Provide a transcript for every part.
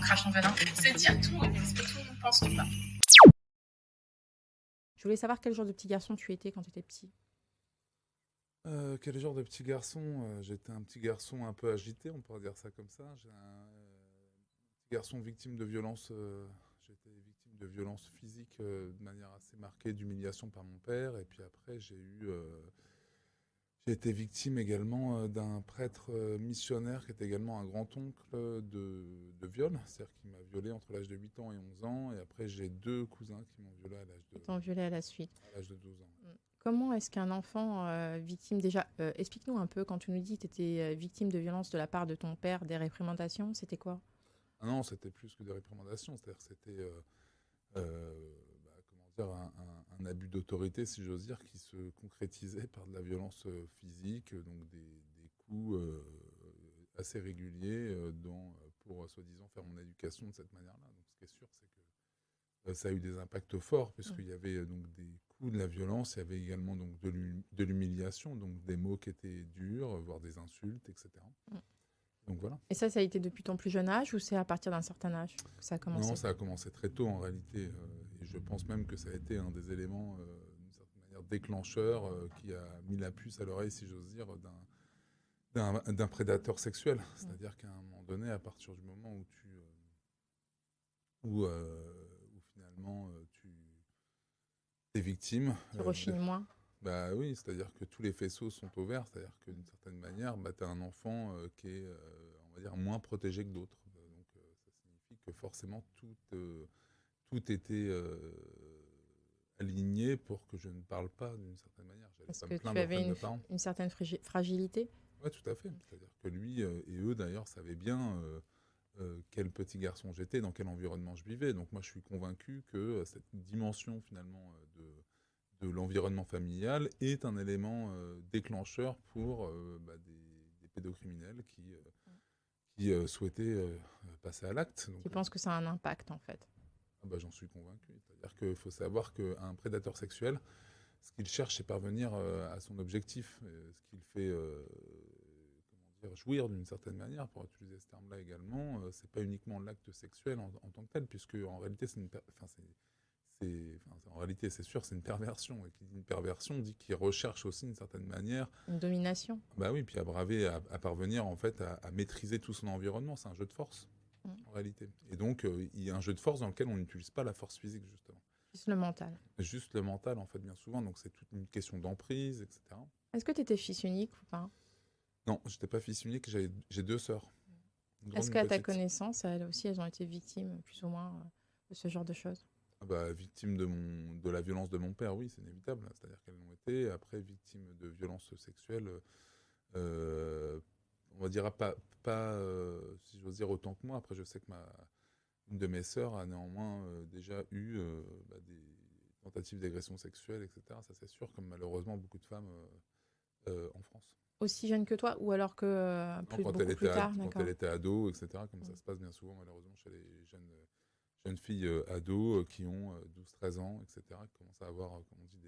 crache ton venin. C'est dire tout, ce que tout le monde pense tout bas. Je voulais savoir quel genre de petit garçon tu étais quand tu étais petit. Quel genre de petit garçon? J'étais un petit garçon un peu agité, on pourrait dire ça comme ça. J'ai un petit garçon victime de violences. J'ai été victime de violences physiques de manière assez marquée, d'humiliation par mon père. Et puis après, j'ai été victime également d'un prêtre missionnaire qui était également un grand-oncle de viol. C'est-à-dire qu'il m'a violé entre l'âge de 8 ans et 11 ans. Et après, j'ai 2 cousins qui m'ont violé Ils t'ont violé à la suite. à l'âge de 12 ans. Comment est-ce qu'un enfant victime déjà explique-nous un peu, quand tu nous dis que tu étais victime de violence de la part de ton père, des réprimandations, c'était quoi? Ah non, c'était plus que des réprimandations. C'est-à-dire que c'était comment dire, un abus d'autorité, si j'ose dire, qui se concrétisait par de la violence physique, donc des coups assez réguliers pour soi-disant faire mon éducation de cette manière-là. Donc ce qui est sûr, c'est que ça a eu des impacts forts, puisqu'il y avait donc des coups, de la violence, il y avait également donc de l'humiliation, donc des mots qui étaient durs, voire des insultes, etc. Donc voilà. Et ça a été depuis ton plus jeune âge ou c'est à partir d'un certain âge que ça a commencé? Non, ça a commencé très tôt en réalité. Et je pense même que ça a été un des éléments, d'une certaine manière, déclencheur qui a mis la puce à l'oreille, si j'ose dire, d'un prédateur sexuel. C'est-à-dire qu'à un moment donné, à partir du moment où finalement tu es victime. Tu rechignes moins? Bah oui, c'est-à-dire que tous les faisceaux sont ouverts, c'est-à-dire que d'une certaine manière, tu as un enfant qui est, on va dire, moins protégé que d'autres. Donc ça signifie que forcément tout était aligné pour que je ne parle pas d'une certaine manière. J'allais Est-ce pas que me tu plaindre auprès avais de mes parents. une certaine fragilité? Oui, tout à fait. C'est-à-dire que lui et eux, d'ailleurs, savaient bien quel petit garçon j'étais, dans quel environnement je vivais. Donc moi, je suis convaincu que cette dimension, finalement, de l'environnement familial est un élément déclencheur pour des pédocriminels qui souhaitaient passer à l'acte. Tu penses que ça a un impact, en fait? J'en suis convaincu. C'est-à-dire qu'il faut savoir qu'un prédateur sexuel, ce qu'il cherche, c'est parvenir à son objectif. Ce qu'il fait jouir d'une certaine manière, pour utiliser ce terme-là également, c'est pas uniquement l'acte sexuel en tant que tel, puisque en réalité, en réalité, c'est sûr, c'est une perversion. Et qui dit une perversion dit qu'il recherche aussi d'une certaine manière. Une domination? Bah oui, puis à parvenir en fait à maîtriser tout son environnement. C'est un jeu de force, en réalité. Et donc, il y a un jeu de force dans lequel on n'utilise pas la force physique, justement. Juste le mental. Juste le mental, en fait, bien souvent. Donc, c'est toute une question d'emprise, etc. Est-ce que tu étais fils unique ou pas? Non, je n'étais pas fils unique. J'ai 2 sœurs. Est-ce qu'à ta connaissance, elles aussi, elles ont été victimes, plus ou moins, de ce genre de choses? Victimes de la violence de mon père, oui, c'est inévitable. C'est-à-dire qu'elles l'ont été. Après, victimes de violences sexuelles, on va dire pas si j'ose dire, autant que moi. Après, je sais que une de mes sœurs a néanmoins déjà eu des tentatives d'agression sexuelle, etc. Ça, c'est sûr, comme malheureusement beaucoup de femmes en France. Aussi jeune que toi, ou alors que beaucoup plus tard? Quand elle était ado, etc., comme ça se passe bien souvent malheureusement chez les jeunes filles ados qui ont 12-13 ans, etc., qui commencent à avoir, comme on dit,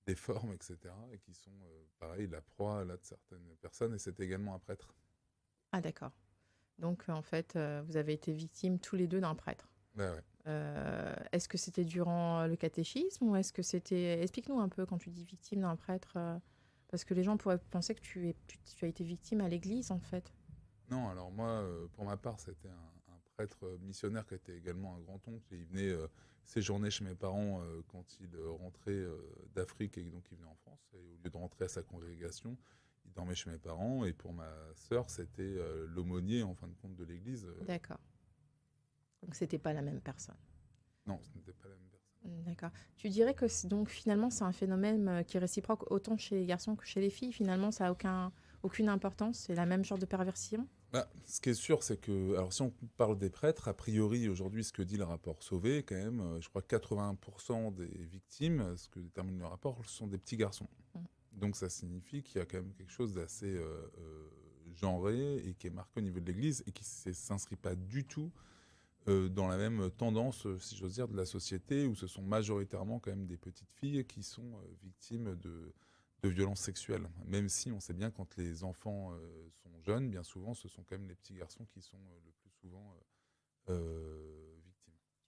des formes, etc., et qui sont, pareil, la proie là, de certaines personnes, et c'est également un prêtre. Ah d'accord. Donc en fait, vous avez été victimes tous les deux d'un prêtre. Ouais. Est-ce que c'était durant le catéchisme ou est-ce que c'était... Explique-nous un peu quand tu dis victime d'un prêtre, parce que les gens pourraient penser que tu as été victime à l'église en fait. Non, alors moi, pour ma part, c'était un prêtre missionnaire qui était également un grand-oncle, et il venait séjourner chez mes parents quand il rentrait d'Afrique, et donc il venait en France, et au lieu de rentrer à sa congrégation, il dormait chez mes parents, et pour ma sœur, c'était l'aumônier, en fin de compte, de l'église. D'accord. Donc c'était pas la même personne. Non, ce n'était pas la même personne. D'accord. Tu dirais que donc finalement c'est un phénomène qui est réciproque autant chez les garçons que chez les filles. Finalement, ça n'a aucune importance. C'est la même genre de perversion. Ce qui est sûr, c'est que, alors si on parle des prêtres, a priori aujourd'hui, ce que dit le rapport Sauvé, quand même, je crois que 80% des victimes, ce que détermine le rapport, sont des petits garçons. Donc ça signifie qu'il y a quand même quelque chose d'assez genré et qui est marqué au niveau de l'Église et qui ne s'inscrit pas du tout dans la même tendance, si j'ose dire, de la société, où ce sont majoritairement quand même des petites filles qui sont victimes de violences sexuelles. Même si on sait bien, quand les enfants sont jeunes, bien souvent, ce sont quand même les petits garçons qui sont le plus souvent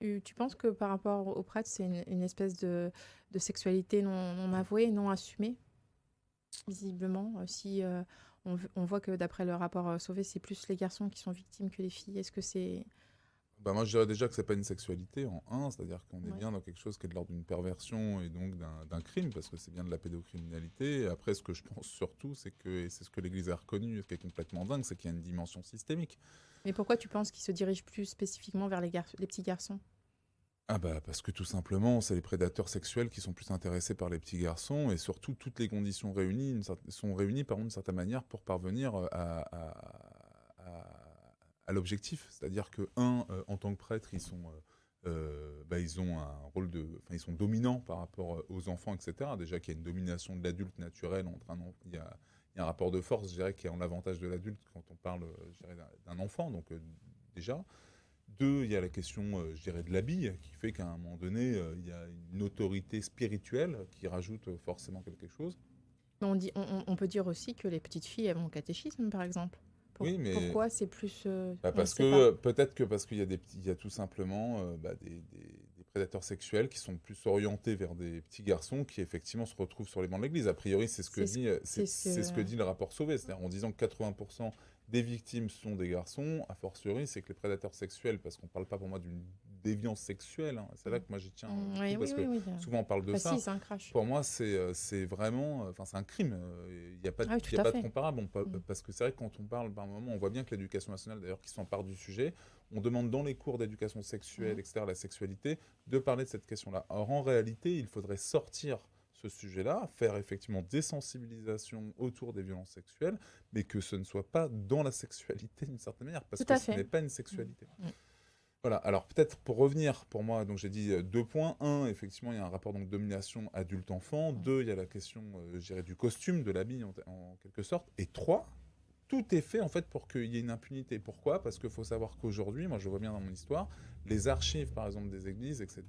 victimes. Tu penses que par rapport aux prêtres, c'est une espèce de sexualité non avouée, non assumée, visiblement si on voit que d'après le rapport Sauvé, c'est plus les garçons qui sont victimes que les filles. Est-ce que c'est... Bah, moi, je dirais déjà que c'est pas une sexualité en un, c'est-à-dire qu'on est Ouais. bien dans quelque chose qui est de l'ordre d'une perversion et donc d'un crime, parce que c'est bien de la pédocriminalité. Et après, ce que je pense surtout, c'est que, et c'est ce que l'Église a reconnu, ce qui est complètement dingue, c'est qu'il y a une dimension systémique. Mais pourquoi tu penses qu'ils se dirigent plus spécifiquement vers les petits garçons? Ah bah parce que tout simplement, c'est les prédateurs sexuels qui sont plus intéressés par les petits garçons et surtout toutes les conditions réunies sont réunies d'une certaine manière pour parvenir à l'objectif. C'est-à-dire que en tant que prêtre, ils ont un rôle ils sont dominants par rapport aux enfants, etc. Déjà qu'il y a une domination de l'adulte naturel il y a un rapport de force, je dirais, qui est en l'avantage de l'adulte quand on parle, je dirais, d'un enfant. Donc déjà. Deux, il y a la question, je dirais, de l'habit, qui fait qu'à un moment donné, il y a une autorité spirituelle qui rajoute forcément quelque chose. Mais on peut dire aussi que les petites filles elles vont au catéchisme, par exemple. Oui, mais Pourquoi c'est plus... bah, on ne parce sait pas. que peut-être que parce qu'il y a il y a tout simplement des prédateurs sexuels qui sont plus orientés vers des petits garçons qui effectivement se retrouvent sur les bancs de l'église. A priori, c'est ce que dit, c'est ce c'est ce que dit le rapport Sauvé, c'est-à-dire en disant que 80% des victimes sont des garçons. A fortiori, c'est que les prédateurs sexuels, parce qu'on ne parle pas pour moi d'une déviance sexuelle, hein, c'est là que moi j'y tiens Oui, beaucoup, parce que oui. souvent on parle de ça. Précise, hein, crash. Pour moi, c'est vraiment, enfin, c'est un crime. Il n'y a pas, Ah oui, tout il y a à pas fait. de comparable. Mm. Parce que c'est vrai que quand on parle, par un moment, on voit bien que l'éducation nationale, d'ailleurs, qui s'empare du sujet, on demande dans les cours d'éducation sexuelle, etc., la sexualité, de parler de cette question-là. Or, en réalité, il faudrait sortir ce sujet-là, faire effectivement des sensibilisations autour des violences sexuelles, mais que ce ne soit pas dans la sexualité d'une certaine manière, parce Tout que à ce fait. n'est pas une sexualité. Mm. Voilà, alors peut-être pour revenir, pour moi, donc j'ai dit 2 points. Un, effectivement, il y a un rapport donc domination adulte-enfant. 2, il y a la question, je dirais, du costume, de l'habit en quelque sorte. Et 3, tout est fait en fait pour qu'il y ait une impunité. Pourquoi? Parce qu'il faut savoir qu'aujourd'hui, moi je vois bien dans mon histoire, les archives par exemple des églises, etc.,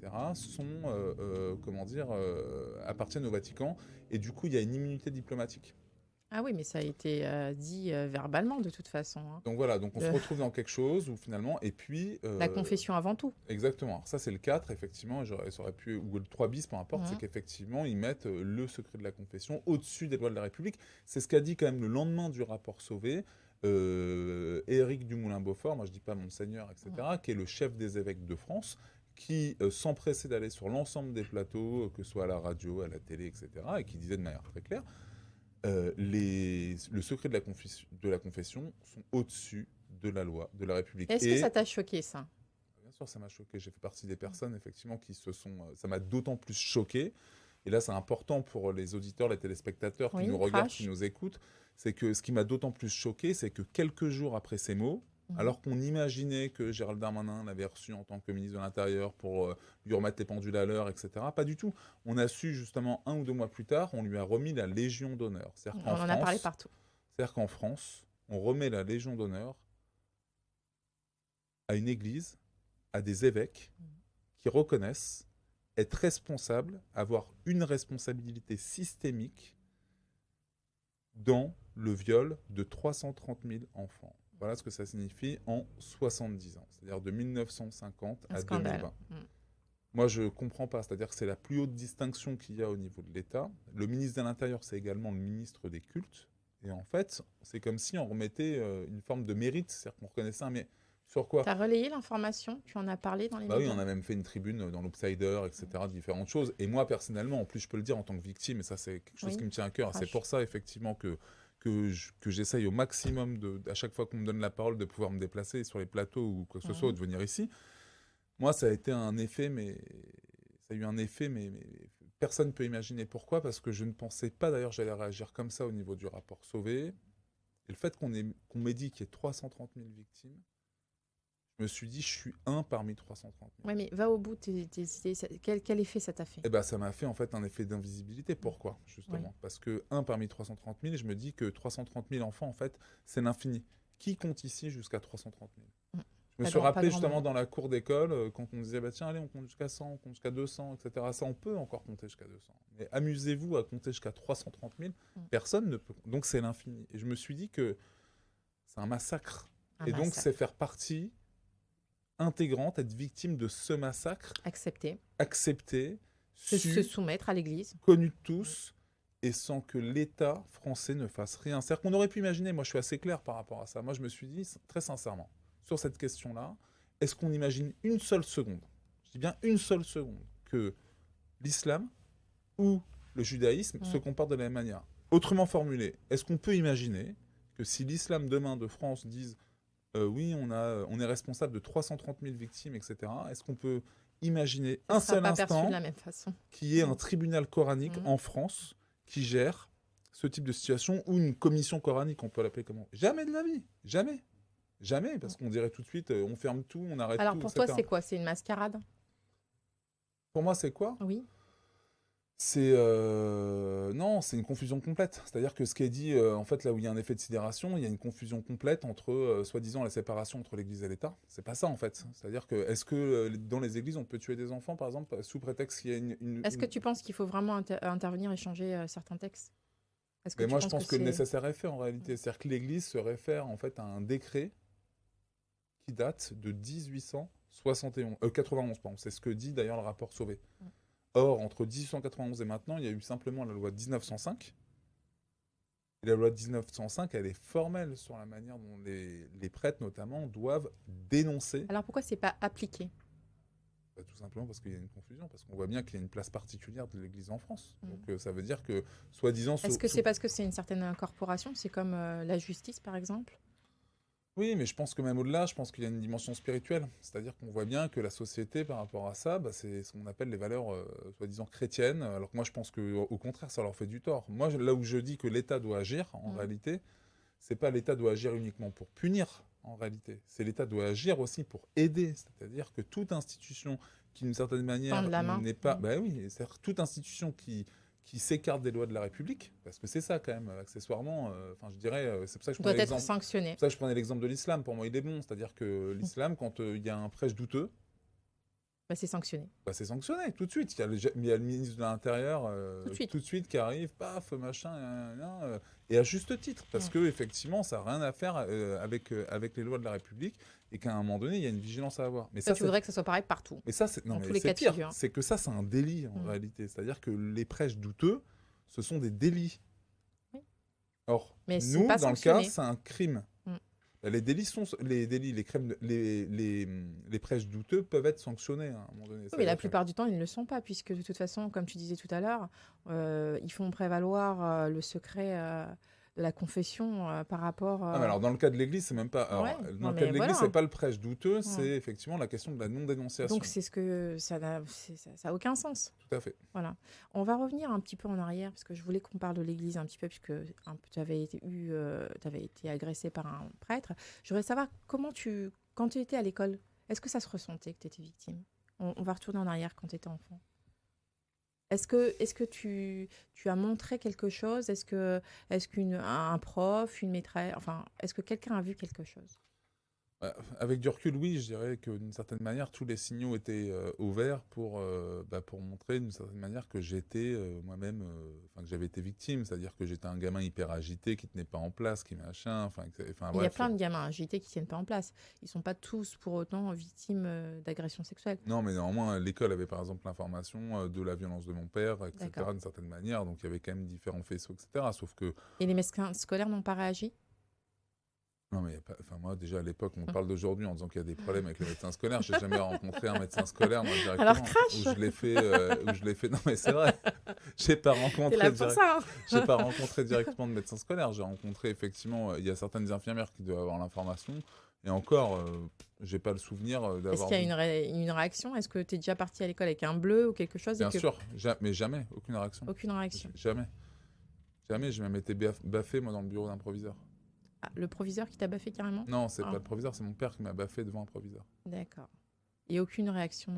appartiennent au Vatican. Et du coup, il y a une immunité diplomatique. Ah oui, mais ça a été dit verbalement de toute façon, hein. Donc voilà, donc on se retrouve dans quelque chose où finalement, et puis... La confession avant tout. Exactement. Alors ça, c'est le 4, effectivement, ça aurait pu, ou le 3 bis, peu importe, c'est qu'effectivement, ils mettent le secret de la confession au-dessus des lois de la République. C'est ce qu'a dit quand même le lendemain du rapport Sauvé, Éric Dumoulin-Beaufort, moi je dis pas Monseigneur, etc., qui est le chef des évêques de France, qui s'empressait d'aller sur l'ensemble des plateaux, que ce soit à la radio, à la télé, etc., et qui disait de manière très claire, le secret de la confession sont au-dessus de la loi de la République. Est-ce que ça t'a choqué, ça? Bien sûr, ça m'a choqué. J'ai fait partie des personnes, effectivement, qui se sont... Ça m'a d'autant plus choqué. Et là, c'est important pour les auditeurs, les téléspectateurs qui nous regardent, qui nous écoutent. C'est que ce qui m'a d'autant plus choqué, c'est que quelques jours après ces mots, alors qu'on imaginait que Gérald Darmanin l'avait reçu en tant que ministre de l'Intérieur pour lui remettre les pendules à l'heure, etc. Pas du tout. On a su, justement, 1 ou 2 mois plus tard, on lui a remis la Légion d'honneur. On en a parlé partout. C'est-à-dire qu'en France, on remet la Légion d'honneur à une église, à des évêques qui reconnaissent être responsables, avoir une responsabilité systémique dans le viol de 330 000 enfants. Voilà ce que ça signifie en 70 ans, c'est-à-dire de 1950 à 2020. Moi, je ne comprends pas, c'est-à-dire que c'est la plus haute distinction qu'il y a au niveau de l'État. Le ministre de l'Intérieur, c'est également le ministre des cultes. Et en fait, c'est comme si on remettait une forme de mérite, c'est-à-dire qu'on reconnaissait un... Mais sur quoi? Tu as relayé l'information? Tu en as parlé dans les médias? Oui, on a même fait une tribune dans l'Obsider, etc., différentes choses. Et moi, personnellement, en plus, je peux le dire en tant que victime, et ça, c'est quelque chose qui me tient à cœur. C'est pour ça, effectivement, que j'essaye au maximum, à chaque fois qu'on me donne la parole, de pouvoir me déplacer sur les plateaux ou quoi que ce soit, ou de venir ici. Moi, ça a été un effet, ça a eu un effet, mais personne ne peut imaginer pourquoi, parce que je ne pensais pas, d'ailleurs, j'allais réagir comme ça au niveau du rapport Sauvé. Et le fait qu'on m'ait dit qu'il y ait 330 000 victimes, je me suis dit, je suis un parmi 330 000. Oui, mais va au bout de tes idées. Quel effet ça t'a fait? Eh ben, ça m'a fait en fait un effet d'invisibilité. Pourquoi? Justement. Parce que 1 parmi 330 000, je me dis que 330 000 enfants, en fait, c'est l'infini. Qui compte ici jusqu'à 330 000? Je me suis rappelé justement dans la cour d'école, quand on disait, bah, tiens, allez, on compte jusqu'à 100, on compte jusqu'à 200, etc. Ça, on peut encore compter jusqu'à 200. Mais amusez-vous à compter jusqu'à 330 000, personne ne peut. Donc, c'est l'infini. Et je me suis dit que c'est un massacre. Et donc, c'est faire partie intégrante, être victime de ce massacre, Accepter. accepté, Se su, soumettre à l'Église. connu de tous, et sans que l'État français ne fasse rien. C'est-à-dire qu'on aurait pu imaginer, moi je suis assez clair par rapport à ça, moi je me suis dit, très sincèrement, sur cette question-là, est-ce qu'on imagine une seule seconde, je dis bien une seule seconde, que l'islam ou le judaïsme se comportent de la même manière? Autrement formulé, est-ce qu'on peut imaginer que si l'islam demain de France dise oui, on est responsable de 330 000 victimes, etc., est-ce qu'on peut imaginer Ça un sera seul pas perçu instant de la même façon. qu'il y ait un tribunal coranique en France qui gère ce type de situation, ou une commission coranique, on peut l'appeler comment? Jamais de la vie, jamais. Jamais, parce qu'on dirait tout de suite, on ferme tout, on arrête Alors tout, pour etc. toi, c'est quoi? C'est une mascarade? Pour moi, c'est quoi? Oui. C'est non, c'est une confusion complète. C'est-à-dire que ce qui est dit, en fait, là où il y a un effet de sidération, il y a une confusion complète entre, soi-disant, la séparation entre l'Église et l'État. C'est pas ça, en fait. C'est-à-dire que, est-ce que dans les églises, on peut tuer des enfants, par exemple, sous prétexte qu'il y a Est-ce que tu penses qu'il faut vraiment intervenir et changer certains textes? Est-ce que Mais tu moi, je penses pense que le c'est- nécessaire est fait, en réalité. C'est-à-dire que l'Église se réfère, en fait, à un décret qui date de 91, pardon. C'est ce que dit, d'ailleurs, le rapport Sauvé. Or, entre 1891 et maintenant, il y a eu simplement la loi de 1905. Et la loi de 1905, elle est formelle sur la manière dont les prêtres, notamment, doivent dénoncer. Alors pourquoi c'est pas appliqué? Bah, tout simplement parce qu'il y a une confusion, parce qu'on voit bien qu'il y a une place particulière de l'Église en France. Donc ça veut dire que, soi-disant... Est-ce que c'est parce que c'est une certaine corporation? C'est comme la justice, par exemple? Oui, mais je pense que même au-delà, je pense qu'il y a une dimension spirituelle. C'est-à-dire qu'on voit bien que la société, par rapport à ça, bah, c'est ce qu'on appelle les valeurs, soi-disant, chrétiennes. Alors que moi, je pense qu'au contraire, ça leur fait du tort. Moi, là où je dis que l'État doit agir, en réalité, c'est pas l'État doit agir uniquement pour punir, en réalité. C'est l'État doit agir aussi pour aider. C'est-à-dire que toute institution qui, d'une certaine manière, Tendre la main. n'est pas... Bah oui, c'est-à-dire toute institution qui s'écarte des lois de la République, parce que c'est ça quand même, accessoirement, enfin je dirais, c'est pour ça que je Doit prenais être l'exemple. sanctionné. C'est pour ça que je prenais l'exemple de l'islam, pour moi il est bon, c'est-à-dire que l'islam, quand il y a un prêche douteux, Bah, c'est sanctionné. bah, c'est sanctionné tout de suite. Il y a le ministre de l'Intérieur Tout de suite. qui arrive, paf, machin, et à juste titre, parce que effectivement ça n'a rien à faire avec les lois de la République, et qu'à un moment donné il y a une vigilance à avoir. Mais Ça, tu voudrais que ça soit pareil partout. mais ça, c'est non, Dans mais tous les c'est cas de pire. figure. C'est que ça, c'est un délit en réalité. C'est-à-dire que les prêches douteux, ce sont des délits. Oui. Or, Mais c'est nous, pas dans le sanctionné. cas, c'est un crime. Les délits sont les prêches douteux peuvent être sanctionnés à un moment donné. Oui, Ça mais veut la dire que- plupart du temps, ils ne le sont pas, puisque de toute façon, comme tu disais tout à l'heure, ils font prévaloir le secret de la confession par rapport... Ah, mais alors, dans le cas de l'Église, c'est même pas. Alors, Ouais, dans non, le cas de mais l'Église, voilà. c'est pas le prêche douteux, c'est effectivement la question de la non-dénonciation. Donc, c'est ce que ça n'a aucun sens. Tout à fait. Voilà. On va revenir un petit peu en arrière, parce que je voulais qu'on parle de l'Église un petit peu, puisque tu avais été agressé par un prêtre. Je voudrais savoir quand tu étais à l'école, est-ce que ça se ressentait que tu étais victime? On va retourner en arrière quand tu étais enfant. Est-ce que tu as montré quelque chose? Est-ce qu'un prof, une maîtresse, enfin, est-ce que quelqu'un a vu quelque chose? Avec du recul, oui, je dirais que d'une certaine manière, tous les signaux étaient ouverts pour montrer d'une certaine manière que j'étais moi-même, que j'avais été victime, c'est-à-dire que j'étais un gamin hyper agité, qui tenait pas en place, qui machin, Il y a bref. plein de gamins agités qui tiennent pas en place. Ils sont pas tous pour autant victimes d'agressions sexuelles. Non, mais néanmoins, l'école avait par exemple l'information de la violence de mon père, etc., D'accord. d'une certaine manière, donc il y avait quand même différents faisceaux, etc. Sauf que, Et les médecins scolaires n'ont pas réagi? non, mais moi, déjà à l'époque, on parle d'aujourd'hui en disant qu'il y a des problèmes avec les médecins scolaires. J'ai jamais rencontré un médecin scolaire, moi, directement. Alors crache. Où je l'ai fait. Non, mais c'est vrai. J'ai pas rencontré. T'es là pour ça, hein. J'ai pas rencontré directement de médecin scolaire. J'ai rencontré effectivement. Il y a certaines infirmières qui doivent avoir l'information. Et encore, j'ai pas le souvenir d'avoir. Est-ce qu'il y a une réaction? Est-ce que tu es déjà parti à l'école avec un bleu ou quelque chose? Bien sûr, mais jamais, aucune réaction. Aucune réaction. Jamais. Jamais, j'ai même été baffé, moi, dans le bureau d'un proviseur. Ah, le proviseur qui t'a baffé carrément? Non, c'est pas le proviseur, c'est mon père qui m'a baffé devant un proviseur. D'accord. Et aucune réaction?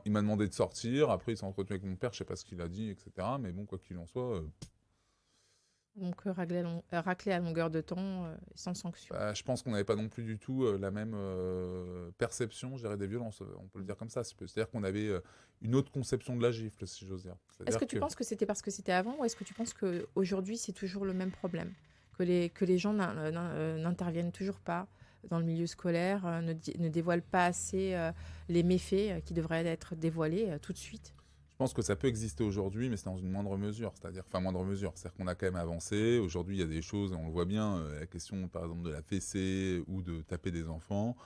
Il m'a demandé de sortir, après il s'est entretenu avec mon père, je sais pas ce qu'il a dit, etc. Mais bon, quoi qu'il en soit... Donc raclé à longueur de temps, sans sanction. je pense qu'on n'avait pas non plus du tout la même perception, je dirais, des violences, on peut le dire comme ça. C'est-à-dire qu'on avait une autre conception de la gifle, si j'ose dire. Est-ce que tu penses que c'était parce que c'était avant, ou est-ce que tu penses qu'aujourd'hui c'est toujours le même problème? Que les gens n'interviennent toujours pas dans le milieu scolaire ne dévoilent pas assez les méfaits qui devraient être dévoilés tout de suite. Je pense que ça peut exister aujourd'hui, mais c'est dans une moindre mesure. C'est-à-dire qu'on a quand même avancé. Aujourd'hui, il y a des choses, on le voit bien, la question par exemple de la fessée ou de taper des enfants.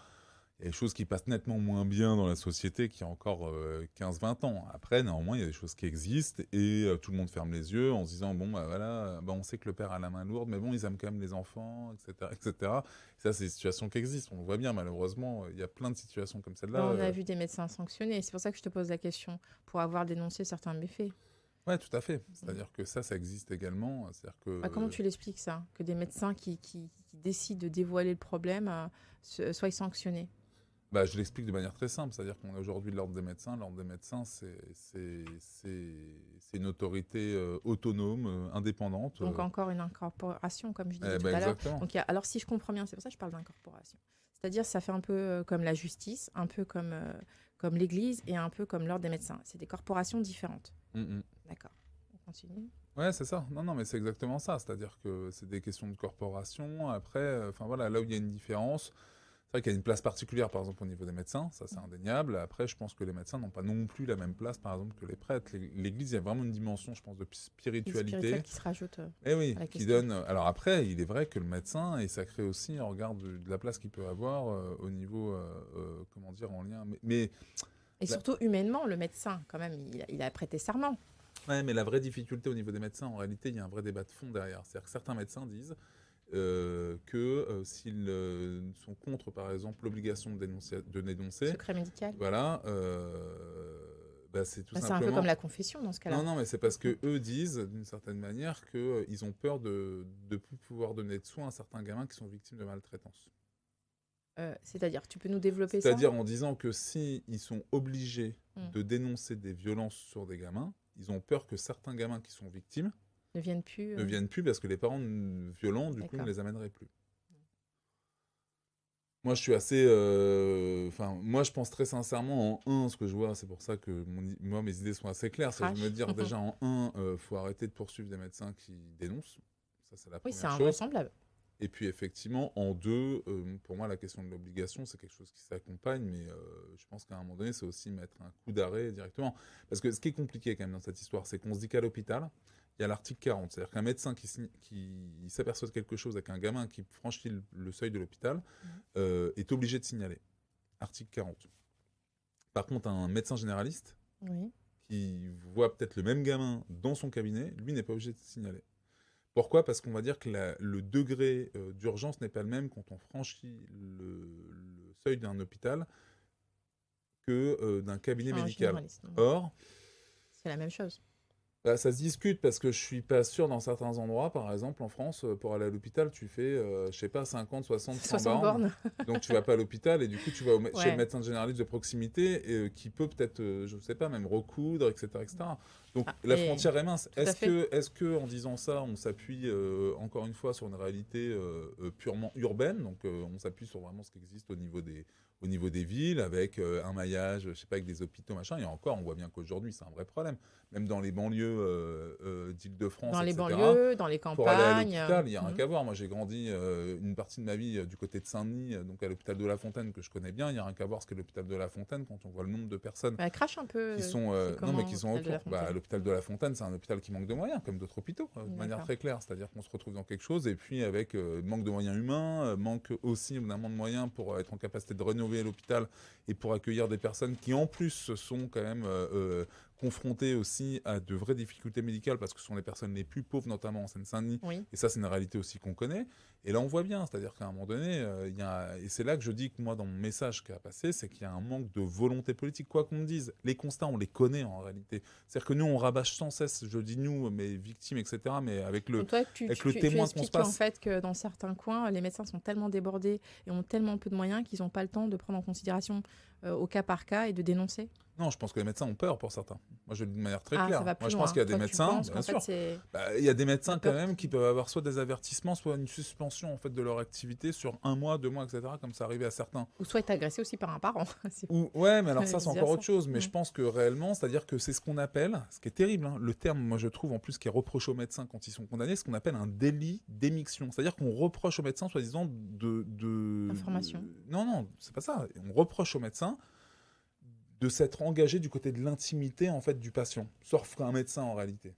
Il y a des choses qui passent nettement moins bien dans la société qu'il y a encore 15-20 ans. Après, néanmoins, il y a des choses qui existent et tout le monde ferme les yeux en se disant bon, bah voilà, bah, on sait que le père a la main lourde, mais bon, ils aiment quand même les enfants, etc. etc. Ça, c'est des situations qui existent. On le voit bien, malheureusement. Il y a plein de situations comme celle-là. On a vu des médecins sanctionnés. C'est pour ça que je te pose la question, pour avoir dénoncé certains méfaits. Ouais, tout à fait. C'est-à-dire que ça existe également. C'est-à-dire que, Comment tu l'expliques ça? Que des médecins qui décident de dévoiler le problème soient sanctionnés? bah, je l'explique de manière très simple, c'est-à-dire qu'on a aujourd'hui l'ordre des médecins. L'ordre des médecins, c'est une autorité autonome, indépendante. Donc encore une incorporation, comme je disais Eh tout ben, à l'heure. exactement. Donc, alors si je comprends bien, c'est pour ça que je parle d'incorporation. C'est-à-dire ça fait un peu comme la justice, un peu comme l'Église et un peu comme l'ordre des médecins. C'est des corporations différentes. D'accord. On continue. Ouais, c'est ça. Non, mais c'est exactement ça. C'est-à-dire que c'est des questions de corporation. Après, voilà, là où il y a une différence, c'est vrai qu'il y a une place particulière, par exemple, au niveau des médecins. Ça, c'est indéniable. Après, je pense que les médecins n'ont pas non plus la même place, par exemple, que les prêtres. L'Église, il y a vraiment une dimension, je pense, de spiritualité. Spirituelle qui se rajoute. Eh oui, à la qui question. donne. Alors après, il est vrai que le médecin est sacré aussi en regard de la place qu'il peut avoir au niveau, comment dire, en lien. Mais Et surtout humainement, le médecin, quand même, il a prêté serment. ouais, mais la vraie difficulté au niveau des médecins, en réalité, il y a un vrai débat de fond derrière. C'est-à-dire que certains médecins disent que s'ils sont contre, par exemple, l'obligation de dénoncer, Secret médical. voilà, bah, c'est tout C'est un simplement. peu comme la confession dans ce cas-là. Non, mais c'est parce que eux disent, d'une certaine manière, qu'ils ont peur de ne plus pouvoir donner de soins à certains gamins qui sont victimes de maltraitance. C'est-à-dire, tu peux nous développer ça? C'est-à-dire en disant que si ils sont obligés de dénoncer des violences sur des gamins, ils ont peur que certains gamins qui sont victimes Ne viennent plus. ne viennent plus parce que les parents violents, du coup, ne D'accord. les amèneraient plus. Moi, je suis assez. Moi, je pense très sincèrement en ce que je vois, c'est pour ça que moi, mes idées sont assez claires. C'est de me dire déjà en faut arrêter de poursuivre des médecins qui dénoncent. Ça, c'est la Oui, première c'est chose. invraisemblable. Et puis, effectivement, en deux, pour moi, la question de l'obligation, c'est quelque chose qui s'accompagne, mais je pense qu'à un moment donné, c'est aussi mettre un coup d'arrêt directement. Parce que ce qui est compliqué quand même dans cette histoire, c'est qu'on se dit qu'à l'hôpital, il y a l'article 40. C'est-à-dire qu'un médecin qui s'aperçoit de quelque chose avec un gamin qui franchit le seuil de l'hôpital est obligé de signaler. Article 40. Par contre, un médecin généraliste Oui. qui voit peut-être le même gamin dans son cabinet, lui n'est pas obligé de signaler. Pourquoi? Parce qu'on va dire que le degré d'urgence n'est pas le même quand on franchit le seuil d'un hôpital que d'un cabinet médical. Or, c'est la même chose. Bah, ça se discute parce que je suis pas sûr dans certains endroits, par exemple en France, pour aller à l'hôpital, tu fais, je sais pas, 50, 60, 100 bornes. Donc tu vas pas à l'hôpital et du coup tu vas chez le médecin généraliste de proximité qui peut peut-être, je sais pas, même recoudre, etc. etc. Donc la frontière est mince. Est-ce que en disant ça, on s'appuie encore une fois sur une réalité purement urbaine? Donc on s'appuie sur vraiment ce qui existe au niveau des villes, avec un maillage, je sais pas, avec des hôpitaux, machin. Et encore, on voit bien qu'aujourd'hui, c'est un vrai problème. Même dans les banlieues d'Île-de-France, dans etc. les banlieues, dans les campagnes. Pour aller à l'hôpital, il n'y a rien qu'à voir. Moi, j'ai grandi une partie de ma vie du côté de Saint-Denis, donc à l'hôpital de La Fontaine, que je connais bien. Il n'y a rien qu'à voir ce qu'est l'hôpital de La Fontaine quand on voit le nombre de personnes crache un peu, qui sont, non, mais qui sont autour. L'hôpital de La Fontaine, c'est un hôpital qui manque de moyens, comme d'autres hôpitaux, de manière très claire. C'est-à-dire qu'on se retrouve dans quelque chose, et puis avec manque de moyens humains, manque aussi évidemment de moyens pour être en capacité de rénover l'hôpital et pour accueillir des personnes qui, en plus, sont quand même confrontés aussi à de vraies difficultés médicales parce que ce sont les personnes les plus pauvres, notamment en Seine-Saint-Denis. Oui. Et ça, c'est une réalité aussi qu'on connaît. Et là, on voit bien, c'est-à-dire qu'à un moment donné, et c'est là que je dis que moi, dans mon message qui a passé, c'est qu'il y a un manque de volonté politique. Quoi qu'on me dise, les constats, on les connaît en réalité. C'est-à-dire que nous, on rabâche sans cesse, je dis nous, mes victimes, etc., mais avec le, avec le témoin qu'on se passe. En fait, que dans certains coins, les médecins sont tellement débordés et ont tellement peu de moyens qu'ils n'ont pas le temps de prendre en considération au cas par cas et de dénoncer. Non, je pense que les médecins ont peur pour certains. Moi, je le dis de manière très Ah, claire. ça va Moi, plus je loin. pense qu'il y a des Toi, tu médecins, penses bien qu'en fait, sûr. c'est Bah, il y a des médecins la quand peur même qui... qui peuvent avoir soit des avertissements, soit une suspension en fait de leur activité sur 1 mois, 2 mois, etc. Comme ça arrivait à certains. Ou soit être agressé aussi par un parent. C'est Ouais, mais alors ça, c'est vice encore versa. autre chose. Mais Mm. je pense que réellement, c'est-à-dire que c'est ce qu'on appelle, ce qui est terrible, hein, le terme, moi je trouve en plus qui est reproché aux médecins quand ils sont condamnés, ce qu'on appelle un délit d'émission. C'est-à-dire qu'on reproche aux médecins, soi-disant, Information. Non, non, c'est pas ça. On reproche aux médecins de s'être engagé du côté de l'intimité en fait du patient. Sauf qu'un médecin en réalité.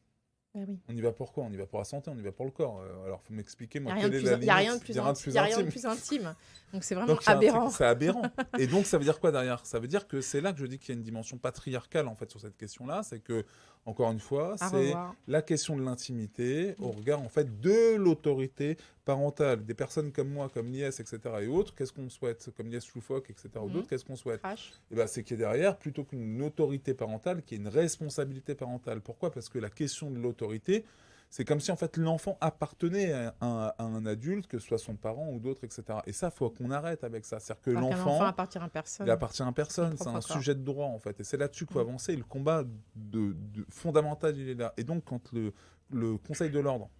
Bah oui. On y va pour quoi? On y va pour la santé, on y va pour le corps. Alors, faut m'expliquer, Il moi, n'y a rien quelle de est la plus, il y a rien de limite? plus, Il y a rien de inti- plus il y a rien de intime. plus intime. Donc c'est vraiment Donc, il y a un truc- aberrant. c'est aberrant. Et donc, ça veut dire quoi derrière? Ça veut dire que c'est là que je dis qu'il y a une dimension patriarcale, en fait, sur cette question-là. C'est que, encore une fois, À c'est revoir. la question de l'intimité au regard, en fait, de l'autorité parentale. Des personnes comme moi, comme Liès, etc. et autres, qu'est-ce qu'on souhaite? Comme Liès Loufoque, etc. ou d'autres, qu'est-ce qu'on souhaite? Crash. Eh ben, c'est qu'il y ait derrière, plutôt qu'une autorité parentale, qu'il y ait une responsabilité parentale. Pourquoi? Parce que la question de l'autorité, c'est comme si en fait l'enfant appartenait à un adulte, que ce soit son parent ou d'autres, etc. Et ça, faut qu'on arrête avec ça. C'est-à-dire que Alors qu'un enfant l'enfant, appartient à personne. il appartient à personne. Son C'est un propre corps. sujet de droit en fait. Et c'est là-dessus qu'il faut Mm. avancer. Et le combat fondamental, il est là. Et donc, quand le Conseil de l'ordre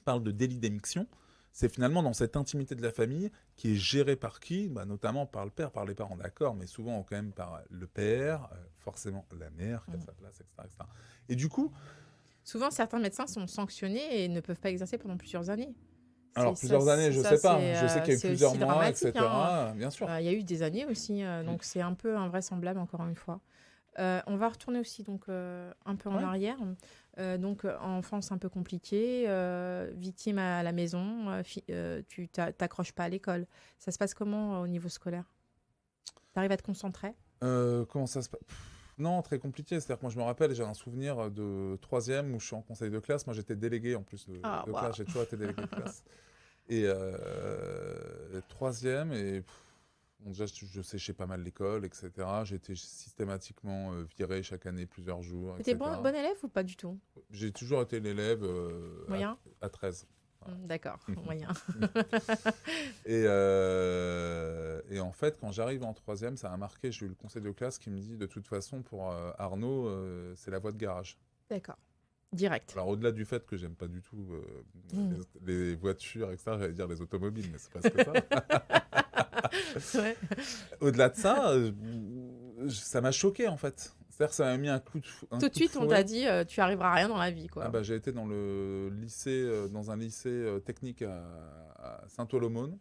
parle de délit d'émission, c'est finalement dans cette intimité de la famille qui est gérée par qui? Bah, notamment par le père, par les parents, d'accord, mais souvent quand même par le père, forcément la mère qui a sa place, etc., etc. Et du coup, Souvent, certains médecins sont sanctionnés et ne peuvent pas exercer pendant plusieurs années. alors C'est- plusieurs ça, années, je ça, sais pas. c'est, Je sais qu'il y a eu c'est plusieurs aussi mois, dramatique, etc. hein. Bien sûr. Il y a eu des années aussi, donc c'est un peu invraisemblable encore une fois. On va retourner aussi donc un peu en Ouais. arrière. Donc enfance un peu compliquée, victime à la maison, tu t'accroches pas à l'école. Ça se passe comment au niveau scolaire? Tu arrives à te concentrer? Comment ça se passe? Non, très compliqué. C'est-à-dire que moi, je me rappelle, j'ai un souvenir de 3e où je suis en conseil de classe. Moi, j'étais délégué en plus de Ah, waouh. classe. J'ai toujours été délégué de classe. Et 3e, et bon, déjà, je séchais pas mal l'école, etc. J'étais systématiquement viré chaque année plusieurs jours, T'étais etc. bon élève ou pas du tout? J'ai toujours été l'élève Moyen? à 13. D'accord, moyen. Et en fait, quand j'arrive en 3e, ça a marqué, j'ai eu le conseil de classe qui me dit, de toute façon, pour Arnaud, c'est la voie de garage. D'accord. Direct. Alors, au-delà du fait que j'aime pas du tout les voitures, etc., j'allais dire les automobiles, mais c'est presque ça. Ouais. Au-delà de ça, ça m'a choqué, en fait. C'est-à-dire que ça m'a mis un coup de Tout de suite, on t'a dit tu arriveras à rien dans la vie, quoi. Ah bah, j'ai été dans le lycée, dans un lycée technique à Saint-Ouen-l'Aumône,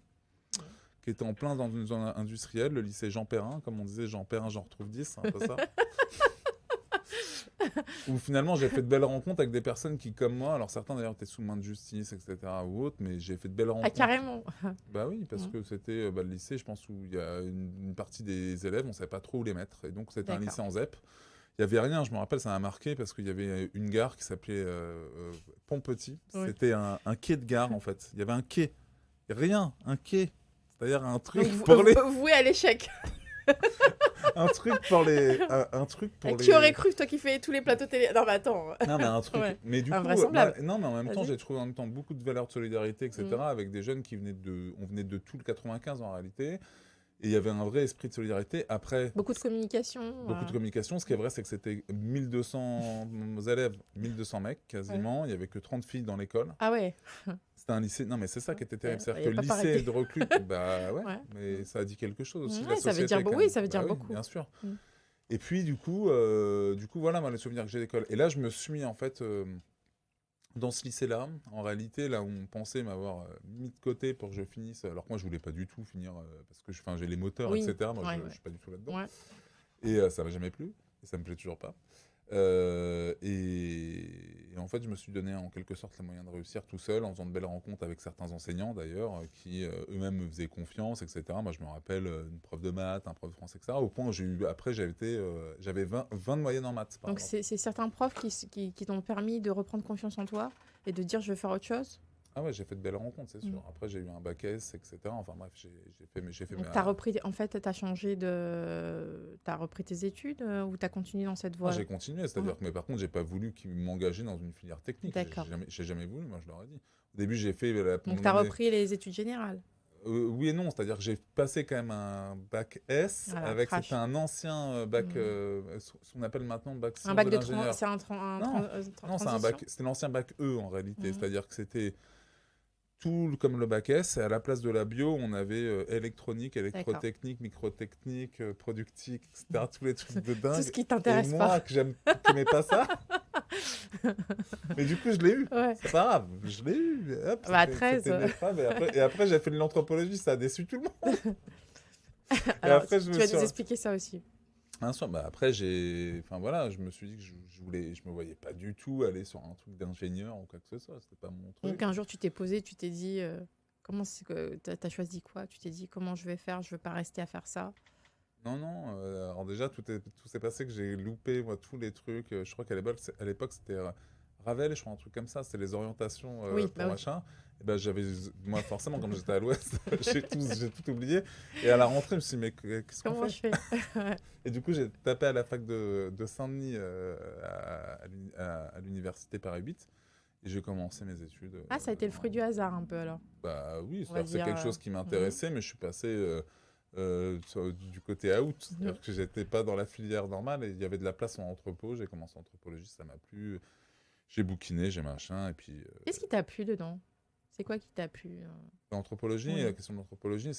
qui était en plein dans une zone industrielle, le lycée Jean Perrin, comme on disait, Jean Perrin, j'en retrouve 10, c'est un peu ça. Où finalement j'ai fait de belles rencontres avec des personnes qui, comme moi, alors certains d'ailleurs étaient sous main de justice, etc. ou autres, mais j'ai fait de belles rencontres. Ah, carrément. Bah oui, parce que c'était le lycée, je pense, où il y a une partie des élèves, on ne savait pas trop où les mettre. Et donc c'était un D'accord. lycée en ZEP. Il n'y avait rien, je me rappelle, ça m'a marqué parce qu'il y avait une gare qui s'appelait Pont-Petit. Oui. C'était un quai de gare en fait. Il y avait un quai. Rien, un quai. C'est-à-dire un truc Donc, pour les. voué à l'échec. Un truc pour les. Un truc pour les. Qui aurait cru, toi qui fais tous les plateaux télé? Non, mais attends. Non, mais un truc. Ouais. Mais du coup, Invraisemblable. non, mais en même temps, Vas-y. j'ai trouvé en même temps beaucoup de valeurs de solidarité, etc. Avec des jeunes qui venaient de. On venait de tout le 95 en réalité. Et il y avait un vrai esprit de solidarité. Après. Beaucoup de communication. Beaucoup de communication. Ce qui est vrai, c'est que c'était 1200 élèves, 1200 mecs quasiment. Il n'y avait que 30 filles dans l'école. Ah ouais. C'était un lycée. Non, mais c'est ça qui était terrible. Ouais, C'est-à-dire y que a le pas lycée pareil. de reclus. Bah ouais, Ouais. mais ça a dit quelque chose aussi. de Ouais, la ça veut société, dire quand oui, même. ça veut dire Bah oui, beaucoup. bien sûr. Mm. Et puis, du coup, voilà, moi, les souvenirs que j'ai d'école. Et là, je me suis mis, en fait, dans ce lycée-là, en réalité, là où on pensait m'avoir mis de côté pour que je finisse, alors que moi, je voulais pas du tout finir, parce que j'ai les moteurs, Oui. etc. Moi, Ouais, je ouais. suis pas du tout là-dedans. Ouais. Et ça m'a jamais plu, et ça me plaît toujours pas. Et en fait, je me suis donné en quelque sorte les moyens de réussir tout seul, en faisant de belles rencontres avec certains enseignants d'ailleurs, qui eux-mêmes me faisaient confiance, etc. Moi, je me rappelle une prof de maths, un prof de français, etc. Au point où après, j'avais 20 de moyenne en maths. Par Donc exemple. c'est certains profs qui t'ont permis de reprendre confiance en toi et de dire je vais faire autre chose. Ah ouais, j'ai fait de belles rencontres, c'est sûr. Après, j'ai eu un bac S, etc. Enfin bref, j'ai fait Donc ma- t'as repris, en fait, t'as repris tes études ou t'as continué dans cette voie? J'ai continué, c'est-à-dire que, mais par contre, j'ai pas voulu m'engager dans une filière technique. D'accord. J'ai jamais voulu, moi, je leur ai dit. Au début, j'ai fait Donc t'as repris les études générales. Oui et non, c'est-à-dire que j'ai passé quand même un bac S Voilà, avec c'était crash. un ancien, bac, Mmh. ce qu'on appelle maintenant bac Un sciences bac de de tran l'ingénieur. c'est un tran un tran Non, non, c'est un transition? bac c'était l'ancien bac E en réalité, Mmh. c'est-à-dire que c'était tout comme le bac S et à la place de la bio, on avait, électronique, D'accord. électrotechnique, microtechnique, productique et cetera, tous les trucs de Tout ce dingue qui et t'intéresse pas. moi qui aimais pas ça, mais du coup je l'ai eu. Ouais. C'est pas grave, je l'ai eu, hop, Bah, à c'était 13, une épreuve et après j'ai fait de l'anthropologie, ça a déçu tout le monde et alors après je tu me vas suis nous expliquer ça aussi. bien sûr, bah après enfin voilà, je me suis dit que je me voyais pas du tout aller sur un truc d'ingénieur ou quoi que ce soit, c'était pas mon truc. Donc un jour, tu t'es posé, tu t'es dit, comment c'est que tu as choisi quoi? Tu t'es dit: «Comment je vais faire? Je veux pas rester à faire ça». Non, non, alors déjà tout s'est passé que j'ai loupé moi tous les trucs, je crois à l'époque c'était Ravel, je crois un truc comme ça, c'était les orientations Oui, pour bah oui. machin. Et ben moi forcément comme j'étais à l'ouest, j'ai tout oublié et à la rentrée je me suis dit mais qu'est-ce qu'on Comment fait? je fais? Ouais. Et du coup j'ai tapé à la fac de Saint-Denis à l'université Paris 8 et j'ai commencé mes études. Ah, ça a été le fruit du hasard un peu alors, Bah oui, on va c'est dire, quelque chose qui mmh m'intéressait, mais je suis passé du côté out, mh. c'est-à-dire que j'étais pas dans la filière normale et il y avait de la place en anthropo. J'ai commencé anthropologie, ça m'a plu. J'ai bouquiné, j'ai machin, et puis Qu'est-ce qui t'a plu dedans? C'est quoi qui t'a plu, l'anthropologie, la Oui. question de l'anthropologie,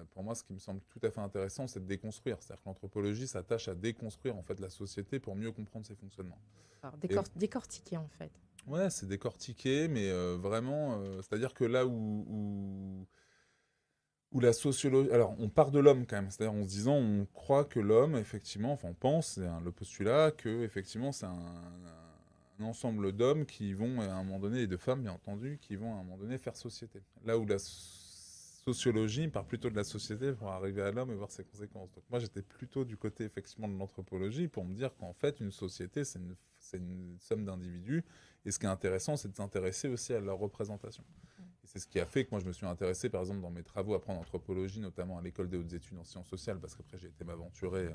pour moi, ce qui me semble tout à fait intéressant, c'est de déconstruire. C'est-à-dire que l'anthropologie s'attache à déconstruire en fait la société pour mieux comprendre ses fonctionnements. Alors Et décortiquer en fait. ouais, c'est décortiqué, mais vraiment, c'est-à-dire que là où la sociologie. Alors, on part de l'homme quand même, c'est-à-dire en se disant, on croit que l'homme, effectivement, enfin, on pense, le postulat, que effectivement, c'est un ensemble d'hommes qui vont, à un moment donné, et de femmes, bien entendu, qui vont, à un moment donné, faire société. Là où la sociologie part plutôt de la société pour arriver à l'homme et voir ses conséquences. Donc, moi, j'étais plutôt du côté, effectivement, de l'anthropologie pour me dire qu'en fait, une société, c'est une somme d'individus. Et ce qui est intéressant, c'est de s'intéresser aussi à leur représentation. Et c'est ce qui a fait que moi je me suis intéressé par exemple dans mes travaux à prendre anthropologie, notamment à l'école des hautes études en sciences sociales, parce qu'après j'ai été m'aventurer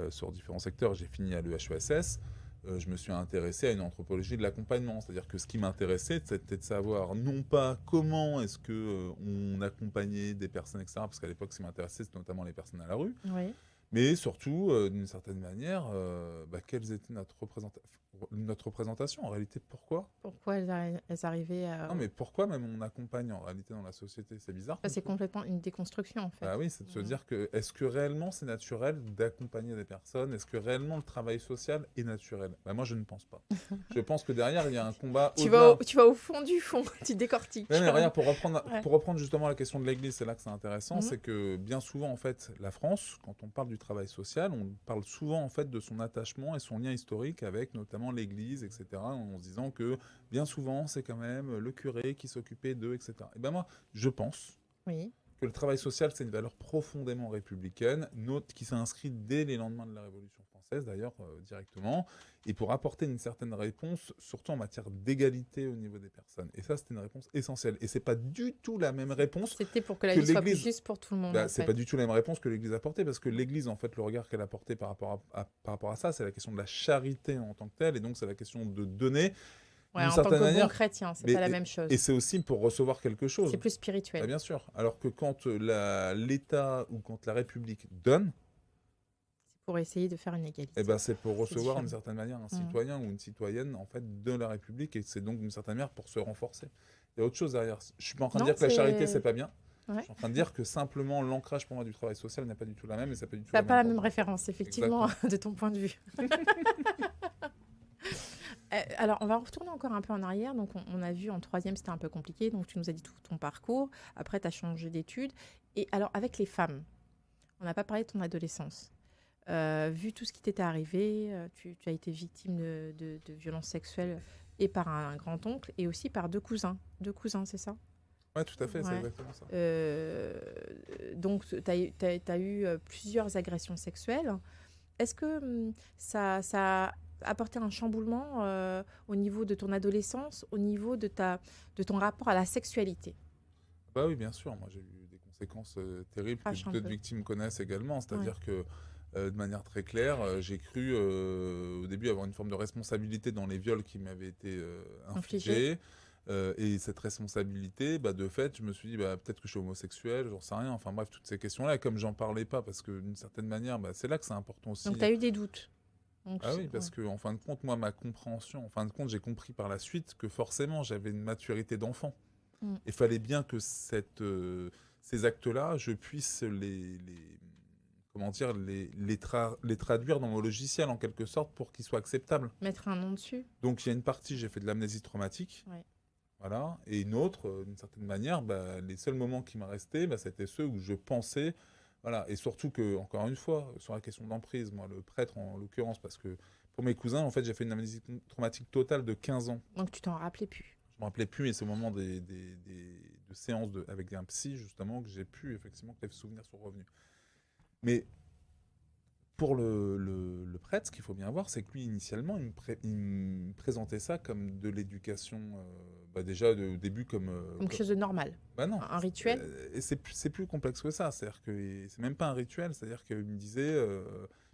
sur différents secteurs, j'ai fini à l'EHESS. Je me suis intéressé à une anthropologie de l'accompagnement, c'est-à-dire que ce qui m'intéressait c'était de savoir non pas comment est-ce que on accompagnait des personnes, etc., parce qu'à l'époque ce qui m'intéressait c'était notamment les personnes à la rue, Oui. mais surtout d'une certaine manière, quelles étaient notre représentation en réalité, pourquoi. Pourquoi elles arrivaient Non, à mais pourquoi même on accompagne en réalité dans la société? C'est bizarre ça, comme c'est truc. complètement une déconstruction en fait. Bah oui, c'est de se Mmh. dire que est-ce que réellement c'est naturel d'accompagner des personnes? Est-ce que réellement le travail social est naturel? Bah moi je ne pense pas. Je pense que derrière il y a un combat au-delà. Tu vas au fond du fond, tu décortiques. Ouais, mais regarde, Ouais. pour reprendre justement la question de l'Église, c'est là que c'est intéressant, Mmh. c'est que bien souvent, en fait, la France, quand on parle du travail social, on parle souvent, en fait, de son attachement et son lien historique avec notamment l'Église, etc., en se disant que bien souvent, c'est quand même le curé qui s'occupait d'eux, etc. Et ben moi, je pense Oui. que le travail social, c'est une valeur profondément républicaine, qui s'est inscrite dès les lendemains de la Révolution française, d'ailleurs, directement, et pour apporter une certaine réponse, surtout en matière d'égalité au niveau des personnes. Et ça, c'était une réponse essentielle. Et c'est pas du tout la même réponse C'était pour que la que vie soit plus l'Église. juste pour tout le monde Bah, en c'est fait. pas du tout la même réponse que l'Église a apportée, parce que l'Église, en fait, le regard qu'elle a porté par rapport à ça, c'est la question de la charité en tant que telle, et donc c'est la question de donner Ouais, d'une en tant certaine que bon manière. chrétien, c'est Mais, pas la même chose. et c'est aussi pour recevoir quelque chose. C'est plus Bah, spirituel. bien sûr. Alors que quand l'État ou quand la République donne, C'est pour essayer de faire une égalité. eh ben, c'est pour recevoir différent. d'une certaine manière un Mhm. citoyen ou une citoyenne en fait, de la République, et c'est donc d'une certaine manière pour se renforcer. Il y a autre chose derrière. Je suis pas en train de Non, dire que la charité, c'est... c'est pas bien. Ouais. Je suis en train de dire que simplement l'ancrage pour moi du travail social n'est pas du tout la même, et c'est pas du tout T'as la pas la même même pour moi. référence, effectivement, de ton point de vue. Alors, on va retourner encore un peu en arrière. Donc, on a vu en troisième, c'était un peu compliqué. Donc, tu nous as dit tout ton parcours. Après, tu as changé d'études. Et alors, avec les femmes, on n'a pas parlé de ton adolescence. Vu tout ce qui t'était arrivé, tu as été victime de violences sexuelles et par un grand-oncle et aussi par deux cousins. Deux cousins, c'est ça? Ouais, tout à fait, c'est Ouais. exactement ça. Donc, tu as eu plusieurs agressions sexuelles. Est-ce que ça a apporté un chamboulement au niveau de ton adolescence, au niveau de ton rapport à la sexualité? Bah oui, bien sûr. Moi, j'ai eu des conséquences terribles Crache que un d'autres peu. victimes connaissent également. C'est-à-dire que, de manière très claire, j'ai cru au début avoir une forme de responsabilité dans les viols qui m'avaient été infligés. Et cette responsabilité, de fait, je me suis dit, peut-être que je suis homosexuel, j'en sais rien. Enfin bref, toutes ces questions-là, et comme j'en parlais pas, parce que d'une certaine manière, c'est là que c'est important aussi. Donc, tu as eu des doutes. Donc, Ah oui, parce que en fin de compte, moi, ma compréhension, en fin de compte, j'ai compris par la suite que forcément, j'avais une maturité d'enfant. Il fallait bien que ces actes-là, je puisse les traduire dans mon logiciel en quelque sorte pour qu'ils soient acceptables. Mettre un nom dessus. Donc il y a une partie, j'ai fait de l'amnésie traumatique, voilà, et une autre, d'une certaine manière, les seuls moments qui me restaient, c'était ceux où je pensais, voilà, et surtout que, encore une fois, sur la question de l'emprise, moi, le prêtre en l'occurrence, parce que pour mes cousins, en fait, j'ai fait une amnésie traumatique totale de 15 ans. Donc tu t'en rappelais plus. Je me rappelais plus, et c'est au moment de séances avec un psy, justement, que j'ai pu, effectivement, que les souvenirs sont revenus. Mais pour le prêtre, ce qu'il faut bien voir, c'est que lui, initialement, il me présentait ça comme de l'éducation, déjà au début comme quelque chose de normal. Non. Un rituel. Et c'est plus complexe que ça. C'est-à-dire que c'est même pas un rituel. C'est-à-dire qu'il me disait,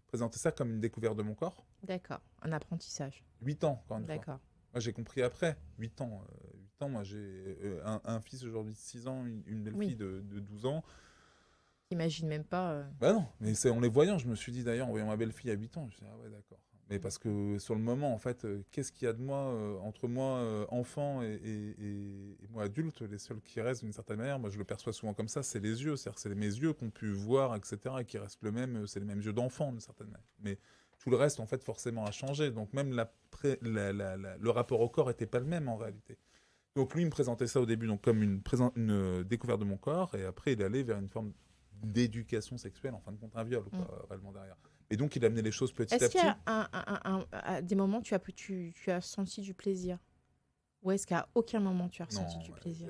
présenter ça comme une découverte de mon corps. D'accord, un apprentissage. 8 ans, encore une fois. D'accord. Moi, j'ai compris après. 8 ans. 8 ans, moi, j'ai un fils aujourd'hui de 6 ans, une belle-fille de 12 ans. T'imagines même pas. Non, mais c'est en les voyant, je me suis dit d'ailleurs, en voyant ma belle-fille à 8 ans, je me suis dit, ah ouais, d'accord. Mais parce que sur le moment, en fait, qu'est-ce qu'il y a de moi, entre moi, enfant, et moi, adulte, les seuls qui restent d'une certaine manière, moi je le perçois souvent comme ça, c'est les yeux. C'est-à-dire que c'est mes yeux qu'on pu voir, etc., et qui restent c'est les mêmes yeux d'enfant d'une certaine manière. Mais tout le reste, en fait, forcément a changé. Donc même le rapport au corps n'était pas le même en réalité. Donc lui, il me présentait ça au début donc, comme une découverte de mon corps, et après il allait vers une forme d'éducation sexuelle, en fin de compte un viol, réellement derrière. Et donc il a amené les choses petit à petit. Est-ce qu'il y a à des moments tu as senti du plaisir? Ou est-ce qu'à aucun moment tu as ressenti du plaisir?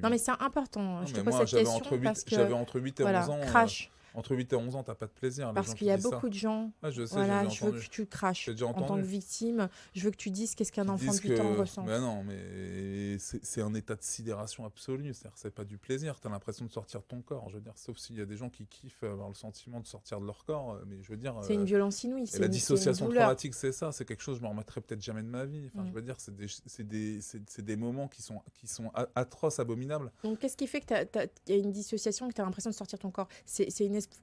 Non mais c'est important, non, je te pose cette question parce que... J'avais entre 8 et 11 ans. Crash. Entre 8 et 11 ans, t'as pas de plaisir. Parce qu'il y a beaucoup de gens. Je sais, voilà, je veux que tu craches en tant que victime. Je veux que tu dises qu'est-ce qu'un enfant de 8 ans ressent. Mais non, mais c'est un état de sidération absolue. C'est-à-dire, c'est pas du plaisir. T'as l'impression de sortir de ton corps. Je veux dire, sauf s'il y a des gens qui kiffent avoir le sentiment de sortir de leur corps. Mais je veux dire. C'est une violence inouïe. La dissociation traumatique, c'est ça. C'est quelque chose que je me remettrai peut-être jamais de ma vie. Enfin, je veux dire, c'est des moments qui sont atroces, abominables. Donc, qu'est-ce qui fait que y a une dissociation, que tu as l'impression de sortir de ton corps? C'est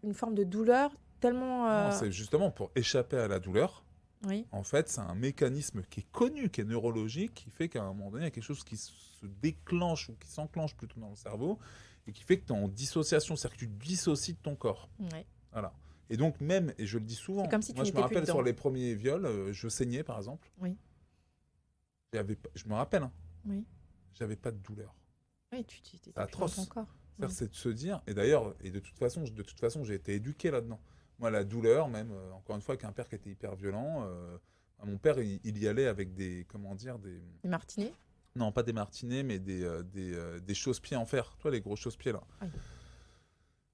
une forme de douleur tellement... Non, c'est justement pour échapper à la douleur. Oui. En fait, c'est un mécanisme qui est connu, qui est neurologique, qui fait qu'à un moment donné, il y a quelque chose qui se déclenche ou qui s'enclenche plutôt dans le cerveau et qui fait que tu es en dissociation, c'est-à-dire que tu dissocies de ton corps. Oui. Voilà. Et donc même, et je le dis souvent, comme si moi je me rappelle sur les premiers viols, je saignais par exemple. Oui. Je me rappelle, oui. J'avais pas de douleur. Oui, tu étais atroce. Dans ton corps. C'est de se dire, et d'ailleurs, de toute façon, j'ai été éduqué là-dedans. Moi, la douleur, même, encore une fois, avec un père qui était hyper violent, mon père, il y allait avec des martinets? Non, pas des martinets, mais des chausse-pieds en fer. Toi, les gros chausse-pieds, là.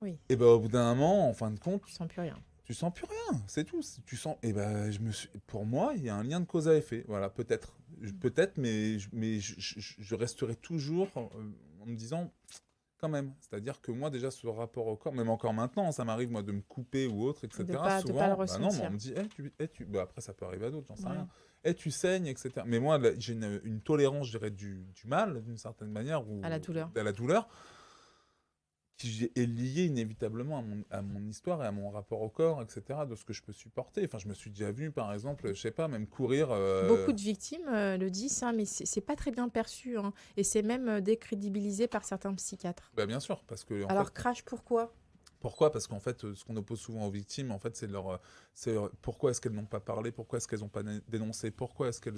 Oui. Et au bout d'un moment, en fin de compte... Tu sens plus rien. Tu sens plus rien, c'est tout. Tu sens... Et pour moi, il y a un lien de cause à effet. Voilà, peut-être. Mais je resterai toujours en me disant... Quand même, c'est-à-dire que moi déjà ce rapport au corps, même encore maintenant, ça m'arrive moi de me couper ou autre, etc. Souvent, de pas le ressentir. Non, on me dit, après ça peut arriver à d'autres, j'en sais rien. Tu saignes, etc. Mais moi j'ai une tolérance, je dirais, du mal d'une certaine manière, à la douleur. Qui est lié inévitablement à mon histoire et à mon rapport au corps, etc., de ce que je peux supporter. Enfin, je me suis déjà vu, par exemple, je sais pas, même courir... Beaucoup de victimes le disent, mais c'est pas très bien perçu, hein, et c'est même décrédibilisé par certains psychiatres. Bien sûr, parce que... Alors, crash, pourquoi ? Pourquoi ? Parce qu'en fait, ce qu'on oppose souvent aux victimes, en fait, c'est pourquoi est-ce qu'elles n'ont pas parlé, pourquoi est-ce qu'elles n'ont pas dénoncé, pourquoi est-ce qu'elles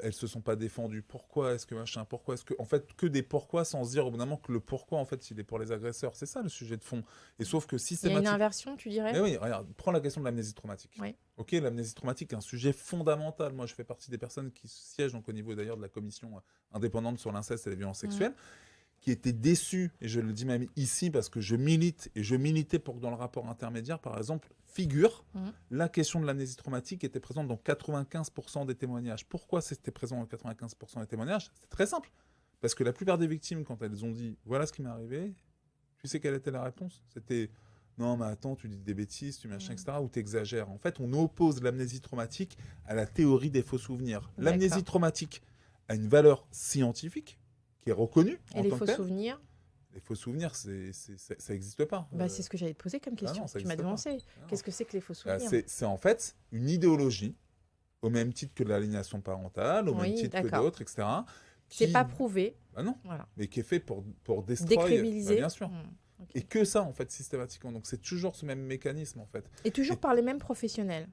elles se sont pas défendues, pourquoi est-ce que machin, pourquoi est-ce que, en fait, que des pourquoi sans se dire au bout d'un moment que le pourquoi, en fait, il est pour les agresseurs. C'est ça le sujet de fond. Et sauf que systématiquement... Il y a une inversion, tu dirais ? Mais oui, regarde, prends la question de l'amnésie traumatique. Oui. Ok, l'amnésie traumatique est un sujet fondamental. Moi, je fais partie des personnes qui siègent donc au niveau d'ailleurs de la commission indépendante sur l'inceste et les violences sexuelles. Qui était déçu, et je le dis même ici parce que je militais pour que dans le rapport intermédiaire, par exemple, figure la question de l'amnésie traumatique était présente dans 95% des témoignages. Pourquoi c'était présent dans 95% des témoignages ? C'est très simple. Parce que la plupart des victimes, quand elles ont dit « voilà ce qui m'est arrivé », tu sais quelle était la réponse ? C'était « non mais attends, tu dis des bêtises, tu machin, etc. » ou « t'exagères ». En fait, on oppose l'amnésie traumatique à la théorie des faux souvenirs. L'amnésie traumatique a une valeur scientifique qui est reconnue Et en les tant faux que telle. souvenirs, Les faux souvenirs, ça n'existe pas. c'est ce que j'allais te poser comme question. non, ça Tu m'as existe pas. devancé. Non. Qu'est-ce que c'est que les faux Bah, souvenirs? c'est en fait une idéologie, au même titre que l'aliénation parentale, au même Oui, titre que d'accord. d'autres, etc. C'est qui- pas prouvé. Bah non, Voilà. mais qui est fait pour destroy. Décrédibiliser. Bah, bien sûr. Ok. Et que ça, en fait, systématiquement. Donc c'est toujours ce même mécanisme, en fait. Et toujours Et- par les mêmes professionnels.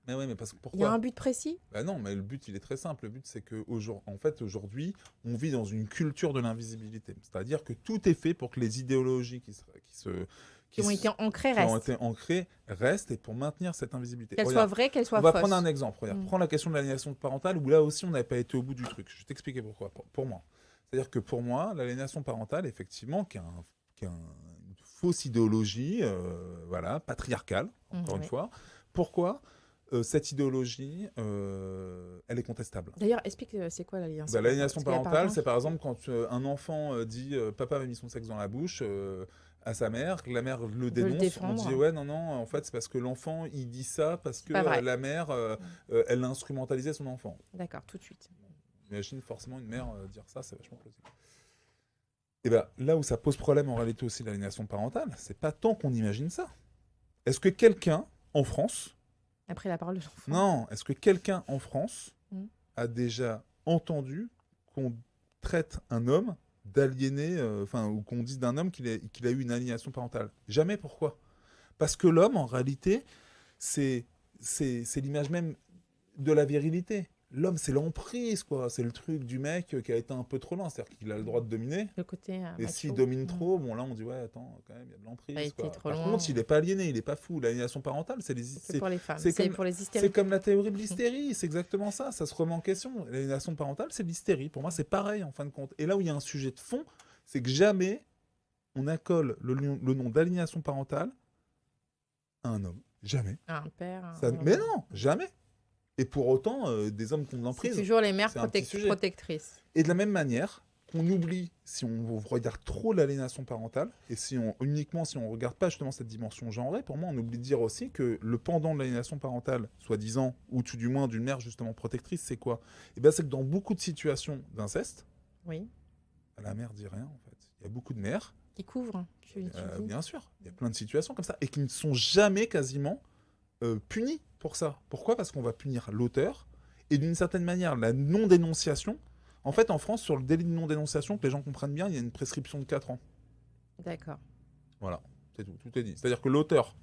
Mais oui, mais parce que Il y a pourquoi? un but précis? Bah non, mais le but, il est très simple. Le but, c'est que aujourd'hui, on vit dans une culture de l'invisibilité. C'est-à-dire que tout est fait pour que les idéologies Qui ont été ancrés qui ont restent. été ancrées restent et pour maintenir cette invisibilité. Qu'elles soient Regarde, vraies, qu'elles soient on va fausses. prendre un exemple. Regarde, Mm. prends la question de l'aliénation parentale où là aussi, on n'avait pas été au bout du truc. Je vais t'expliquer pourquoi. Pour moi. C'est-à-dire que pour moi, l'aliénation parentale, effectivement, qui est une fausse idéologie, voilà, patriarcale, encore une Oui. fois. Pourquoi cette idéologie, elle est contestable? D'ailleurs, explique c'est quoi l'aliénation L'aliénation Parce qu'il y a parentale, par c'est par exemple quand un enfant dit papa m'a mis son sexe dans la bouche à sa mère, que la mère le Veut le dénonce, on défendre. dit ouais non en fait c'est parce que l'enfant il dit ça parce que pas vrai. la mère elle a instrumentalisé son enfant. D'accord, tout de suite. Imagine forcément une mère dire ça, c'est vachement plausible. Et bien là où ça pose problème en réalité aussi l'aliénation parentale, c'est pas tant qu'on imagine ça. Est-ce que quelqu'un en France, Après la parole de l'enfant. non, est-ce que quelqu'un en France Mm. a déjà entendu qu'on traite un homme d'aliéné, ou qu'on dise d'un homme qu'il a eu une aliénation parentale? Jamais. Pourquoi? Parce que l'homme, en réalité, c'est l'image même de la virilité. L'homme, c'est l'emprise, quoi. C'est le truc du mec qui a été un peu trop loin. C'est-à-dire qu'il a le droit de dominer. Le côté Et macho. s'il domine Mm. trop, bon là on dit ouais attends quand même il y a de l'emprise. Ça a été Quoi. trop Par loin. contre il n'est pas aliéné, il n'est pas fou. L'aliénation parentale c'est C'est pour les femmes. c'est C'est comme- pour les c'est hystériques. comme la théorie de l'hystérie, c'est exactement ça, ça se remet en question. L'aliénation parentale c'est l'hystérie, pour moi c'est pareil en fin de compte. Et là où il y a un sujet de fond, c'est que jamais on accole le nom d'aliénation parentale à un homme. Jamais. Un père. Mais non, jamais. Et pour autant, des hommes qui ont de C'est l'emprise. toujours les mères c'est un petit sujet. protectrices. Et de la même manière qu'on oublie, si on regarde trop l'aliénation parentale, et si on regarde pas justement cette dimension genrée, pour moi on oublie de dire aussi que le pendant de l'aliénation parentale, soi-disant, ou tout du moins d'une mère justement protectrice, c'est quoi? Et bien c'est que dans beaucoup de situations d'inceste, Oui. la mère dit rien en fait. Il y a beaucoup de mères, Qui couvrent. Tu dis. bien sûr, il y a plein de situations comme ça, et qui ne sont jamais quasiment punis pour ça. Pourquoi? Parce qu'on va punir l'auteur, et d'une certaine manière, la non-dénonciation. En fait, en France, sur le délit de non-dénonciation, que les gens comprennent bien, il y a une prescription de 4 ans. D'accord. Voilà, c'est tout. Tout est dit. C'est-à-dire que l'auteur,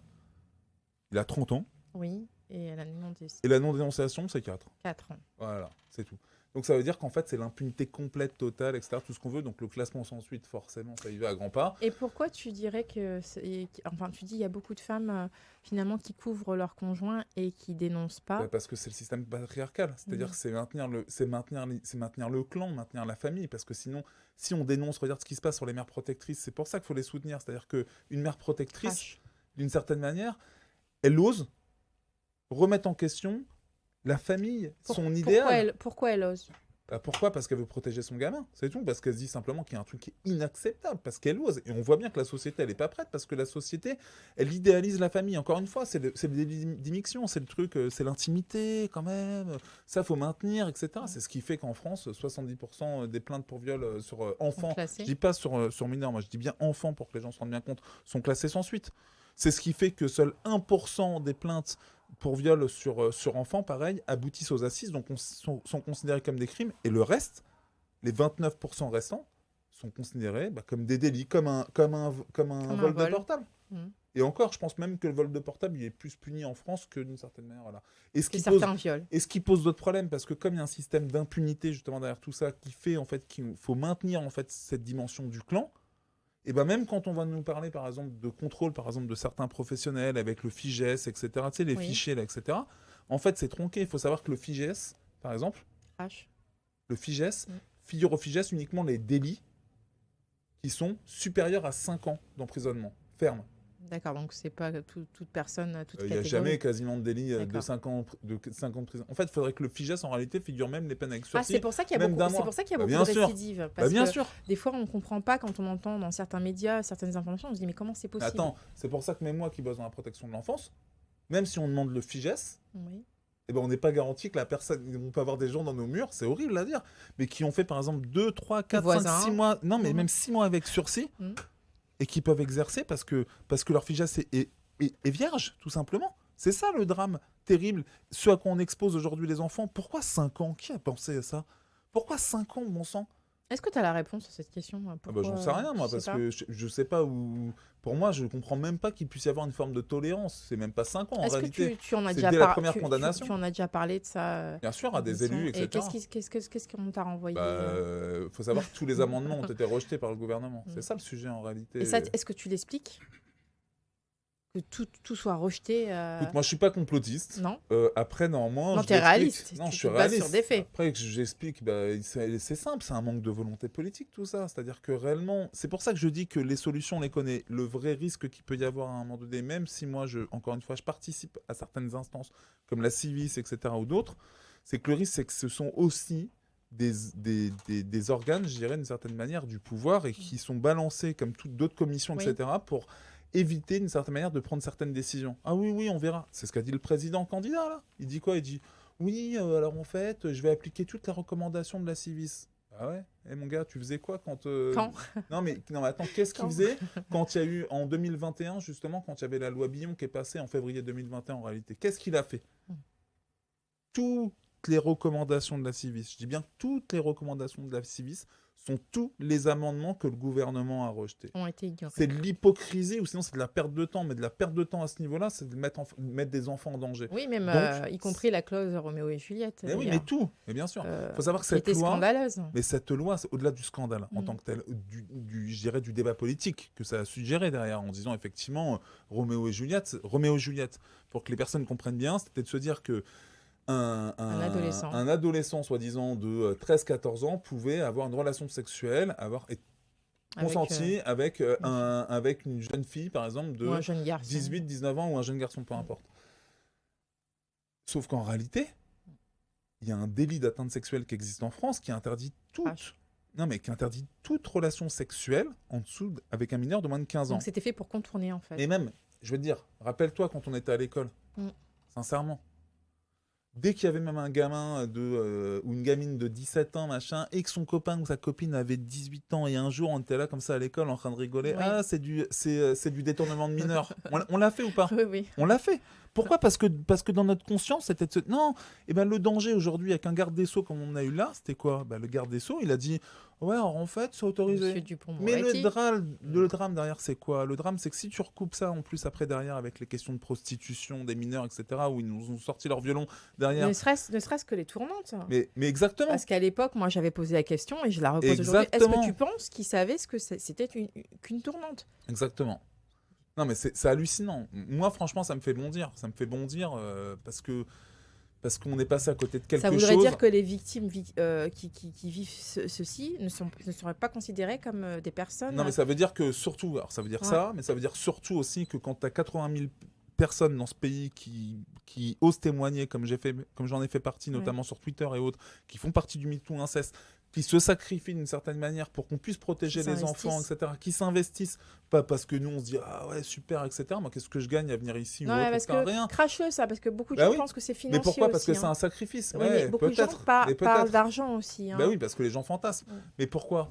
il a 30 ans, Oui. Et elle a demandé et la non-dénonciation, c'est 4. 4 ans. Voilà, c'est tout. Donc ça veut dire qu'en fait, c'est l'impunité complète, totale, etc. Tout ce qu'on veut. Donc le classement sans suite, forcément, ça y va à grands pas. Et pourquoi tu dirais que... Enfin, tu dis il y a beaucoup de femmes, finalement, qui couvrent leur conjoint et qui dénoncent pas. Parce que c'est le système patriarcal. C'est-à-dire Mhm. que c'est maintenir le clan, maintenir la famille. Parce que sinon, si on dénonce, regarde ce qui se passe sur les mères protectrices, c'est pour ça qu'il faut les soutenir. C'est-à-dire qu'une mère protectrice, Crash. d'une certaine manière, elle ose remettre en question la famille, son idéal. Pourquoi elle ose? Pourquoi? Parce qu'elle veut protéger son gamin, c'est tout. Parce qu'elle se dit simplement qu'il y a un truc qui est inacceptable, parce qu'elle ose. Et on voit bien que la société, elle n'est pas prête, parce que la société, elle idéalise la famille. Encore une fois, c'est le délit d'immixtion, c'est le truc, c'est l'intimité quand même, ça faut maintenir, etc. C'est ce qui fait qu'en France, 70% des plaintes pour viol sur enfants, classées. je dis pas sur mineurs, moi je dis bien enfants pour que les gens se rendent bien compte, sont classées sans suite. C'est ce qui fait que seul 1% des plaintes pour viol sur enfants, pareil, aboutissent aux assises, donc sont considérés comme des crimes, et le reste, les 29% restants, sont considérés comme des délits, comme un vol de portable. Mhm. Et encore, je pense même que le vol de portable, il est plus puni en France que d'une certaine manière. Voilà. Et ce Que qui certains viols. et ce qui pose d'autres problèmes, parce que comme il y a un système d'impunité justement derrière tout ça, qui fait en fait qu'il faut maintenir en fait cette dimension du clan, et ben même quand on va nous parler par exemple de contrôle par exemple de certains professionnels avec le FIGES, etc., tu sais, les Oui. fichiers là, etc., en fait c'est tronqué. Il faut savoir que le FIGES, par exemple, Crash. le FIGES, Mm. figure au FIGES uniquement les délits qui sont supérieurs à 5 ans d'emprisonnement ferme. D'accord, donc c'est pas toute personne, toute Il n'y a catégorie. jamais quasiment de délit de D'accord. 5 ans de prison. En fait, il faudrait que le FIGES, en réalité, figure même les peines avec Ah, sursis. c'est pour ça qu'il y a même beaucoup, d'un c'est mois. pour ça qu'il y a Bah, beaucoup bien de sûr. récidives. Parce Bien que sûr. des fois, on ne comprend pas quand on entend dans certains médias certaines informations. On se dit, mais comment c'est possible? Attends, c'est pour ça que même moi qui bosse dans la protection de l'enfance, même si on demande le FIGES, Oui. eh ben, on n'est pas garanti que la personne... On peut avoir des gens dans nos murs, c'est horrible à dire, mais qui ont fait par exemple 2, 3, 4, 5, 6 mois... Non, mais même 6 mois avec sursis, et qui peuvent exercer parce que leur filiation est vierge, tout simplement. C'est ça le drame terrible. Ce à quoi on expose aujourd'hui les enfants. Pourquoi 5 ans? Qui a pensé à ça? Pourquoi 5 ans, mon sang? Est-ce que tu as la réponse à cette question? J'en sais rien, moi, parce que je sais pas où... Pour moi, je comprends même pas qu'il puisse y avoir une forme de tolérance. C'est même pas 5 ans, en réalité. Est-ce que tu en as c'est déjà dès la première condamnation. Tu en as déjà parlé de ça Bien sûr, à des élus, etc. Et qu'est-ce qu'on t'a renvoyé faut savoir que tous les amendements ont été rejetés par le gouvernement. C'est ça le sujet, en réalité. Et ça, est-ce que tu l'expliques? Que tout soit rejeté Écoute, moi, je suis pas complotiste. Non. Après, normalement... Non, t'es réaliste. Non, tu je suis te bases réaliste. sur des faits. Après, j'explique, c'est simple, c'est un manque de volonté politique, tout ça. C'est-à-dire que réellement... C'est pour ça que je dis que les solutions, on les connaît. Le vrai risque qu'il peut y avoir à un moment donné, même si moi, encore une fois, je participe à certaines instances, comme la Civis, etc., ou d'autres, c'est que le risque, c'est que ce sont aussi des organes, je dirais, d'une certaine manière, du pouvoir, et qui sont balancés, comme toutes d'autres commissions, etc., pour éviter d'une certaine manière de prendre certaines décisions. Ah oui, on verra. C'est ce qu'a dit le président candidat, là. Il dit quoi? Il dit, oui, alors en fait, je vais appliquer toutes les recommandations de la Civis. Ah ouais? Eh mon gars, tu faisais quoi quand... Quand non, mais attends, qu'est-ce qu'il faisait quand il y a eu, en 2021, justement, quand il y avait la loi Billon qui est passée en février 2021, en réalité? Qu'est-ce qu'il a fait? Toutes les recommandations de la Civis, je dis bien toutes les recommandations de la Civis, sont tous les amendements que le gouvernement a rejetés. Ont été ignorés. C'est de l'hypocrisie, ou sinon c'est de la perte de temps. Mais de la perte de temps à ce niveau-là, c'est de mettre des enfants en danger. Oui, même Donc, y compris la clause Roméo et Juliette. Mais oui, mais tout. Mais bien sûr. Il faut savoir que cette loi... scandaleuse. Mais cette loi, c'est au-delà du scandale, en tant que tel, je dirais du débat politique que ça a suggéré derrière, en disant effectivement Roméo et Juliette, pour que les personnes comprennent bien, c'était de se dire que un adolescent soi-disant de 13-14 ans pouvait avoir une relation sexuelle, consentie avec une jeune fille, par exemple, de 18-19 ans, ou un jeune garçon, peu importe. Sauf qu'en réalité, il y a un délit d'atteinte sexuelle qui existe en France qui interdit toute relation sexuelle en dessous avec un mineur de moins de 15 ans. Donc c'était fait pour contourner, en fait. Et même, je veux te dire, rappelle-toi quand on était à l'école, sincèrement. Dès qu'il y avait même un gamin ou une gamine de 17 ans, machin, et que son copain ou sa copine avait 18 ans, et un jour on était là comme ça à l'école en train de rigoler, ah c'est du détournement de mineurs. On l'a fait ou pas? Oui. On l'a fait. Pourquoi? Parce que dans notre conscience, c'était de se... Non, le danger aujourd'hui avec un garde des Sceaux comme on a eu là, c'était quoi? Le garde des Sceaux, il a dit, ouais, en fait, c'est autorisé. Mais le drame derrière, c'est quoi? Le drame, c'est que si tu recoupes ça en plus après derrière avec les questions de prostitution des mineurs, etc., où ils nous ont sorti leur violon derrière... Ne serait-ce que les tournantes. Mais exactement. Parce qu'à l'époque, moi, j'avais posé la question et je la repose aujourd'hui. Est-ce que tu penses qu'ils savaient ce que c'était qu'une tournante? Exactement. Non, mais c'est hallucinant. Moi, franchement, ça me fait bondir. Ça me fait bondir parce qu'on est passé à côté de quelque chose. Ça voudrait dire que les victimes qui vivent ceci ne seraient pas considérées comme des personnes... Non, mais ça veut dire que surtout... Alors, ça veut dire ça, mais ça veut dire surtout aussi que quand tu as 80 000 personnes dans ce pays qui osent témoigner, comme j'en ai fait partie, notamment sur Twitter et autres, qui font partie du MeToo inceste, qui se sacrifient d'une certaine manière pour qu'on puisse protéger les enfants, etc., qui s'investissent, pas parce que nous on se dit ah ouais super, etc. Moi qu'est-ce que je gagne à venir ici? Non, parce que rien. Cracheux ça, parce que beaucoup de gens pensent que c'est financier. Mais pourquoi? Parce aussi, que c'est un sacrifice. Oui, mais beaucoup de gens parlent d'argent aussi. Oui, parce que les gens fantasment. Mais pourquoi?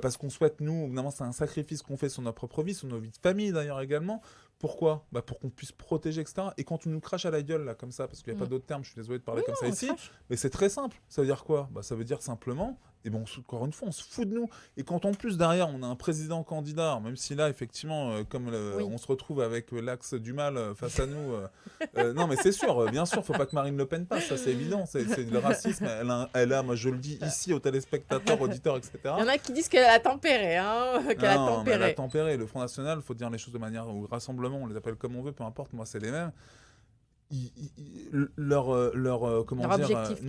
Parce qu'on souhaite, nous, évidemment, c'est un sacrifice qu'on fait sur notre propre vie, sur nos vies de famille d'ailleurs également. Pourquoi? Pour qu'on puisse protéger, etc. Et quand on nous crache à la gueule, là, comme ça, parce qu'il n'y a pas d'autre terme, je suis désolé de parler comme ça ici, mais c'est très simple. Ça veut dire quoi? Ça veut dire simplement, encore une fois, on se fout de nous. Et quand en plus, derrière, on a un président candidat, même si là, effectivement, comme on se retrouve avec l'axe du mal face à nous, non, mais c'est sûr, bien sûr, il ne faut pas que Marine Le Pen passe, ça c'est évident, c'est le racisme. Elle a, moi je le dis ici aux téléspectateurs, auditeurs, etc. Il y en a qui disent qu'elle a tempéré, elle a tempéré. Le Front National, il faut dire les choses de manière, ou rassemblement, on les appelle comme on veut, peu importe, moi c'est les mêmes. Leur objectif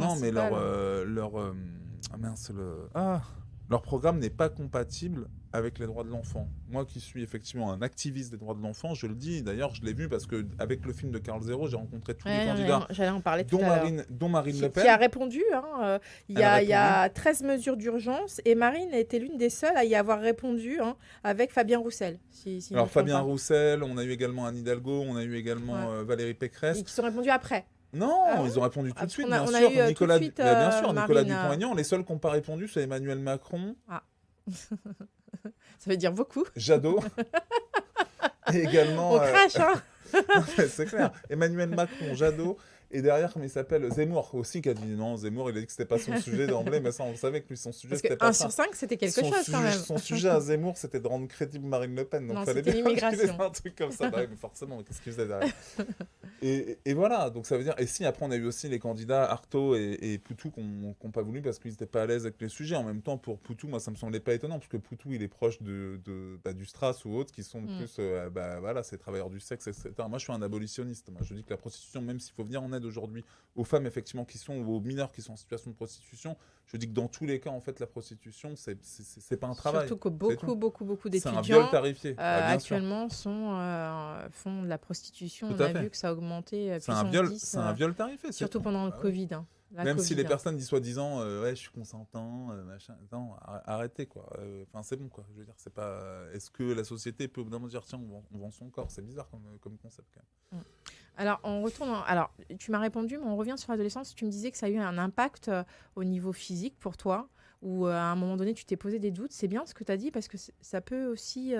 leur programme n'est pas compatible avec les droits de l'enfant. Moi qui suis effectivement un activiste des droits de l'enfant, je le dis, d'ailleurs je l'ai vu parce qu'avec le film de Carl Zero, j'ai rencontré tous les candidats, j'allais en parler dont Marine Le Pen. Qui a répondu, il y a 13 mesures d'urgence et Marine a été l'une des seules à y avoir répondu avec Fabien Roussel. Alors Fabien Roussel, on a eu également Anne Hidalgo, on a eu également Valérie Pécresse. Et qui sont répondus après. Non, Ah ouais? ils ont répondu tout Ah, de suite, on bien a sûr. eu tout de Nicolas, suite bien sûr, Nicolas Marine. Dupont-Aignan. Les seuls qui n'ont pas répondu, c'est Emmanuel Macron, Ah. Ça veut dire beaucoup. Jadot, et également. On crache, hein. Non, mais c'est clair. Emmanuel Macron, Jadot, et derrière, comment il s'appelle, Zemmour aussi, qui a dit non. Zemmour, il a dit que c'était pas son sujet d'emblée, mais ça, on savait que lui, son sujet, Parce que c'était pas 1 ça. sur 5, c'était quelque Son chose sujet, quand même. son sujet à Zemmour, c'était de rendre crédible Marine Le Pen. Donc, Non, fallait c'était bien qu'il l'immigration. ait un truc comme ça. Bah oui, mais forcément, qu'est-ce qu'il faisait derrière? Et voilà, donc ça veut dire. Et si, après, on a eu aussi les candidats Artaud et Poutou qui n'ont pas voulu parce qu'ils n'étaient pas à l'aise avec les sujets. En même temps, pour Poutou, moi, ça me semblait pas étonnant, parce que Poutou, il est proche du Stras ou autres qui sont plus. Voilà, c'est travailleurs du sexe, etc. Moi, je suis un abolitionniste. Moi, je dis que la prostitution, même s'il faut venir en aide aujourd'hui aux femmes, effectivement, qui sont, ou aux mineurs qui sont en situation de prostitution, je dis que dans tous les cas, en fait, la prostitution, c'est pas un travail. Surtout que beaucoup C'est un viol d'étudiants tarifié. Bien sûr. actuellement font de la prostitution. Tout On à a fait. vu que ça a augmenté C'est un puissance viol, 10, c'est un viol tarifé. c'est surtout tout. pendant le Ah ouais. Covid. Hein. La Même Covid, si les hein. personnes disent soi-disant ouais, je suis consentant, machin, non, arrêtez quoi. Enfin, c'est bon quoi. Je veux dire, c'est pas. Est-ce que la société peut au bout d'un moment dire tiens, on vend son corps? C'est bizarre comme concept quand même. Alors, on retourne. Alors, tu m'as répondu, mais on revient sur l'adolescence. Tu me disais que ça a eu un impact au niveau physique pour toi, ou à un moment donné, tu t'es posé des doutes. C'est bien ce que tu as dit, parce que ça peut aussi.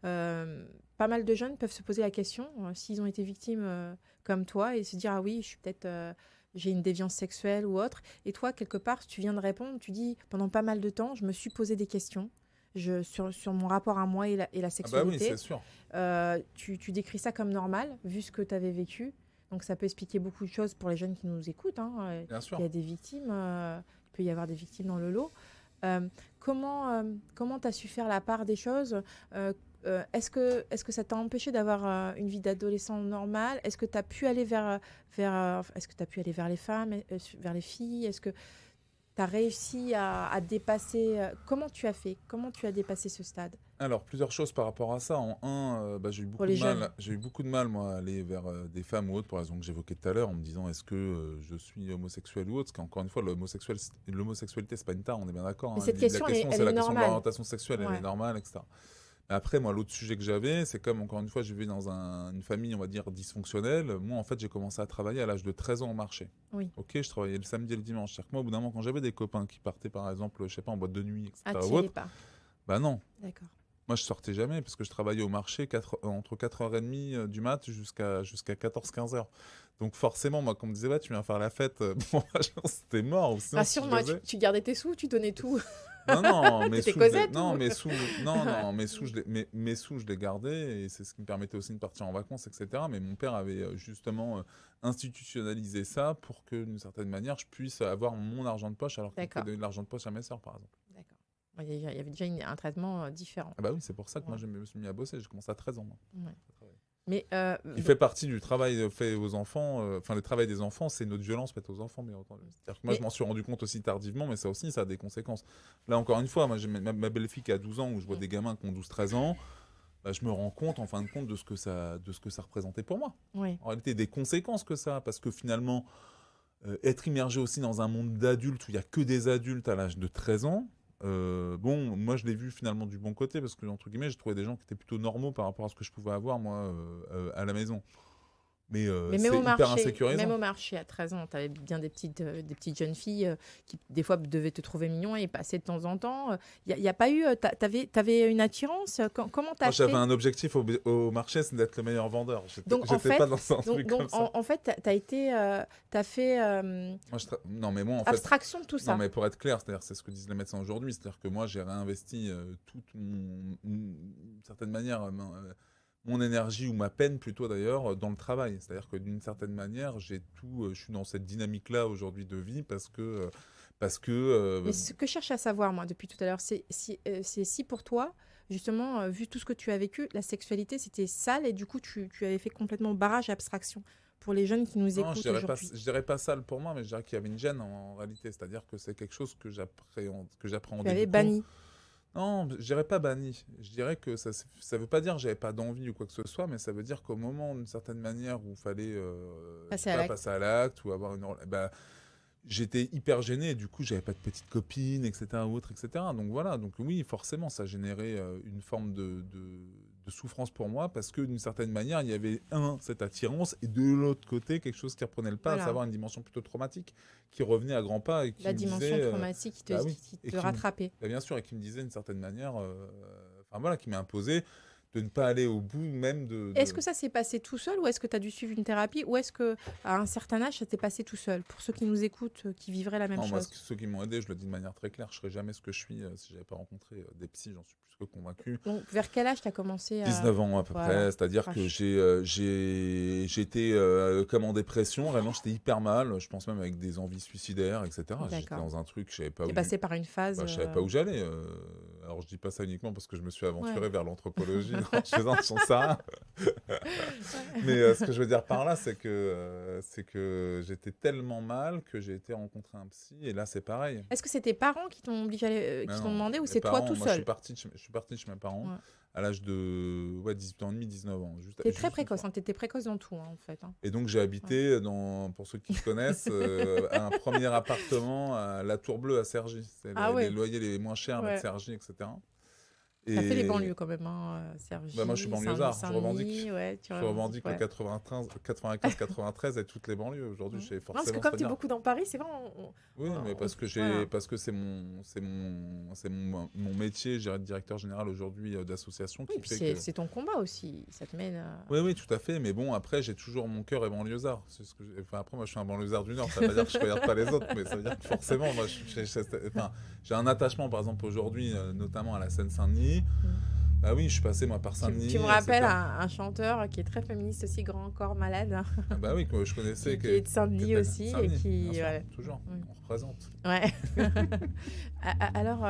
Pas mal de jeunes peuvent se poser la question s'ils ont été victimes comme toi et se dire ah oui, je suis peut-être. J'ai une déviance sexuelle ou autre. Et toi, quelque part, tu viens de répondre, tu dis pendant pas mal de temps, je me suis posé des questions sur mon rapport à moi et la Ah bah oui, sexualité. c'est sûr. Tu décris ça comme normal, vu ce que tu avais vécu. Donc ça peut expliquer beaucoup de choses pour les jeunes qui nous écoutent. Hein. Bien sûr. Il y a des victimes, il peut y avoir des victimes dans le lot. Comment tu as su faire la part des choses est-ce que ça t'a empêché d'avoir une vie d'adolescent normale? Est-ce que tu as pu aller vers les femmes, vers les filles? Est-ce que tu as réussi à dépasser comment tu as fait? Comment tu as dépassé ce stade? Alors, plusieurs choses par rapport à ça. En un, j'ai eu Pour beaucoup les de mal. jeunes. J'ai eu beaucoup de mal, moi, à aller vers des femmes ou autres, pour la raison que j'évoquais tout à l'heure, en me disant est-ce que je suis homosexuel ou autre? Parce qu'encore une fois, l'homosexualité, c'est pas une tare, on est bien d'accord. Mais Hein. cette question, La question, elle c'est est la question de normale. l'orientation sexuelle, elle Ouais. est normale, etc. Mais après, moi, l'autre sujet que j'avais, c'est comme, encore une fois, je vivais dans une famille, on va dire, dysfonctionnelle. Moi, en fait, j'ai commencé à travailler à l'âge de 13 ans au marché. Oui. Ok, je travaillais le samedi et le dimanche. C'est-à-dire que moi, au bout d'un moment, quand j'avais des copains qui partaient, par exemple, je sais pas, en boîte de nuit, etc. Ah, ou tu y allais autre, pas. bah non. D'accord. Moi, je sortais jamais parce que je travaillais au marché entre 4h30 du mat jusqu'à 14-15 heures. Donc forcément, moi, quand on me disait, ouais, tu viens faire la fête, bon, c'était mort. Ou sinon, si je Rassure-moi, faisais- tu gardais tes sous, tu donnais tout. Non, mes T'étais sous, je les- Cosette non, ou- mes sous, non, mes sous, je les gardais et c'est ce qui me permettait aussi de partir en vacances, etc. Mais mon père avait justement institutionnalisé ça pour que, d'une certaine manière, je puisse avoir mon argent de poche alors qu'il D'accord. pouvait donner de l'argent de poche à mes sœurs, par exemple. D'accord. Il y avait déjà un traitement différent. Ah bah oui, c'est pour ça que moi, Ouais. je me suis mis à bosser. J'ai commencé à 13 ans, moi. Ouais. Mais Il fait partie du travail fait aux enfants. Enfin, le travail des enfants, c'est notre violence faite aux enfants, bien entendu. C'est-à-dire que moi, Mais- je m'en suis rendu compte aussi tardivement, mais ça aussi, ça a des conséquences. Là, encore une fois, moi, j'ai ma belle-fille qui a 12 ans, où je vois des gamins qui ont 12-13 ans, bah, je me rends compte, en fin de compte, de ce que ça représentait pour moi. oui. En réalité, des conséquences que ça a, parce que finalement, être immergé aussi dans un monde d'adultes, où il n'y a que des adultes à l'âge de 13 ans, bon, moi je l'ai vu finalement du bon côté parce que entre guillemets, j'ai trouvé des gens qui étaient plutôt normaux par rapport à ce que je pouvais avoir moi à la maison. Mais Mais c'est hyper insécurisant. même au marché, à 13 ans, tu avais bien des petites jeunes filles qui, des fois, devaient te trouver mignon et passer de temps en temps. Il n'y a pas eu... T'avais une attirance comment tu as Moi, fait j'avais un objectif au marché, c'est d'être le meilleur vendeur. Donc, en J'étais fait, pas dans un truc comme ça. en fait, t'as fait Moi, non, mais moi, en fait, abstraction de tout ça. non, mais pour être clair, c'est ce que disent les médecins aujourd'hui, c'est-à-dire que moi, j'ai réinvesti toute d'une certaine manière mon énergie ou ma peine plutôt d'ailleurs dans le travail. C'est-à-dire que d'une certaine manière, je suis dans cette dynamique-là aujourd'hui de vie parce que Mais ce que je cherche à savoir, moi, depuis tout à l'heure, c'est si pour toi, justement, vu tout ce que tu as vécu, la sexualité, c'était sale et du coup, tu avais fait complètement barrage et abstraction. Pour les jeunes qui nous non, écoutent je aujourd'hui. dirais pas sale pour moi, mais je dirais qu'il y avait une gêne en réalité. C'est-à-dire que c'est quelque chose que j'appréhendais Tu avais beaucoup. banni. Non, je dirais pas banni. Je dirais que ça veut pas dire que j'avais pas d'envie ou quoi que ce soit, mais ça veut dire qu'au moment, d'une certaine manière, où il fallait Passer à l'acte. passer à l'acte ou avoir bah, j'étais hyper gêné. Et du coup, j'avais pas de petite copine, etc. ou autre, etc. Donc voilà. Donc oui, forcément, ça générait une forme de souffrance pour moi parce que d'une certaine manière, il y avait cette attirance et de l'autre côté, quelque chose qui reprenait le pas, à Voilà. savoir une dimension plutôt traumatique qui revenait à grands pas et qui La me dimension disait, traumatique qui te, bah oui, qui et te qui me- rattrapait. bah, bien sûr, et qui me disait d'une certaine manière, enfin voilà, qui m'a imposé de ne pas aller au bout même Est-ce que ça s'est passé tout seul ou est-ce que tu as dû suivre une thérapie ou est-ce que à un certain âge ça s'est passé tout seul pour ceux qui nous écoutent qui vivraient la même Non, moi, chose? ceux qui m'ont aidé, je le dis de manière très claire, je serais jamais ce que je suis si j'avais pas rencontré des psys, j'en suis plus que convaincu. Donc vers quel âge tu as commencé à 19 ans à peu Voilà. près, c'est-à-dire que Crash. j'étais comme en dépression, réellement j'étais hyper mal, je pense même avec des envies suicidaires, etc. J'étais D'accord. dans un truc, je savais pas Tu es où, passé par une phase bah, je savais pas où j'allais. Alors je dis pas ça uniquement parce que je me suis aventuré Ouais. vers l'anthropologie en faisant son ça. Mais ce que je veux dire par là, c'est que j'étais tellement mal que j'ai été rencontrer un psy et là c'est pareil. Est-ce que c'est tes parents qui t'ont obligé Mais qui non, t'ont demandé ou mes c'est toi parents, tout moi, je seul? suis parti de chez mes parents Ouais. à l'âge de 18 ans et demi, 19 ans. T'es juste très une précoce, fois. hein, t'étais précoce dans tout, hein, en fait. Hein. Et donc j'ai habité pour ceux qui connaissent, un premier appartement à la Tour Bleue à Cergy. C'est Ah ouais. les loyers les moins chers Ouais. de Cergy, etc. T'as fait les banlieues quand même, hein, Cergy, Bah, moi je suis banlieusard, je revendique. Saint-Denis, ouais, tu Je revendique le ouais. 95-93 et toutes les banlieues. Aujourd'hui, je sais Non, forcément. parce que comme tu es c'est-à-dire- beaucoup dans Paris, c'est vrai, Oui, mais parce que voilà. parce que c'est mon métier, j'ai directeur général aujourd'hui d'association Oui, qui puis fait que. c'est ton combat aussi, ça te mène à... Oui, oui, tout à fait. Mais bon, après, j'ai toujours mon cœur est banlieusard. C'est ce que enfin, après, moi, je suis un banlieusard du Nord. Ça veut pas dire que je regarde pas les autres, mais ça veut dire que forcément, moi, enfin, j'ai un attachement, par exemple, aujourd'hui, notamment à la Seine-Saint-Denis. Bah oui, je suis passé, moi, par Saint-Denis. Tu me rappelles etc. un chanteur qui est très féministe aussi, Grand Corps Malade, hein, Ah bah oui, que je connaissais. qui est de Saint-Denis était aussi, et Saint-Denis, qui... bien sûr, voilà. toujours, Oui. on représente. Ouais. Alors,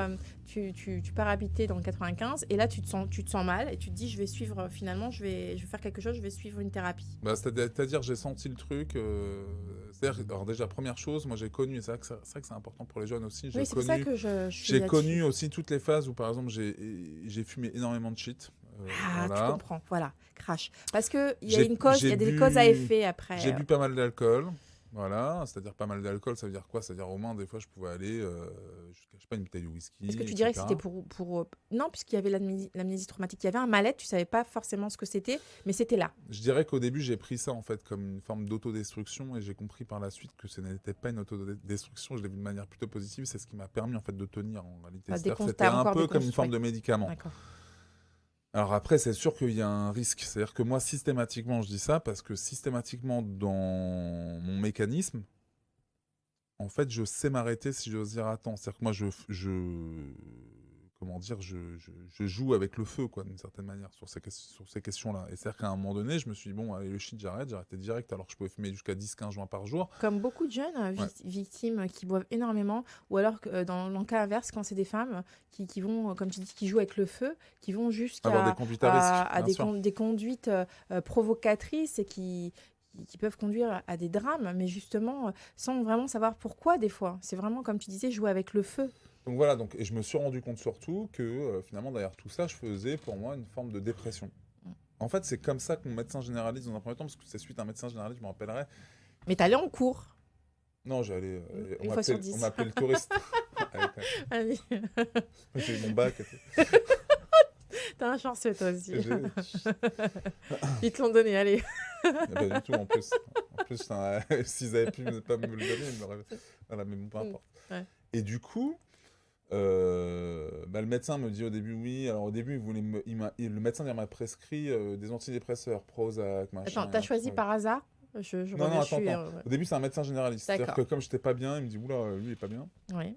tu pars habiter dans le 95 et là, tu te sens mal et tu te dis, je vais suivre, finalement, je vais faire quelque chose, je vais suivre une thérapie. Bah, c'est-à-dire, j'ai senti le truc. Alors déjà, première chose, moi j'ai connu, et c'est vrai que c'est important pour les jeunes aussi, Oui, c'est pour ça que je suis j'ai là-dessus. connu aussi toutes les phases où, par exemple, j'ai fumé énormément de shit. Ah, voilà. tu comprends, voilà, crash. Parce qu'il y a J'ai- une cause, il y a des causes à effet après. J'ai bu pas mal d'alcool. Voilà, c'est-à-dire pas mal d'alcool, ça veut dire quoi? Ça veut dire au moins, des fois, je pouvais aller jusqu'à, je sais pas, une bouteille de whisky. Est-ce que tu dirais que etc. c'était pour... Non, puisqu'il y avait l'amnésie traumatique. Il y avait un mal-être, tu savais pas forcément ce que c'était, mais c'était là. Je dirais qu'au début, j'ai pris ça en fait comme une forme d'autodestruction et j'ai compris par la suite que ce n'était pas une autodestruction, je l'ai vu de manière plutôt positive, c'est ce qui m'a permis en fait de tenir en réalité. Ah, C'est-à-dire que décon- c'était t'as un encore peu comme une forme déconstruit. de médicament. D'accord. Alors après, c'est sûr qu'il y a un risque. C'est-à-dire que moi, systématiquement, je dis ça parce que systématiquement, dans mon mécanisme, en fait, je sais m'arrêter si j'ose dire attends. C'est-à-dire que moi, comment dire, je joue avec le feu, quoi, d'une certaine manière, sur ces questions-là. Et c'est-à-dire qu'à un moment donné, je me suis dit, bon, allez, le shit, j'ai arrêté direct, alors que je pouvais fumer jusqu'à 10-15 joints par jour. Comme beaucoup de jeunes Ouais. victimes qui boivent énormément, ou alors que, dans le cas inverse, quand c'est des femmes qui vont, comme tu dis, qui jouent avec le feu, qui vont jusqu'à Avoir des conduites à risque, à bien sûr. des conduites provocatrices et qui peuvent conduire à des drames, mais justement, sans vraiment savoir pourquoi des fois. C'est vraiment, comme tu disais, jouer avec le feu. Donc voilà, et je me suis rendu compte surtout que finalement, derrière tout ça, je faisais pour moi une forme de dépression. En fait, c'est comme ça que mon médecin généraliste, dans un premier temps, parce que c'est suite à un médecin généraliste, je me rappellerai. Mais t'allais en cours. Non, j'allais. Une fois sur 10. On m'appelait le touriste. Allez. J'ai eu mon bac. Et tout. T'as un chanceux, toi aussi. Et j'ai- Ils te l'ont donné, allez. Pas du tout, en plus. S'ils avaient pu pas me le donner, ils m'auraient. Voilà, mais bon, peu importe. Ouais. Et du coup, le médecin me dit au début oui. Alors au début, le médecin il m'a prescrit des antidépresseurs, Prozac, machin. Attends, t'as choisi ouais. par hasard je Non, reviens, attends. ouais. Au début, c'est un médecin généraliste. C'est-à-dire D'accord. que comme j'étais pas bien, il me dit oula, lui il est pas bien. Oui,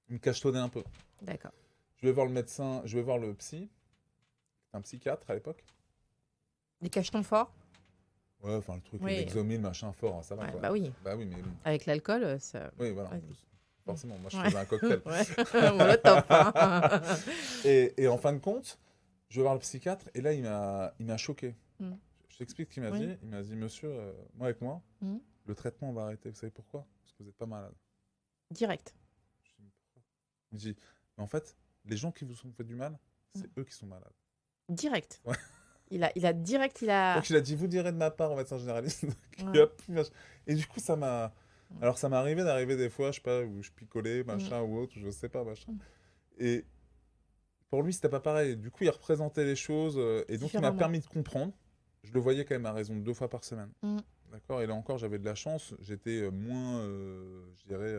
Il me cachetonnait un peu. d'accord. Je vais voir le médecin, je vais voir le psy, un psychiatre à l'époque. Les cachetons forts. Ouais, enfin le truc, Oui. l'exomil, machin fort, ça va Ouais, quoi. bah oui. Bah oui, mais bon. Avec l'alcool, ça. Oui, voilà, en Ouais. plus. Forcément, moi je Ouais. faisais un cocktail. Ouais, molotov. Hein. Et en fin de compte, je vais voir le psychiatre et là il m'a choqué. Mm. Je t'explique ce qu'il m'a Oui. dit. Il m'a dit, monsieur, moi avec moi, Mm. le traitement va arrêter. Vous savez pourquoi? Parce que vous n'êtes pas malade. Direct. Je dis, mais pourquoi? Il me dit, mais en fait, les gens qui vous ont fait du mal, c'est eux qui sont malades. Direct. Ouais. Il a direct, il a. Donc il a dit, vous direz de ma part au médecin généraliste. Ouais. Et du coup, ça m'a... Alors ça m'est arrivé d'arriver des fois, je sais pas, où je picolais, machin ou autre, je sais pas, machin. Et Pour lui, c'était pas pareil. Du coup, il représentait les choses et donc il m'a Différemment. permis de comprendre. Je le voyais quand même à raison de 2 fois par semaine. Mm. D'accord. Et là encore, j'avais de la chance. J'étais moins, je dirais,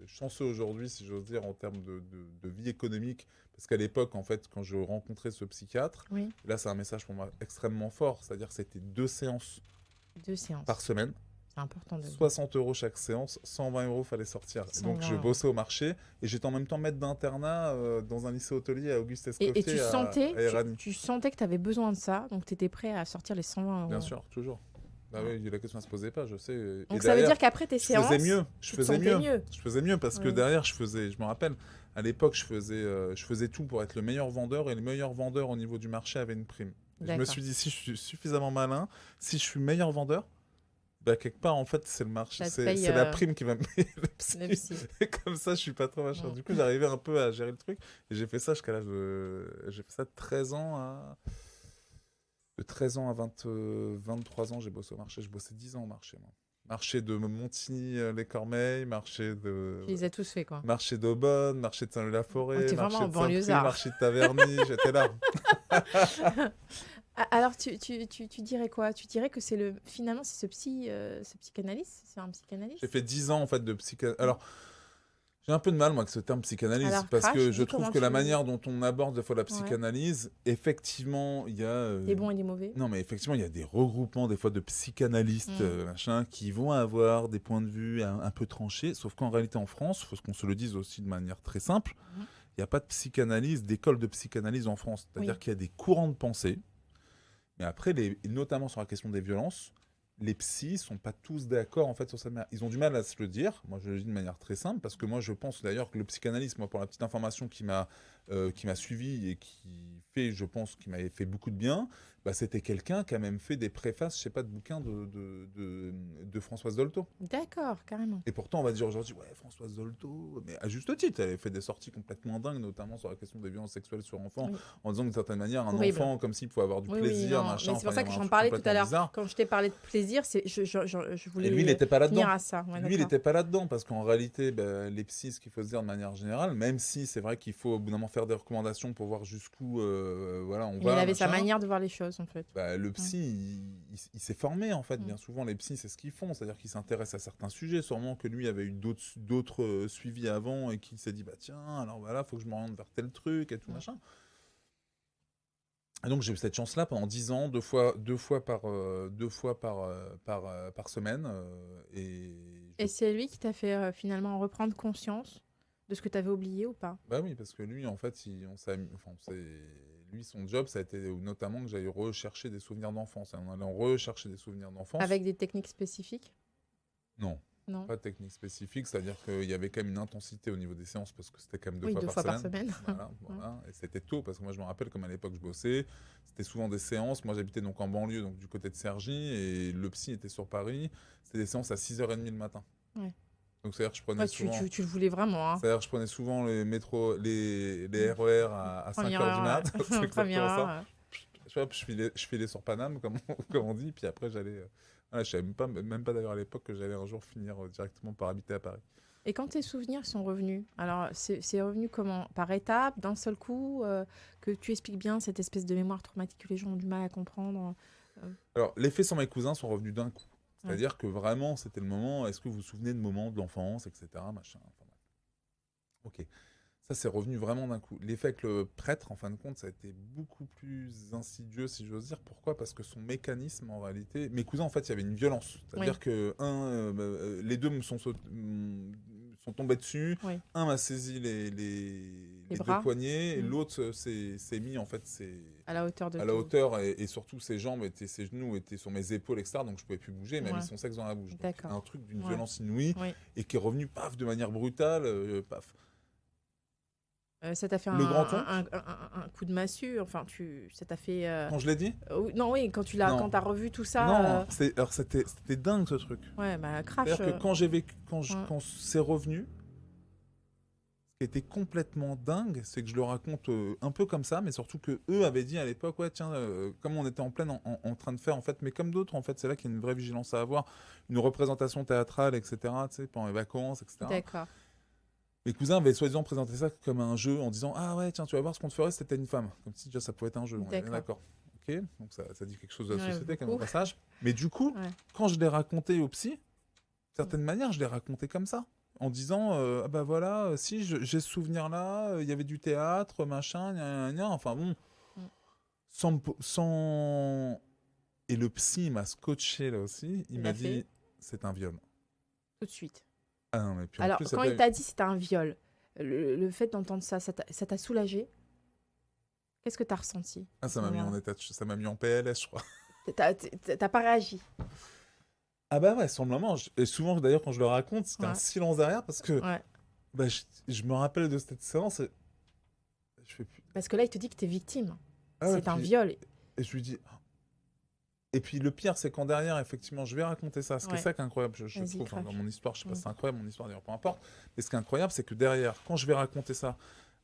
chanceux aujourd'hui, si j'ose dire, en termes de vie économique. Parce qu'à l'époque, en fait, quand je rencontrais ce psychiatre, Oui, là, c'est un message pour moi extrêmement fort. C'est-à-dire que c'était 2 séances 2 séances. par semaine. C'est important de le dire. 60 € chaque séance, 120 € fallait sortir. Et donc 120 je €. bossais au marché et j'étais en même temps maître d'internat dans un lycée hôtelier à Auguste Et Escoffier tu sentais, à Éragny. tu sentais que tu avais besoin de ça, donc tu étais prêt à sortir les 120 €. Bien sûr, toujours. Bah Ouais. oui, la question ne se posait pas, je sais. Donc Et ça veut derrière, dire qu'après tes je séances, faisais mieux. tu te sentais mieux. Je faisais mieux parce que Oui. derrière, je me rappelle, à l'époque, je faisais tout pour être le meilleur vendeur et le meilleur vendeur au niveau du marché avait une prime. Je me D'accord. suis dit, si je suis suffisamment malin, si je suis meilleur vendeur, bah, quelque part, en fait, c'est le marché, Ça te c'est paye, la prime qui va me payer le psy. le psy. Et comme ça, je suis pas trop machin. Mm. Du coup, j'arrivais un peu à gérer le truc. Et j'ai fait ça jusqu'à l'âge de... J'ai fait ça de 13 ans à... De 13 ans à 23 ans, j'ai bossé au marché. Je bossais 10 ans au marché, moi. Marché de Montigny-les-Cormeilles, marché de... Tu les as tous fait, quoi. Marché d'Aubonne, marché de Saint-Leu-la-Forêt, Oh, t'es marché vraiment de un Saint-Prix, banlieusard. marché de Taverny, j'étais là. Alors, tu dirais quoi? Tu dirais que c'est finalement, c'est ce psychanalyste? C'est un psychanalyste? J'ai fait 10 ans, en fait, de psychanalyse. Alors, j'ai un peu de mal, moi, avec ce terme psychanalyse, Alors, parce crash, que je dis trouve comment que la tu- manière dont on aborde des fois la psychanalyse, effectivement, il y a... Des bons et des mauvais? Non, mais effectivement, il y a des regroupements, des fois, de psychanalystes, Mm. machin, qui vont avoir des points de vue un peu tranchés, sauf qu'en réalité, en France, il faut qu'on se le dise aussi de manière très simple, Mhm. il n'y a pas de psychanalyse, d'école de psychanalyse en France. C'est-à-dire Oui. qu'il y a des courants de pensée, mais après, et notamment sur la question des violences, les psys sont pas tous d'accord en fait sur cette manière. Ils ont du mal à se le dire. Moi, je le dis de manière très simple parce que moi, je pense d'ailleurs que le psychanalyste, moi, pour la petite information qui m'a suivi et qui fait, je pense, qui m'avait fait beaucoup de bien, bah, c'était quelqu'un qui a même fait des préfaces, je sais pas, de bouquins de Françoise Dolto. D'accord, carrément. Et pourtant, on va dire aujourd'hui, ouais, Françoise Dolto, mais à juste titre, elle avait fait des sorties complètement dingues, notamment sur la question des violences sexuelles sur enfants, Oui. en disant que d'une certaine manière, un Horrible. enfant, comme s'il pouvait avoir du Oui, plaisir, non, machin. mais c'est pour enfin, ça il y que avait un j'en truc parlais tout à complètement l'heure. bizarre. Quand je t'ai parlé de plaisir, je voulais Et lui, il n'était pas là-dedans. finir à ça. Ouais, Lui, il d'accord. n'était pas là-dedans, parce qu'en réalité, ben, les psys, ce qu'il faut se dire de manière générale, même si c'est vrai qu'il faut au bout d'un moment faire des recommandations pour voir jusqu'où voilà, on Mais va. il avait sa machin, manière de voir les choses, en fait. bah, le psy, il s'est formé, en fait. Mm. Bien souvent, les psys, c'est ce qu'ils font, c'est-à-dire qu'ils s'intéressent à certains sujets. Sûrement que lui avait eu d'autres suivis avant et qu'il s'est dit, bah tiens, alors voilà, faut que je m'oriente vers tel truc et tout, machin. Et donc j'ai eu cette chance-là pendant 10 ans, deux fois par semaine. Et c'est lui qui t'a fait finalement reprendre conscience de ce que tu avais oublié ou pas? Bah oui, parce que lui, en fait, lui, son job, ça a été notamment que j'aille rechercher des souvenirs d'enfance. On allait rechercher des souvenirs d'enfance. Avec des techniques spécifiques? Non, Non. pas de technique spécifique, c'est-à-dire qu'il y avait quand même une intensité au niveau des séances parce que c'était quand même deux Oui, fois 2 par fois par semaine. semaine. Voilà. Et c'était tôt parce que moi je me rappelle comme à l'époque je bossais, c'était souvent des séances. Moi j'habitais donc en banlieue, donc du côté de Cergy, et le psy était sur Paris. C'était des séances à 6h30 le matin. Ouais. Donc c'est-à-dire que je prenais Ouais, souvent. tu le voulais vraiment, hein. C'est-à-dire que je prenais souvent les métros, les RER à 5h du mat. C'est exactement Première ça. heure. Je filais sur Paname, comme on dit, puis après j'allais. Voilà, je savais même pas d'ailleurs à l'époque que j'allais un jour finir directement par habiter à Paris. Et quand tes souvenirs sont revenus, alors c'est revenu comment? Par étapes, d'un seul coup, que tu expliques bien cette espèce de mémoire traumatique que les gens ont du mal à comprendre? Alors, les faits sur mes cousins sont revenus d'un coup. C'est-à-dire que vraiment, c'était le moment, est-ce que vous vous souvenez de moments de l'enfance, etc. Machin. Enfin, ok. Ça, c'est revenu vraiment d'un coup. L'effet avec le prêtre, en fin de compte, ça a été beaucoup plus insidieux, si j'ose dire. Pourquoi? Parce que son mécanisme, en réalité... Mes cousins, en fait, il y avait une violence. C'est-à-dire que, les deux sont tombés dessus. Oui. Un m'a saisi les bras. deux poignets, et l'autre s'est mis, en fait, À la hauteur de à la hauteur, et surtout ses jambes, ses genoux étaient sur mes épaules, etc. Donc je pouvais plus bouger, il m'a mis son sexe dans la bouche. Donc, D'accord. un truc d'une violence inouïe, Oui. et qui est revenu, paf, de manière brutale, paf. Ça t'a fait Le grand un coup de massue, enfin, ça t'a fait... Quand je l'ai dit? Non, oui, quand Non. t'as revu tout ça... Non, alors c'était dingue ce truc. Ouais, bah, crash. C'est-à-dire que quand c'est revenu, ce qui était complètement dingue, c'est que je le raconte un peu comme ça, mais surtout que eux avaient dit à l'époque, ouais, tiens, comme on était en pleine en train de faire, en fait, mais comme d'autres, en fait, c'est là qu'il y a une vraie vigilance à avoir, une représentation théâtrale, etc., tu sais, pendant les vacances, etc. D'accord. Mes cousins avaient soi-disant présenté ça comme un jeu en disant ah ouais tiens tu vas voir ce qu'on te ferait si t'étais une femme, comme si déjà ça pouvait être un jeu. On est d'accord. Ok, donc ça dit quelque chose de la société quand même au passage. Mais du coup, quand je l'ai raconté au psy, d'une certaine manière je l'ai raconté comme ça, en disant ah bah voilà si j'ai ce souvenir là, il y avait du théâtre machin, gna, gna, gna. Enfin bon, sans... Et le psy m'a scotché là aussi, il m'a dit c'est un viol. Tout de suite. Ah non, mais puis alors, en plus, quand il t'a dit c'était un viol, le fait d'entendre ça t'a soulagé? Qu'est-ce que t'as ressenti? Ah, ça m'a mis en état ça m'a mis en PLS, je crois. T'as pas réagi? Ah bah ouais, sur le moment. Et souvent, d'ailleurs, quand je le raconte, c'était un silence derrière parce que bah, je me rappelle de cette séance et je fais plus... Parce que là, il te dit que t'es victime. C'est un viol. Et je lui dis... Et puis le pire, c'est quand derrière, effectivement, je vais raconter ça. Ce qui est ça qui est incroyable, je trouve, dans mon histoire. Je sais pas si c'est incroyable, mon histoire d'ailleurs, peu importe. Mais ce qui est incroyable, c'est que derrière, quand je vais raconter ça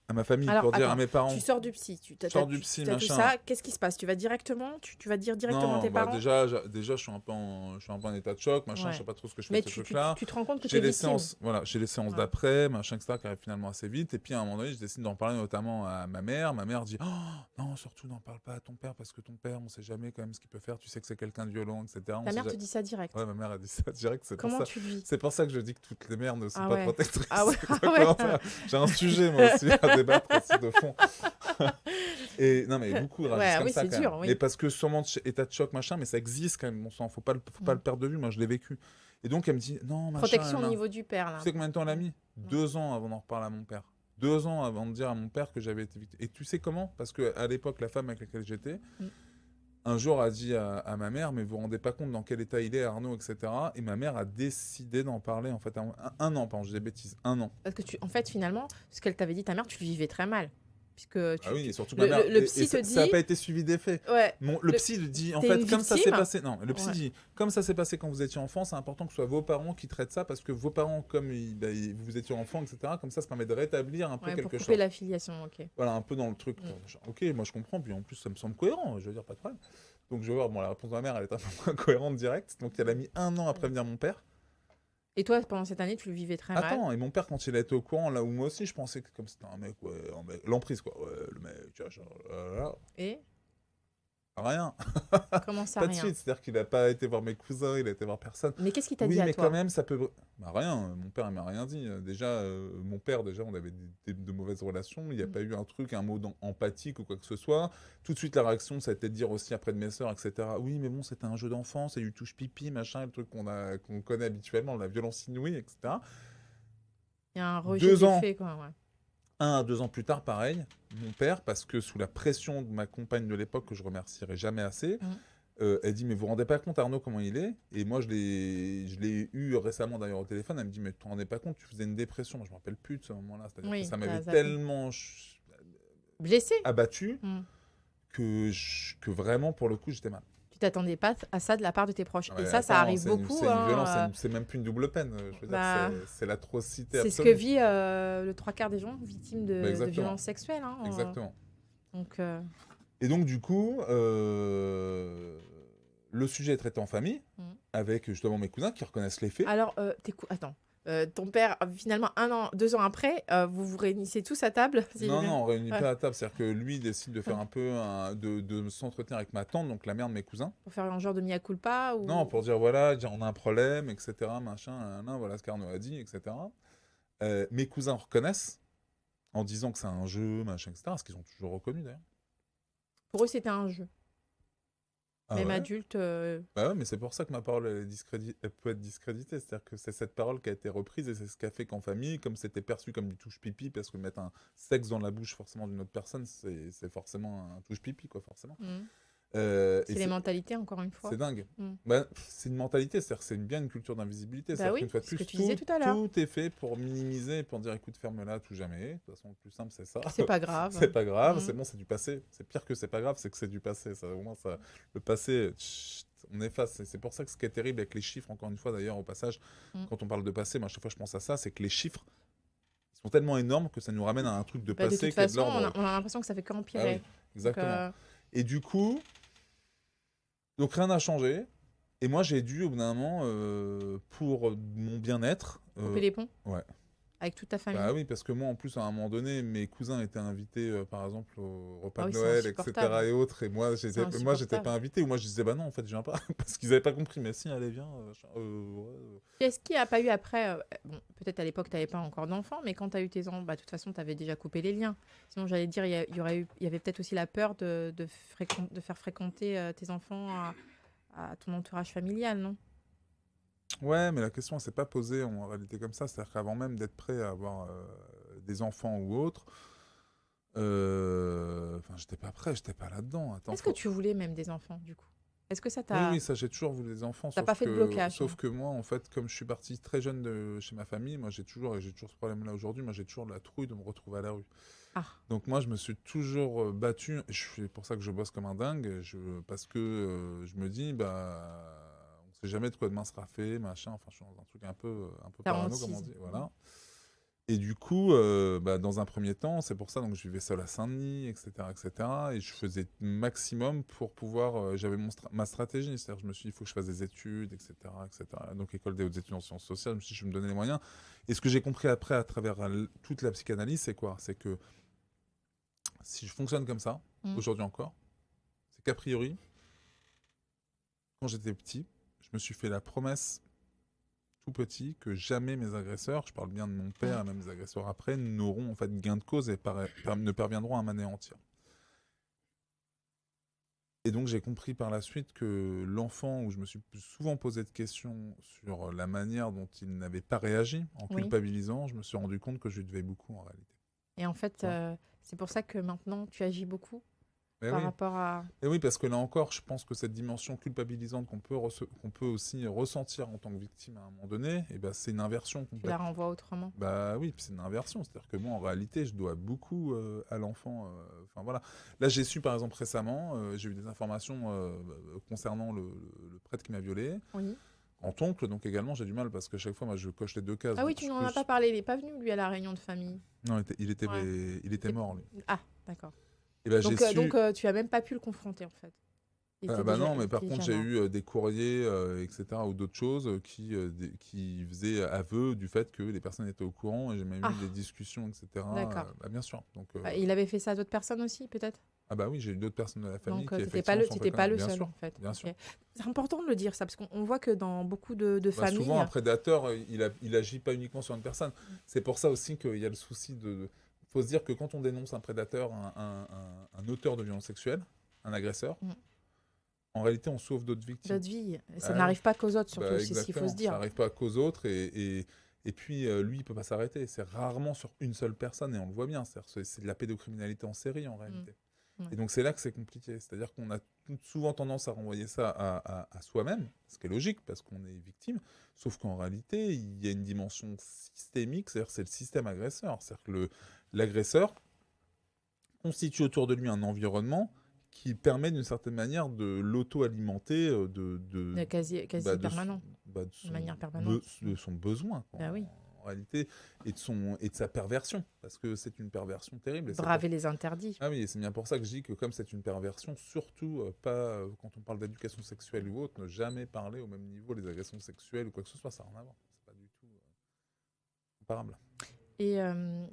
à ma famille, pour dire à mes parents... Tu sors du psy, machin. Tout ça, qu'est-ce qui se passe? Tu vas directement, tu vas dire directement à tes parents? déjà, je suis un peu en état de choc, machin, je sais pas trop ce que je fais de ce truc-là. Tu te rends compte que tu es victime. J'ai les séances d'après, machin, etc., qui arrivent finalement assez vite. Et puis à un moment donné, je décide d'en parler notamment à ma mère. Ma mère dit oh, non, surtout n'en parle pas à ton père, parce que ton père, on sait jamais quand même ce qu'il peut faire. Tu sais que c'est quelqu'un de violent, etc. Ta mère te dit ça direct? Ouais, ma mère a dit ça direct. Comment tu vis? C'est pour ça que je dis que toutes les mères ne sont pas protectrices. Ah ouais. J'ai un sujet, moi aussi, à débattre aussi de fond. Et non, mais beaucoup réagissent comme ça, quand même. Oui. Et parce que sûrement état de choc, machin, mais ça existe quand même, bon sang, faut pas le perdre de vue. Moi, je l'ai vécu. Et donc, elle me dit non, machin. Protection au niveau du père, là. Tu sais combien de temps elle a mis? 2 ans avant d'en reparler à mon père. 2 ans avant de dire à mon père que j'avais été victime. Et tu sais comment? Parce qu'à l'époque, la femme avec laquelle j'étais, un jour a dit à ma mère, mais vous vous rendez pas compte dans quel état il est, Arnaud, etc. Et ma mère a décidé d'en parler, en fait, un an, pardon, je dis des bêtises, 1 an. Parce que en fait, finalement, ce qu'elle t'avait dit, ta mère, tu le vivais très mal. Puisque et surtout ma mère. Le psy te dit... Ça n'a pas été suivi d'effet. Ouais. Le psy dit, en fait, comme ça s'est passé... Non, le psy dit, comme ça s'est passé quand vous étiez enfant, c'est important que ce soit vos parents qui traitent ça, parce que vos parents, comme vous étiez enfant, etc., comme ça permet de rétablir un peu quelque chose. Pour couper l'affiliation, ok. Voilà, un peu dans le truc. Ok, moi je comprends, puis en plus ça me semble cohérent, je veux dire, pas de problème. Donc je vais voir, bon, la réponse de ma mère, elle est un peu moins cohérente direct, donc elle a mis 1 an à prévenir mon père. Et toi, pendant cette année, tu le vivais très mal. Attends, et mon père, quand il a été au courant, là où moi aussi, je pensais que comme c'était un mec, l'emprise, quoi. Ouais, le mec, tu vois, genre, Et rien. Comment ça, pas rien? de suite, c'est-à-dire qu'il n'a pas été voir mes cousins, il a été voir personne. Mais qu'est-ce qu'il t'a dit à toi? Oui, mais quand même, ça peut... Bah rien, mon père, il m'a rien dit. Déjà, mon père, on avait de mauvaises relations, il n'y a pas eu un mot empathique ou quoi que ce soit. Tout de suite, la réaction, ça a été de dire aussi après de mes sœurs, etc. Oui, mais bon, c'était un jeu d'enfant, c'est du touche-pipi, machin, le truc qu'on connaît habituellement, la violence inouïe, etc. Il y a un rejet du fait, quoi, ouais. 1 à 2 ans plus tard, pareil, mon père, parce que sous la pression de ma compagne de l'époque, que je remercierai jamais assez, elle dit, mais vous vous rendez pas compte, Arnaud, comment il est? Et moi, je l'ai eu récemment d'ailleurs au téléphone, elle me dit, mais tu te rendais pas compte, tu faisais une dépression. Moi, je me rappelle plus de ce moment-là, c'est-à-dire que ça m'avait tellement blessé, abattu, que vraiment, pour le coup, j'étais mal. Tu t'attendais pas à ça de la part de tes proches. Et ça arrive beaucoup. C'est une violence, c'est même plus une double peine. Je veux dire, c'est l'atrocité absolue. C'est ce que vit le 3/4 des gens victimes de violences sexuelles. Hein, exactement. Donc, Et donc, du coup, le sujet est traité en famille, avec justement mes cousins qui reconnaissent les faits. Alors, attends. Ton père, finalement, 2 ans après, vous vous réunissez tous à table? Non, on ne réunit pas à table. C'est-à-dire que lui décide de faire un peu, de s'entretenir avec ma tante, donc la mère de mes cousins. Pour faire un genre de mea culpa ou... Non, pour dire, voilà, on a un problème, etc., machin, voilà ce qu'Arnaud a dit, etc. Mes cousins reconnaissent, en disant que c'est un jeu, machin, etc., ce qu'ils ont toujours reconnu, d'ailleurs. Pour eux, c'était un jeu. Même adulte. Bah ouais, mais c'est pour ça que ma parole elle peut être discréditée. C'est-à-dire que c'est cette parole qui a été reprise et c'est ce qu'a fait qu'en famille, comme c'était perçu comme du touche-pipi, parce que mettre un sexe dans la bouche forcément d'une autre personne, c'est forcément un touche-pipi, quoi, forcément. C'est les mentalités, encore une fois. C'est dingue. Bah, c'est une mentalité, c'est-à-dire que c'est bien une culture d'invisibilité. Bah oui, c'est ce que tu disais tout à l'heure. Tout est fait pour minimiser, pour dire écoute, ferme-la, tout jamais. De toute façon, le plus simple, c'est ça. C'est pas grave. C'est pas grave, c'est bon, c'est du passé. C'est pire que c'est pas grave, c'est que c'est du passé. Ça, au moins, ça, le passé, on efface. C'est pour ça que ce qui est terrible avec les chiffres, encore une fois, d'ailleurs, au passage, quand on parle de passé, moi, à chaque fois, je pense à ça, c'est que les chiffres sont tellement énormes que ça nous ramène à un truc de passé. De toute façon, on a l'impression que ça fait qu'empirer. Oui, exactement. Et du coup. Donc rien n'a changé. Et moi, j'ai dû, au bout d'un moment, pour mon bien-être... couper les ponts? Ouais. avec toute ta famille. Bah oui, parce que moi, en plus, à un moment donné, mes cousins étaient invités, par exemple, au repas Ah de oui, c'est Noël, insupportable. etc. et autres, et moi, C'est j'étais insupportable. pas invité, ou moi, je disais, bah non, en fait, je viens pas, parce qu'ils avaient pas compris, mais si, allez, viens. Ouais. Qu'est-ce qu'il n'y a pas eu après bon, peut-être à l'époque, tu n'avais pas encore d'enfants, mais quand tu as eu tes enfants, bah, de toute façon, tu avais déjà coupé les liens. Sinon, j'allais dire, il y avait peut-être aussi la peur de faire fréquenter tes enfants à ton entourage familial, non? Ouais, mais la question, elle s'est pas posée en réalité comme ça, c'est-à-dire qu'avant même d'être prêt à avoir des enfants ou autre, enfin, j'étais pas prêt, j'étais pas là-dedans. Attends, Est-ce que tu voulais même des enfants, du coup? Est-ce que ça Oui, t'a... oui, ça, j'ai toujours voulu des enfants, T'as pas fait de blocage, sauf non? que moi, en fait, comme je suis parti très jeune de chez ma famille, moi, et j'ai toujours ce problème-là aujourd'hui, moi, j'ai toujours de la trouille de me retrouver à la rue. Ah, Donc moi, je me suis toujours battu, et c'est pour ça que je bosse comme un dingue, parce que je me dis, bah, on sait jamais de quoi demain sera fait, machin, enfin, je suis dans un truc un peu t'as parano, comme on hantise. dit, voilà. Et du coup, bah, dans un premier temps, c'est pour ça donc je vivais seul à Saint-Denis, etc., etc. Et je faisais le maximum pour pouvoir. J'avais ma stratégie, c'est-à-dire je me suis dit, il faut que je fasse des études, etc., etc. Donc école des hautes études en sciences sociales, je me suis dit, je vais me donner les moyens. Et ce que j'ai compris après à travers toute la psychanalyse, c'est quoi? C'est que si je fonctionne comme ça, Mm. aujourd'hui encore, c'est qu'a priori, quand j'étais petit, je me suis fait la promesse tout petit que jamais mes agresseurs, je parle bien de mon père et même mes agresseurs après, n'auront en fait gain de cause et ne parviendront à m'anéantir. Et donc j'ai compris par la suite que l'enfant où je me suis souvent posé de questions sur la manière dont il n'avait pas réagi en Oui. culpabilisant, je me suis rendu compte que je lui devais beaucoup en réalité. Et en fait, Tu vois. c'est pour ça que maintenant, tu agis beaucoup Eh par oui. rapport à... Et oui, parce que là encore, je pense que cette dimension culpabilisante qu'on peut aussi ressentir en tant que victime à un moment donné, et ben, c'est une inversion Tu la complète. renvoies autrement. Bah oui, puis c'est une inversion. C'est-à-dire que moi, en réalité, je dois beaucoup à l'enfant. Enfin voilà. Là, j'ai su, par exemple, récemment, j'ai eu des informations concernant le prêtre qui m'a violé. Oui. En toncle, donc également, j'ai du mal parce que chaque fois, moi, je coche les deux cases. Ah oui, Donc, tu n'en as pas parlé. Il n'est pas venu, lui, à la réunion de famille. Non, Ouais. il était mort, lui. Ah, d'accord. Et ben, j'ai su... Donc tu n'as même pas pu le confronter, en fait. bah non, mais Il par était contre, déjà j'ai mort. eu des courriers, etc., ou d'autres choses qui faisaient aveu du fait que les personnes étaient au courant et j'ai même eu des discussions, etc. D'accord. Bah, bien sûr. Donc, Il avait fait ça à d'autres personnes aussi, peut-être? ah bah oui, j'ai eu d'autres personnes de la famille Donc qui tu n'étais effectivement sont pas le bien seul, sûr, en fait. bien sûr. Ok. C'est important de le dire, ça, parce qu'on voit que dans beaucoup de Bah, familles... souvent, un prédateur, il agit pas uniquement sur une personne. C'est pour ça aussi qu'il y a le souci de... Il faut se dire que quand on dénonce un prédateur, un auteur de violence sexuelle, un agresseur, Mm. en réalité, on sauve d'autres victimes. D'autres vies. Ça Ah n'arrive oui. pas qu'aux autres, surtout, Bah, c'est ce qu'il faut se exactement. dire. Ça n'arrive pas qu'aux autres et puis lui, il peut pas s'arrêter. C'est rarement sur une seule personne et on le voit bien. C'est de la pédocriminalité en série en réalité. Ouais. Et donc c'est là que c'est compliqué. C'est-à-dire qu'on a souvent tendance à renvoyer ça à soi-même, ce qui est logique parce qu'on est victime, sauf qu'en réalité, il y a une dimension systémique, c'est-à-dire que c'est le système agresseur. C'est-à-dire que l'agresseur constitue autour de lui un environnement qui permet d'une certaine manière de l'auto-alimenter Quasi permanent. De manière permanente. de son besoin, quoi, Ah oui. en réalité, et de sa perversion, parce que c'est une perversion terrible. Et Braver les interdits. Ah oui, et c'est bien pour ça que je dis que comme c'est une perversion, surtout pas quand on parle d'éducation sexuelle ou autre, ne jamais parler au même niveau les agressions sexuelles ou quoi que ce soit, ça n'a rien à voir. C'est pas du tout comparable. Et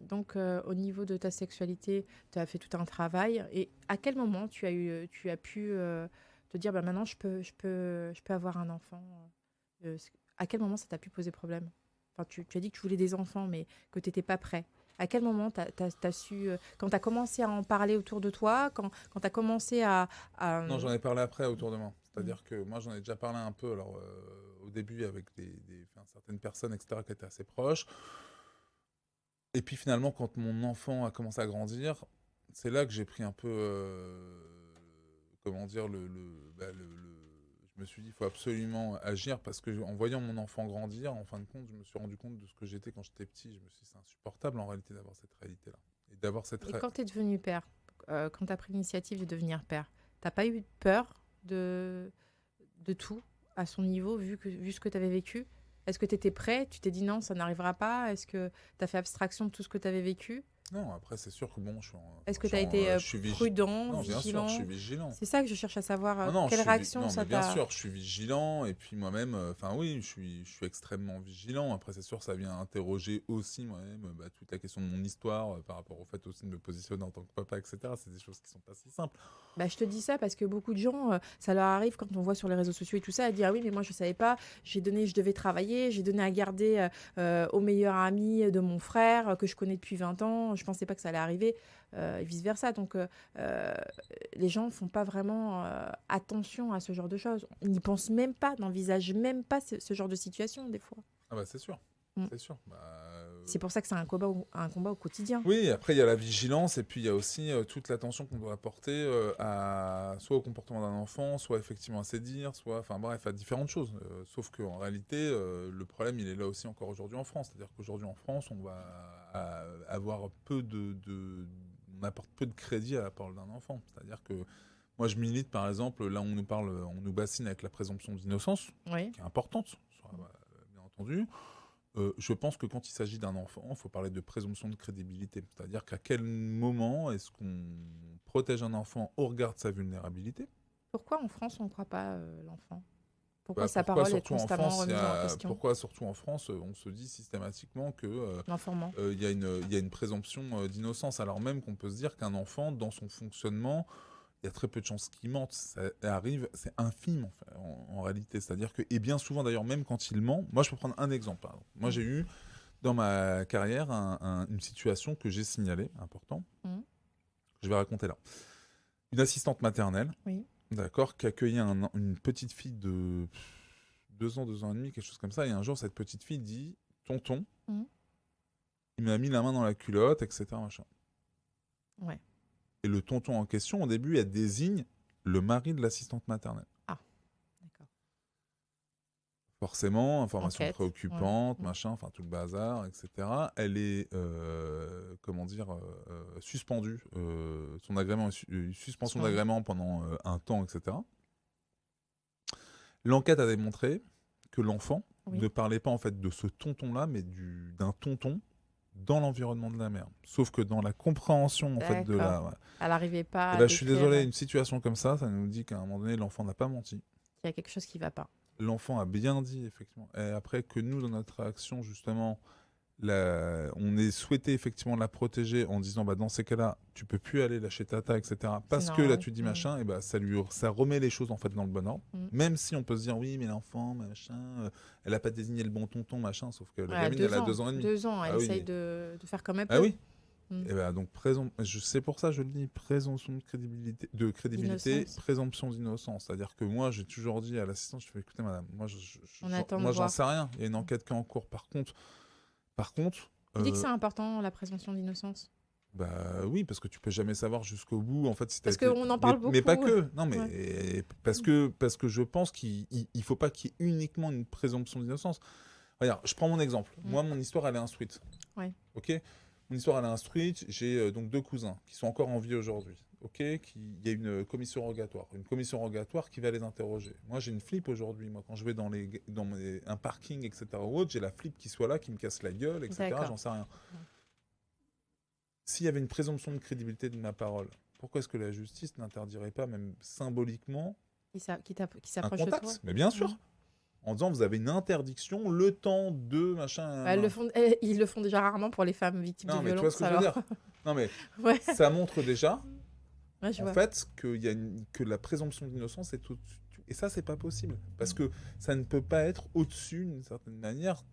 donc, au niveau de ta sexualité, tu as fait tout un travail. Et à quel moment tu as pu te dire, bah, maintenant, je peux avoir un enfant à quel moment ça t'a pu poser problème? Enfin, tu as dit que tu voulais des enfants, mais que tu n'étais pas prêt. À quel moment tu as su... quand tu as commencé à en parler autour de toi, quand tu as commencé à... Non, j'en ai parlé après autour de moi. C'est-à-dire que moi, j'en ai déjà parlé un peu alors, au début avec certaines personnes, etc., qui étaient assez proches. Et puis finalement, quand mon enfant a commencé à grandir, c'est là que j'ai pris un peu, comment dire, je me suis dit, il faut absolument agir parce que en voyant mon enfant grandir, en fin de compte, je me suis rendu compte de ce que j'étais quand j'étais petit. Je me suis dit, c'est insupportable en réalité d'avoir cette réalité-là. Et quand tu es devenu père, quand tu as pris l'initiative de devenir père, t'as pas eu peur de tout à son niveau, vu ce que tu avais vécu? Est-ce que tu étais prêt? Tu t'es dit non, ça n'arrivera pas? Est-ce que tu as fait abstraction de tout ce que tu avais vécu? Non, après, c'est sûr que bon, je suis en- Est-ce que je tu as suis en- été je suis prudent, Non, bien sûr, je vigilant? suis vigilant. C'est ça que je cherche à savoir. Non, non, Quelle réaction non, ça mais bien t'a... sûr, je suis vigilant et puis moi-même, enfin oui, je suis extrêmement vigilant. Après, c'est sûr, ça vient interroger aussi moi-même toute la question de mon histoire par rapport au fait aussi de me positionner en tant que papa, etc. C'est des choses qui sont pas si simples. Bah, je te dis ça parce que beaucoup de gens, ça leur arrive quand on voit sur les réseaux sociaux et tout ça, à dire ah oui, mais moi je savais pas, je devais travailler, j'ai donné à garder au meilleur ami de mon frère que je connais depuis 20 ans, je pensais pas que ça allait arriver, et vice-versa. Donc les gens font pas vraiment attention à ce genre de choses. Ils n'y pensent même pas, n'envisagent même pas ce genre de situation des fois. Ah bah c'est sûr, Mm. c'est sûr. C'est pour ça que c'est un combat, un combat au quotidien. Oui, après il y a la vigilance et puis il y a aussi toute l'attention qu'on doit apporter soit au comportement d'un enfant, soit effectivement à ses dires, soit, enfin bref, à différentes choses. Sauf qu'en réalité, le problème il est là aussi encore aujourd'hui en France. C'est-à-dire qu'aujourd'hui en France, on va avoir on apporte peu de crédit à la parole d'un enfant. C'est-à-dire que moi je milite par exemple, là on nous bassine avec la présomption d'innocence, Oui. qui est importante, bien entendu. Je pense que quand il s'agit d'un enfant, il faut parler de présomption de crédibilité. C'est-à-dire qu'à quel moment est-ce qu'on protège un enfant au regard de sa vulnérabilité? Pourquoi en France on ne croit pas l'enfant? Pourquoi Bah, sa pourquoi parole est surtout en constamment France, remise en question? pourquoi surtout en France, on se dit systématiquement que L'enfant. il y a une présomption d'innocence, alors même qu'on peut se dire qu'un enfant, dans son fonctionnement, il y a très peu de chances qu'il mente. Ça arrive, c'est infime en réalité. C'est-à-dire que, et bien souvent d'ailleurs, même quand il ment, moi je peux prendre un exemple. Par exemple. Moi j'ai eu dans ma carrière une situation que j'ai signalée, important. Je vais raconter là. Une assistante maternelle, Oui. d'accord, qui accueillait une petite fille de 2 ans, 2 ans et demi, quelque chose comme ça. Et un jour, cette petite fille dit tonton, il m'a mis la main dans la culotte, etc. Machin. Ouais. Et le tonton en question, au début, elle désigne le mari de l'assistante maternelle. Ah, d'accord. Forcément, information Enquête, préoccupante, ouais. machin, enfin tout le bazar, etc. Elle est, suspendue. Son agrément est suspension d'agrément pendant un temps, etc. L'enquête a démontré que l'enfant ne parlait pas en fait de ce tonton-là, mais d'un tonton dans l'environnement de la mère. Sauf que dans la compréhension en fait de la... Elle n'arrivait pas à je suis désolé, une situation comme ça nous dit qu'à un moment donné, l'enfant n'a pas menti. Il y a quelque chose qui ne va pas. L'enfant a bien dit, effectivement. Et après que nous, dans notre réaction, justement, on ait souhaité effectivement la protéger en disant, dans ces cas-là, tu peux plus aller lâcher tata, etc. Parce que là, tu dis machin, et ça remet les choses en fait dans le bon ordre. Même si on peut se dire, oui, mais l'enfant, machin, elle n'a pas désigné le bon tonton, machin, sauf que la gamine, elle a 2 ans et demi. 2 ans, elle essaye de faire comme elle peut. Ah oui. Et donc, c'est pour ça que je le dis, présomption de crédibilité, présomption d'innocence. C'est-à-dire que moi, j'ai toujours dit à l'assistante, je fais écoutez, madame, moi, j'en sais rien. Il y a une enquête qui est en cours. Par contre, tu dis que c'est important, la présomption d'innocence. Bah oui, parce que tu peux jamais savoir jusqu'au bout, en fait, si parce qu'on en parle beaucoup. Mais pas que. Non, mais parce que je pense qu'il faut pas qu'il y ait uniquement une présomption d'innocence. Regarde, je prends mon exemple. Moi, mon histoire, elle est instruite. Ouais. Ok. Mon histoire, elle est instruite. J'ai donc 2 cousins qui sont encore en vie aujourd'hui. Ok. Il y a une commission rogatoire qui va les interroger. Moi, j'ai une flip aujourd'hui. Moi, quand je vais dans un parking, etc. ou autre, j'ai la flip qui soit là, qui me casse la gueule, etc. J'en sais rien. S'il y avait une présomption de crédibilité de ma parole, pourquoi est-ce que la justice n'interdirait pas, même symboliquement, qui s'approche de toi? Mais bien sûr. En disant vous avez une interdiction le temps de machin. Ils le font déjà rarement pour les femmes victimes de violence. Tu vois ce que je veux dire? Non mais ça montre déjà fait que la présomption d'innocence est au-dessus. Et ça, c'est pas possible. Parce que ça ne peut pas être au-dessus, d'une certaine manière,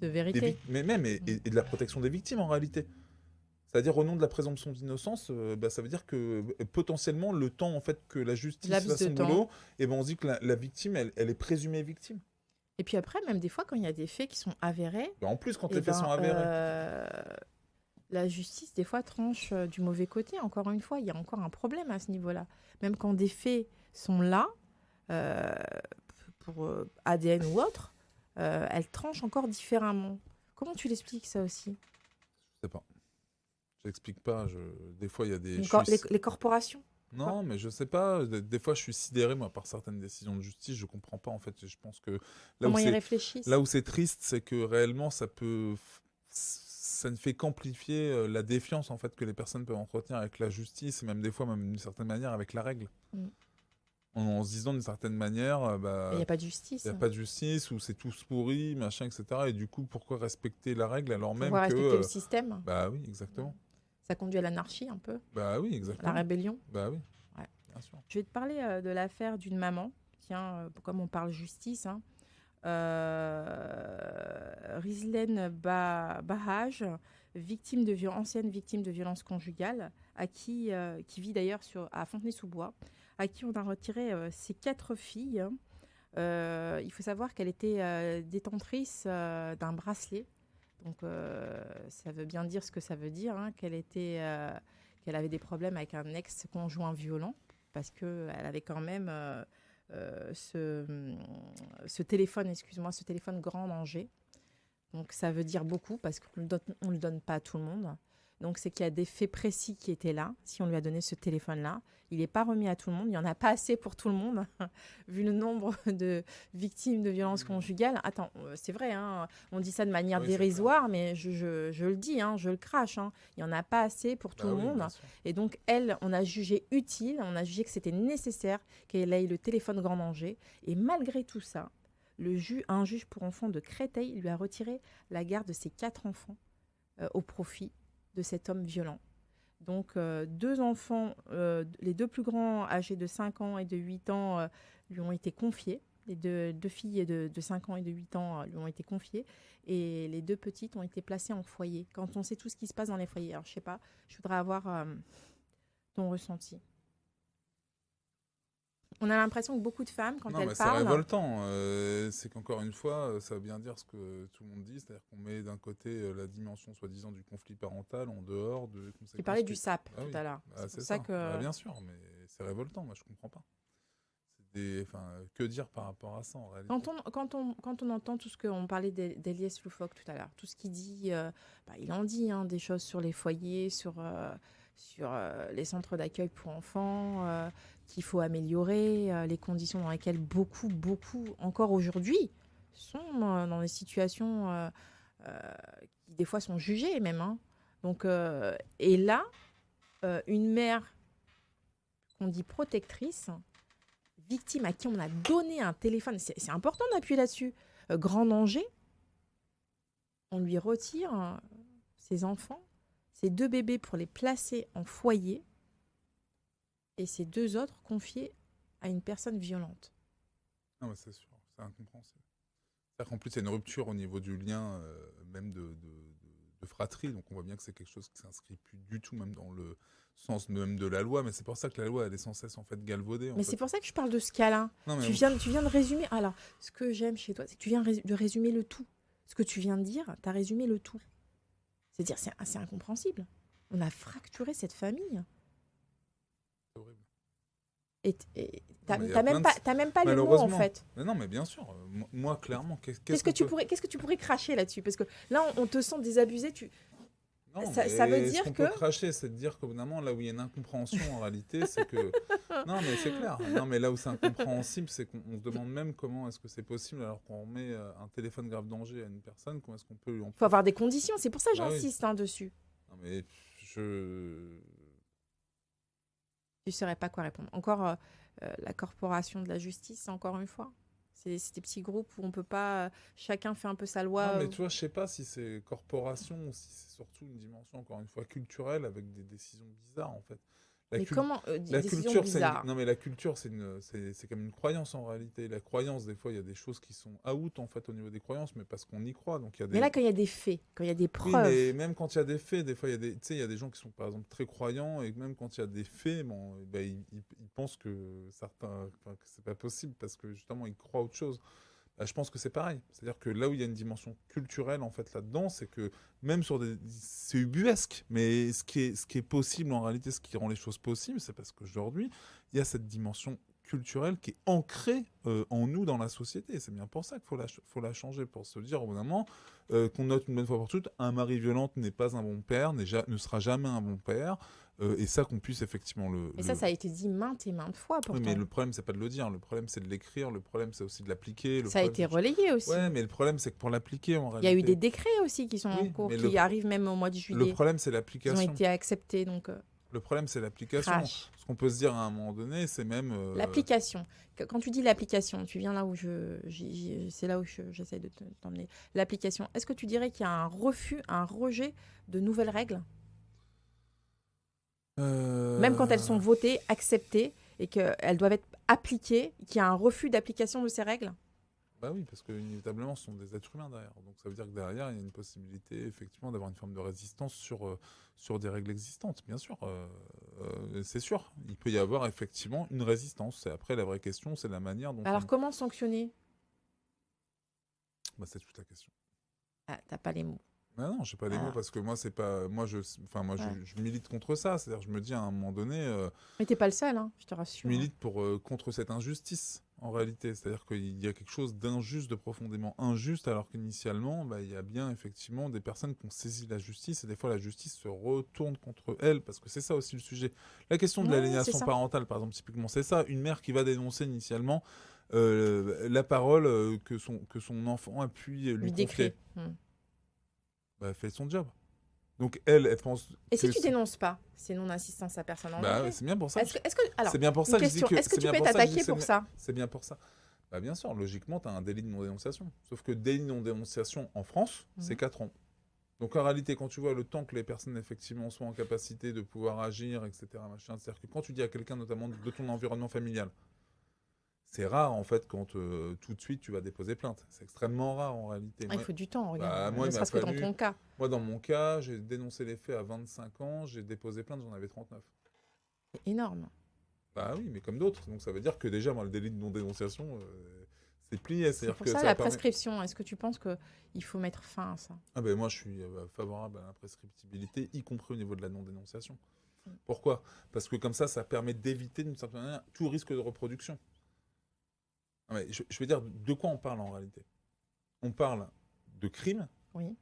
de vérité. Mais même et de la protection des victimes en réalité. C'est-à-dire au nom de la présomption d'innocence, ça veut dire que potentiellement le temps en fait que la justice fasse son boulot, et on se dit que la victime, elle est présumée victime. Et puis après, même des fois, quand il y a des faits qui sont avérés... en plus, quand les faits sont avérés... la justice, des fois, tranche du mauvais côté. Encore une fois, il y a encore un problème à ce niveau-là. Même quand des faits sont là, pour ADN ou autre, elle tranche encore différemment. Comment tu l'expliques, ça aussi? Je sais pas. Je l'explique pas. Des fois, il y a des... Les corporations? Non, mais je sais pas. Des fois, je suis sidéré, moi, par certaines décisions de justice. Je comprends pas, en fait. Je pense que... Comment ils réfléchissent? Là où c'est triste, c'est que réellement, ça ça ne fait qu'amplifier la défiance en fait que les personnes peuvent entretenir avec la justice et même des fois, même d'une certaine manière, avec la règle. Mm. En se disant d'une certaine manière, Il n'y a pas de justice. il n'y a pas de justice, ou c'est tous pourris, machin, etc. Et du coup, pourquoi respecter la règle alors même Pouvoir que... respecter le système. Bah oui, exactement. Ça conduit à l'anarchie un peu, Bah oui, à la exactement. rébellion. Bah oui, Ouais. bien sûr. Je vais te parler de l'affaire d'une maman. Tiens, comme on parle justice, hein. Rizlen Bahaj, ancienne victime de violences conjugales, qui vit d'ailleurs à Fontenay-sous-Bois, à qui on a retiré ses 4 filles. Il faut savoir qu'elle était détentrice d'un bracelet. Donc, ça veut bien dire ce que ça veut dire, hein, qu'elle avait des problèmes avec un ex-conjoint violent, parce qu'elle avait quand même ce téléphone grand danger. Donc, ça veut dire beaucoup, parce qu'on ne le donne pas à tout le monde. Donc, c'est qu'il y a des faits précis qui étaient là. Si on lui a donné ce téléphone-là, il n'est pas remis à tout le monde. Il n'y en a pas assez pour tout le monde, vu le nombre de victimes de violences conjugales. Attends, c'est vrai, hein, on dit ça de manière dérisoire, mais je le dis, hein, je le crache. Hein. Il n'y en a pas assez pour tout le monde. Et donc, elle, on a jugé utile, on a jugé que c'était nécessaire qu'elle ait le téléphone grand danger. Et malgré tout ça, un juge pour enfants de Créteil lui a retiré la garde de ses 4 enfants au profit de cet homme violent. Donc, 2 enfants, les 2 plus grands, âgés de 5 ans et de 8 ans, lui ont été confiés. Les deux filles de 5 ans et de 8 ans lui ont été confiées. Et les 2 petites ont été placées en foyer. Quand on sait tout ce qui se passe dans les foyers, alors je ne sais pas, je voudrais avoir ton ressenti. On a l'impression que beaucoup de femmes, quand elles parlent... C'est révoltant. C'est qu'encore une fois, ça veut bien dire ce que tout le monde dit, c'est-à-dire qu'on met d'un côté la dimension soi-disant du conflit parental en dehors de... Tu parlais du SAP tout à l'heure. C'est ça que... bien sûr, mais c'est révoltant, moi je comprends pas. Que dire par rapport à ça en réalité ? Quand on entend tout ce qu'on parlait d'Elias Loufoque tout à l'heure, tout ce qu'il dit, il en dit des choses sur les foyers, sur les centres d'accueil pour enfants, qu'il faut améliorer, les conditions dans lesquelles beaucoup, encore aujourd'hui, sont dans des situations qui des fois sont jugées même. Hein. Donc, et là, une mère qu'on dit protectrice, victime à qui on a donné un téléphone, c'est important d'appuyer là-dessus, grand danger, on lui retire ses enfants, ses 2 bébés pour les placer en foyer et ces 2 autres confiés à une personne violente. Non, mais c'est sûr, c'est incompréhensible. C'est-à-dire qu'en plus, il y a une rupture au niveau du lien, même de fratrie, donc on voit bien que c'est quelque chose qui ne s'inscrit plus du tout, même dans le sens même de la loi, mais c'est pour ça que la loi, elle est sans cesse en fait galvaudée. C'est pour ça que je parle de ce cas-là. Tu viens de résumer. Alors, ce que j'aime chez toi, c'est que tu viens de résumer le tout. Ce que tu viens de dire, tu as résumé le tout. C'est-à-dire, c'est incompréhensible. On a fracturé cette famille. C'est horrible. Et t'as même pas le mot, en fait. Mais non, mais bien sûr. Moi, clairement, qu'est-ce que tu pourrais cracher là-dessus ? Parce que là, on te sent désabusé. Non, ça veut dire ce qu'on peut cracher, c'est de dire qu'au bout d'un moment, là où il y a une incompréhension, en réalité, c'est que... Non, mais c'est clair. Non, mais là où c'est incompréhensible, c'est qu'on se demande même comment est-ce que c'est possible, alors qu'on met un téléphone grave danger à une personne, comment est-ce qu'on peut lui... Il faut avoir des conditions, c'est pour ça que j'insiste dessus. Non, mais je... Tu ne saurais pas quoi répondre. Encore la corporation de la justice, encore une fois. C'est des petits groupes où on peut pas... chacun fait un peu sa loi. Non, mais tu vois, je sais pas si c'est corporation ou si c'est surtout une dimension, encore une fois, culturelle, avec des décisions bizarres, en fait. Comment la culture, non, mais la culture, c'est comme une croyance, en réalité. La croyance, des fois, il y a des choses qui sont out, en fait, au niveau des croyances, mais parce qu'on y croit. Donc, Mais là, quand il y a des faits, quand il y a des preuves... Oui, mais même quand il y a des faits, des fois, il y a des gens qui sont, par exemple, très croyants, et même quand il y a des faits, ils pensent que c'est pas possible, parce que, justement, ils croient autre chose. Je pense que c'est pareil. C'est-à-dire que là où il y a une dimension culturelle, en fait, là-dedans, c'est que même sur c'est ubuesque, mais ce qui est possible, en réalité, ce qui rend les choses possibles, c'est parce qu'aujourd'hui, il y a cette dimension culturelle qui est ancrée en nous, dans la société. C'est bien pour ça qu'il faut la changer, pour se dire au bout d'un moment qu'on note une bonne fois pour toutes, un mari violent n'est pas un bon père, ne sera jamais un bon père, et ça qu'on puisse effectivement Et ça a été dit maintes et maintes fois Oui, pourtant. mais le problème, c'est pas de le dire, le problème, c'est de l'écrire, le problème, c'est aussi de l'appliquer. Ça a été relayé aussi. Ouais, mais le problème, c'est que pour l'appliquer, en Il réalité... y a eu des décrets aussi qui sont en Oui, cours, mais qui arrivent même au mois de Le juillet. problème, c'est Ils ont l'application. été acceptés, donc Le problème, c'est l'application. crash. Ce qu'on peut se dire à un moment donné, c'est même... L'application. Quand tu dis l'application, tu viens là où c'est là où j'essaie de t'emmener. L'application, est-ce que tu dirais qu'il y a un refus, un rejet de nouvelles règles, même quand elles sont votées, acceptées, et qu'elles doivent être appliquées, qu'il y a un refus d'application de ces règles? Bah oui, parce que inévitablement, ce sont des êtres humains derrière. Donc ça veut dire que derrière, il y a une possibilité, effectivement, d'avoir une forme de résistance sur des règles existantes, bien sûr. C'est sûr. Il peut y avoir effectivement une résistance. Et après, la vraie question, c'est la manière dont... Alors comment sanctionner? Bah, c'est toute la question. Ah, t'as pas les mots. Non, j'ai pas les mots, parce que moi, c'est pas... Moi, je milite contre ça. C'est-à-dire, je me dis, à un moment donné... Mais t'es pas le seul, hein, je te rassure. Je milite contre cette injustice, en réalité. C'est-à-dire qu'il y a quelque chose d'injuste, de profondément injuste, alors qu'initialement, il y a bien, effectivement, des personnes qui ont saisi la justice, et des fois, la justice se retourne contre elles, parce que c'est ça aussi le sujet. La question de l'aliénation parentale, par exemple, typiquement, c'est ça. Une mère qui va dénoncer initialement la parole que son enfant a pu lui confier. Elle fait son job. Donc elle pense. Et si tu dénonces pas, c'est non-assistance à personne en danger. C'est bien pour ça. Alors, c'est bien pour ça que je dis que. Est-ce que tu peux être attaqué pour ça? C'est bien pour ça. Bien sûr, logiquement, tu as un délit de non-dénonciation. Sauf que délit de non-dénonciation en France, c'est 4 ans. Donc en réalité, quand tu vois le temps que les personnes effectivement sont en capacité de pouvoir agir, etc., c'est-à-dire que quand tu dis à quelqu'un, notamment de ton environnement familial, c'est rare, en fait, quand tout de suite, tu vas déposer plainte. C'est extrêmement rare, en réalité. Il faut du temps, regarde. Moi, ne serait-ce que dans ton cas. Moi, dans mon cas, j'ai dénoncé les faits à 25 ans, j'ai déposé plainte, j'en avais 39. C'est énorme. Oui, mais comme d'autres. Donc ça veut dire que déjà, moi, le délit de non-dénonciation, c'est plié. C'est pour ça, la prescription, est-ce que tu penses qu'il faut mettre fin à ça? Moi, je suis favorable à la prescriptibilité, y compris au niveau de la non-dénonciation. Pourquoi? Parce que comme ça permet d'éviter, d'une certaine manière, tout risque de reproduction. Je veux dire, de quoi on parle en réalité? On parle de crime. Oui.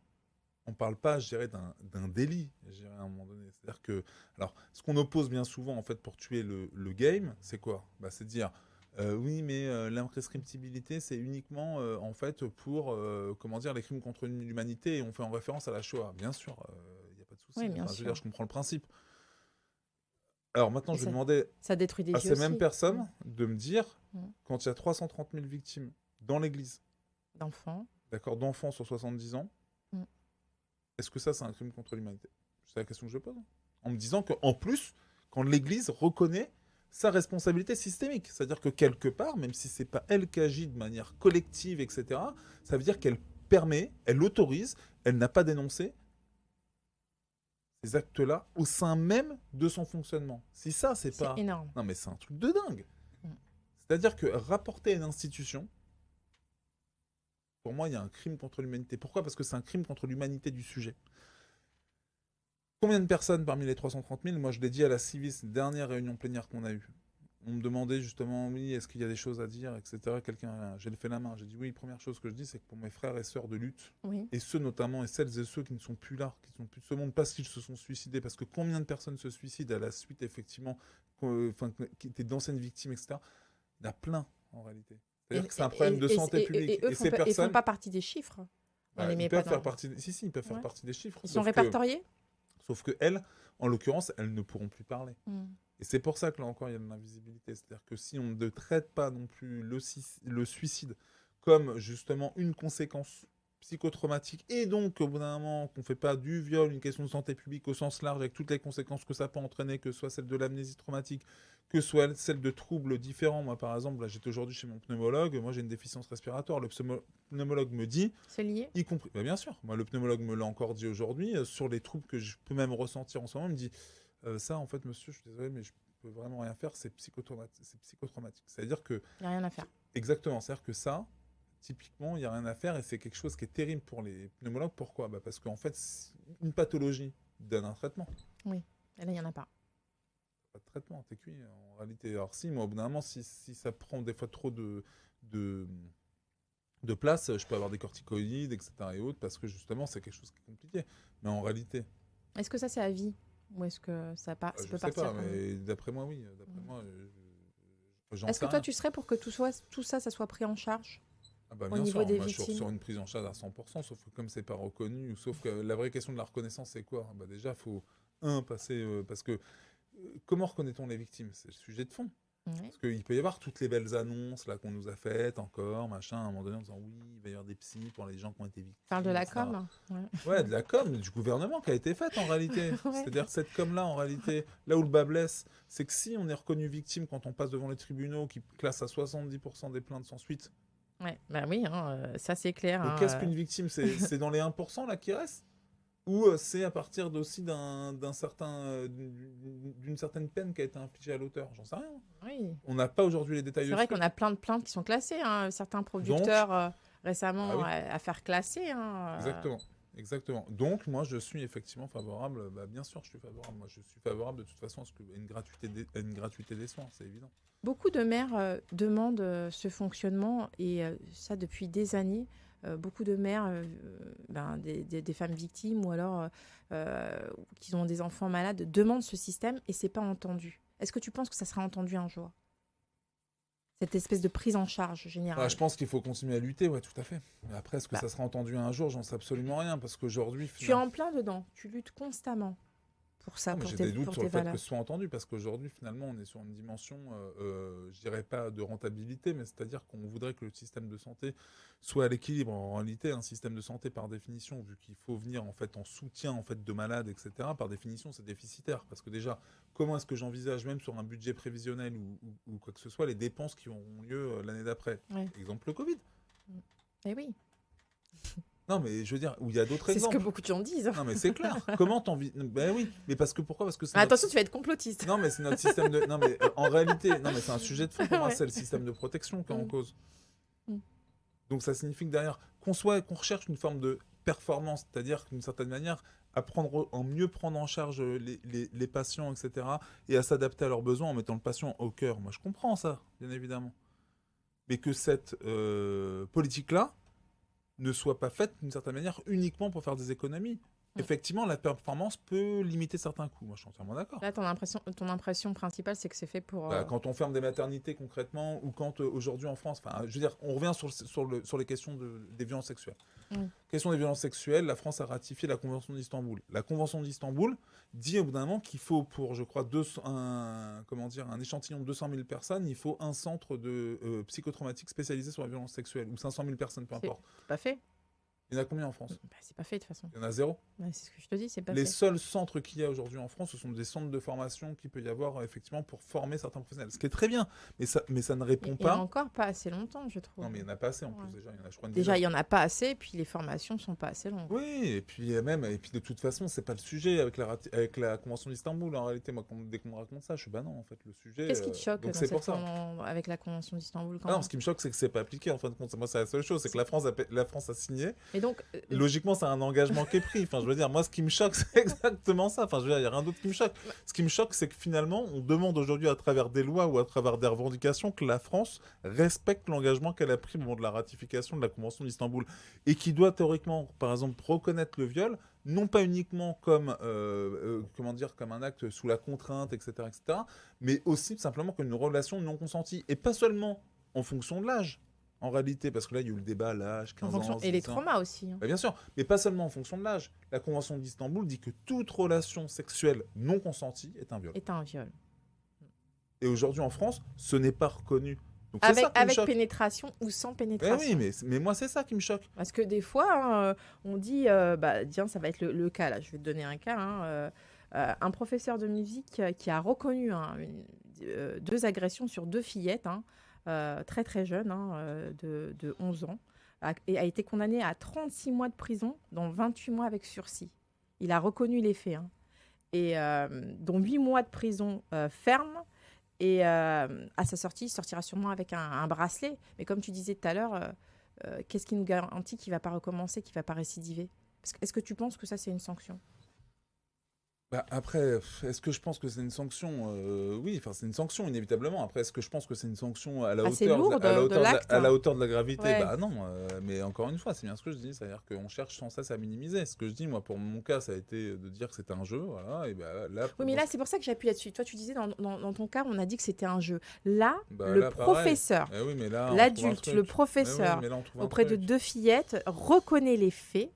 On ne parle pas, je dirais, d'un délit, je dirais, à un moment donné. C'est-à-dire que... Alors, ce qu'on oppose bien souvent, en fait, pour tuer le game, c'est quoi? C'est de dire, oui, mais l'imprescriptibilité, c'est uniquement, en fait, pour, les crimes contre l'humanité, et on fait en référence à la Shoah. Bien sûr, il n'y a pas de souci. Oui, bien sûr. Je veux dire, je comprends le principe. Alors maintenant, je vais demander à ces mêmes personnes de me dire, quand il y a 330 000 victimes dans l'Église, d'enfants sur 70 ans, est-ce que ça, c'est un crime contre l'humanité? C'est la question que je pose. En me disant qu'en plus, quand l'Église reconnaît sa responsabilité systémique, c'est-à-dire que quelque part, même si c'est pas elle qui agit de manière collective, etc., ça veut dire qu'elle permet, elle autorise, elle n'a pas dénoncé ces actes-là au sein même de son fonctionnement. Si ça, c'est pas... énorme. Non, mais c'est un truc de dingue. C'est-à-dire que rapporter à une institution, pour moi, il y a un crime contre l'humanité. Pourquoi? Parce que c'est un crime contre l'humanité du sujet. Combien de personnes parmi les 330 000? Moi, je l'ai dit à la Civis, dernière réunion plénière qu'on a eue. On me demandait justement, oui, est-ce qu'il y a des choses à dire, etc. J'ai fait la main. J'ai dit oui, première chose que je dis, c'est que pour mes frères et sœurs de lutte, et ceux notamment, et celles et ceux qui ne sont plus là, qui ne sont plus de ce monde, parce qu'ils se sont suicidés, parce que combien de personnes se suicident à la suite, effectivement, qui étaient d'anciennes victimes, etc. Il y en a plein, en réalité. C'est-à-dire que c'est un problème de santé publique. Et ces personnes... Ils ne font pas partie des chiffres. Ils peuvent faire partie ils peuvent faire partie des chiffres. Ils sont répertoriés. Sauf qu'elles, en l'occurrence, elles ne pourront plus parler. Et c'est pour ça que là encore, il y a de l'invisibilité. C'est-à-dire que si on ne traite pas non plus le suicide comme justement une conséquence psychotraumatique, et donc au bout d'un moment, qu'on ne fait pas du viol une question de santé publique au sens large, avec toutes les conséquences que ça peut entraîner, que ce soit celle de l'amnésie traumatique, que ce soit celle de troubles différents. Moi, par exemple, là, j'étais aujourd'hui chez mon pneumologue, moi j'ai une déficience respiratoire. Le pneumologue me dit... C'est lié? Y compris... bien sûr, moi le pneumologue me l'a encore dit aujourd'hui, sur les troubles que je peux même ressentir en ce moment, il me dit... ça, en fait, monsieur, je suis désolé, mais je peux vraiment rien faire, c'est psychotraumatique. C'est-à-dire que... Il n'y a rien à faire. Exactement, c'est-à-dire que ça, typiquement, il n'y a rien à faire, et c'est quelque chose qui est terrible pour les pneumologues. Pourquoi? Parce qu'en fait, une pathologie donne un traitement. Oui, et là, il n'y en a pas. Pas de traitement, t'es cuit en réalité. Alors si, moi, au bout d'un moment, si ça prend des fois trop de place, je peux avoir des corticoïdes, etc. et autres, parce que justement, c'est quelque chose qui est compliqué. Mais en réalité, Est-ce que ça, c'est à vie? Ou est-ce que ça je peut sais partir pas, quand même? mais d'après moi, oui. D'après Mm. moi, j'en Est-ce sais que toi, rien. tu serais pour que tout ça, ça soit pris en charge Ah bah au bien niveau sûr, des moi je suis victimes? sur une prise en charge à 100%, sauf que comme c'est pas reconnu, sauf que la vraie question de la reconnaissance, c'est quoi? Bah déjà, faut, passer, parce que comment reconnaît-on les victimes? C'est le sujet de fond. Ouais. Parce qu'il peut y avoir toutes les belles annonces là qu'on nous a faites encore, machin, à un moment donné en disant oui, il va y avoir des psys pour les gens qui ont été victimes, Parle de la etc. com. Ouais. Ouais, de la com du gouvernement qui a été faite en réalité. Ouais. C'est-à-dire que cette com-là, en réalité, là où le bas blesse, c'est que si on est reconnu victime quand on passe devant les tribunaux qui classent à 70% des plaintes sans suite, Ouais, bah oui, hein, ça c'est clair. mais Hein, qu'est-ce qu'une victime? C'est dans les 1% là qui reste? Ou c'est à partir aussi d'une certaine peine qui a été infligée à l'auteur? J'en sais rien. oui. On n'a pas aujourd'hui les détails C'est de vrai ce qu'on truc. a plein de plaintes qui sont classées. Hein, certains producteurs récemment Ah oui. à faire classer. Hein, Exactement. Exactement. Donc, moi, je suis effectivement favorable. Bah, bien sûr, je suis favorable. Moi, je suis favorable de toute façon à une gratuité des soins, c'est évident. Beaucoup de maires demandent ce fonctionnement et ça depuis des années. Beaucoup de mères, des femmes victimes ou alors qui ont des enfants malades demandent ce système et c'est pas entendu. Est-ce que tu penses que ça sera entendu un jour? Cette espèce de prise en charge Ah, générale. je pense qu'il faut continuer à lutter, ouais, tout à fait. Mais après, est-ce que Bah. ça sera entendu un jour? J'en sais absolument rien, parce qu'aujourd'hui, Tu es en plein dedans. Tu luttes constamment pour ça, non, mais pour j'ai tes, des doutes pour sur tes le fait valeurs. que ce soit entendu, parce qu'aujourd'hui, finalement, on est sur une dimension, je dirais pas de rentabilité, mais c'est-à-dire qu'on voudrait que le système de santé soit à l'équilibre. En réalité, un système de santé, par définition, vu qu'il faut venir en fait en soutien en fait de malades, etc., par définition, c'est déficitaire. Parce que déjà, comment est-ce que j'envisage, même sur un budget prévisionnel ou quoi que ce soit, les dépenses qui auront lieu l'année d'après? Ouais. Exemple, le Covid. Eh oui, Non, mais je veux dire, où il y a d'autres c'est ce exemples. que beaucoup de gens disent. Non, mais c'est clair. Comment t'envisages? Ben oui, mais pourquoi? Parce que c'est Mais notre attention, tu vas être complotiste. Non, mais c'est notre système de. Non, mais en réalité, non, mais c'est un sujet de fond pour moi, Ouais. c'est le système de protection qui est en Mm. cause. Mm. Donc ça signifie que derrière, qu'on recherche une forme de performance, c'est-à-dire d'une certaine manière, mieux prendre en charge les patients, etc., et à s'adapter à leurs besoins en mettant le patient au cœur. Moi, je comprends ça, bien évidemment. Mais que cette politique-là ne soit pas faite d'une certaine manière uniquement pour faire des économies. Effectivement, la performance peut limiter certains coûts. Moi, je suis entièrement d'accord. Là, ton impression principale, c'est que c'est fait pour... Bah, quand on ferme des maternités concrètement, ou quand aujourd'hui en France, enfin, je veux dire, on revient sur les questions des violences sexuelles. Question des violences sexuelles, la France a ratifié la Convention d'Istanbul. La Convention d'Istanbul dit au bout d'un moment qu'il faut pour, je crois, un échantillon de 200 000 personnes, il faut un centre de psychotraumatique spécialisé sur la violence sexuelle, ou 500 000 personnes, peu importe. C'est pas fait. Il y en a combien en France? Bah, c'est pas fait de toute façon. Il y en a 0. Ouais, c'est ce que je te dis, c'est pas Les fait. seuls centres qu'il y a aujourd'hui en France, ce sont des centres de formation qu'il peut y avoir effectivement pour former certains professionnels. Ce qui est très bien, mais ça ne répond Et pas. encore pas assez longtemps, je trouve. Non, mais il n'y en a pas assez en Ouais. plus déjà. Il y en a, je crois, une Déjà, il dizaine. y en a pas assez, puis les formations sont pas assez longues. Oui, et puis de toute façon, c'est pas le sujet avec la Convention d'Istanbul. En réalité, moi, dès qu'on me raconte ça, je suis bah non, en fait, le sujet. Qu'est-ce qui te choque donc dans c'est pour ça. avec la Convention d'Istanbul quand Ah non, même ce qui me choque, c'est que c'est pas appliqué. En fin de compte, moi, c'est la seule chose, c'est que la France a signé. Et donc, Logiquement, c'est un engagement qui est pris. Enfin, je veux dire, moi, ce qui me choque, c'est exactement ça. Enfin, je veux dire, il n'y a rien d'autre qui me choque. Ce qui me choque, c'est que finalement, on demande aujourd'hui, à travers des lois ou à travers des revendications, que la France respecte l'engagement qu'elle a pris au moment de la ratification de la Convention d'Istanbul et qui doit théoriquement, par exemple, reconnaître le viol, non pas uniquement comme, comme un acte sous la contrainte, etc., mais aussi simplement comme une relation non consentie. Et pas seulement en fonction de l'âge. En réalité, parce que là, il y a eu le débat, l'âge, 15 ans... et les 16 ans. traumas aussi. Hein. Bah, bien sûr, mais pas seulement en fonction de l'âge. La Convention d'Istanbul dit que toute relation sexuelle non consentie est un viol. Est un viol. Et aujourd'hui, en France, ce n'est pas reconnu. Donc, Avec pénétration ou sans pénétration. oui, mais moi, c'est ça qui me choque. Parce que des fois, hein, on dit, tiens, ça va être le cas, là, je vais te donner un cas. Hein, un professeur de musique qui a reconnu 2 agressions sur 2 fillettes, hein, très très jeunes, hein, de 11 ans, et a été condamné à 36 mois de prison, dont 28 mois avec sursis. Il a reconnu les faits, hein, et dont 8 mois de prison ferme. Et à sa sortie, il sortira sûrement avec un bracelet. Mais comme tu disais tout à l'heure, qu'est-ce qui nous garantit qu'il ne va pas recommencer, qu'il ne va pas récidiver? Est-ce que tu penses que ça, c'est une sanction? Bah, après, est-ce que je pense que c'est une sanction? Oui, enfin, c'est une sanction, inévitablement. Après, est-ce que je pense que c'est une sanction à la Assez hauteur, lourde de l'acte. à la hauteur de la gravité? Ouais. Bah non, mais encore une fois, c'est bien ce que je dis, c'est-à-dire qu'on cherche sans cesse à minimiser. Ce que je dis, moi, pour mon cas, ça a été de dire que c'était un jeu, voilà, et bah là, Oui, mais là, c'est pour ça que j'appuie là-dessus. Toi, tu disais, dans ton cas, on a dit que c'était un jeu. Là, bah, le là, pareil. professeur, Eh oui, mais là, on trouve un l'adulte, truc. le Mais oui, professeur, mais là, on trouve un auprès de truc. 2 fillettes, reconnaît les faits.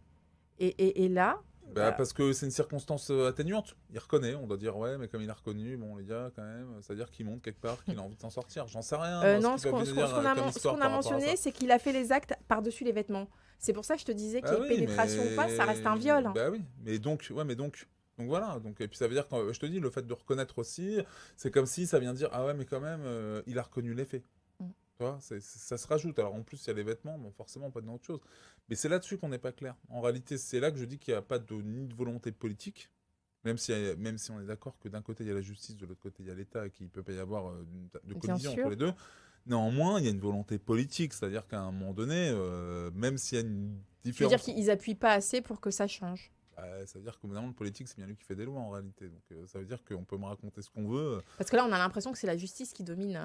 Et là, Bah, parce que c'est une circonstance atténuante. Il reconnaît, on doit dire, ouais, mais comme il a reconnu, bon, les gars, quand même, c'est-à-dire qu'il montre quelque part qu'il a envie de s'en sortir. J'en sais rien. moi, non, qu'ils peuvent ce venir qu'on a, comme ce histoire qu'on a par rapport à ça. mentionné, c'est qu'il a fait les actes par-dessus les vêtements. C'est pour ça que je te disais qu'il y Ah ait oui, pénétration ou pas, ça reste un viol. Bah oui, mais donc, ouais, mais donc voilà. Donc, et puis ça veut dire, je te dis, le fait de reconnaître aussi, c'est comme si ça vient dire, ah ouais, mais quand même, il a reconnu les faits. Mm. Tu vois, ça se rajoute. Alors en plus, il y a les vêtements, bon, forcément, pas d'autre chose. Mais c'est là-dessus qu'on n'est pas clair. En réalité, c'est là que je dis qu'il n'y a pas ni de volonté politique, même si on est d'accord que d'un côté, il y a la justice, de l'autre côté, il y a l'État, et qu'il ne peut pas y avoir de Bien collision sûr. entre les deux. Néanmoins, il y a une volonté politique, c'est-à-dire qu'à un moment donné, même s'il y a une Tu veux différence... dire qu'ils appuient pas assez pour que ça change. Ça veut dire que maintenant, le politique, c'est bien lui qui fait des lois en réalité. Donc ça veut dire qu'on peut me raconter ce qu'on veut. Parce que là, on a l'impression que c'est la justice qui domine.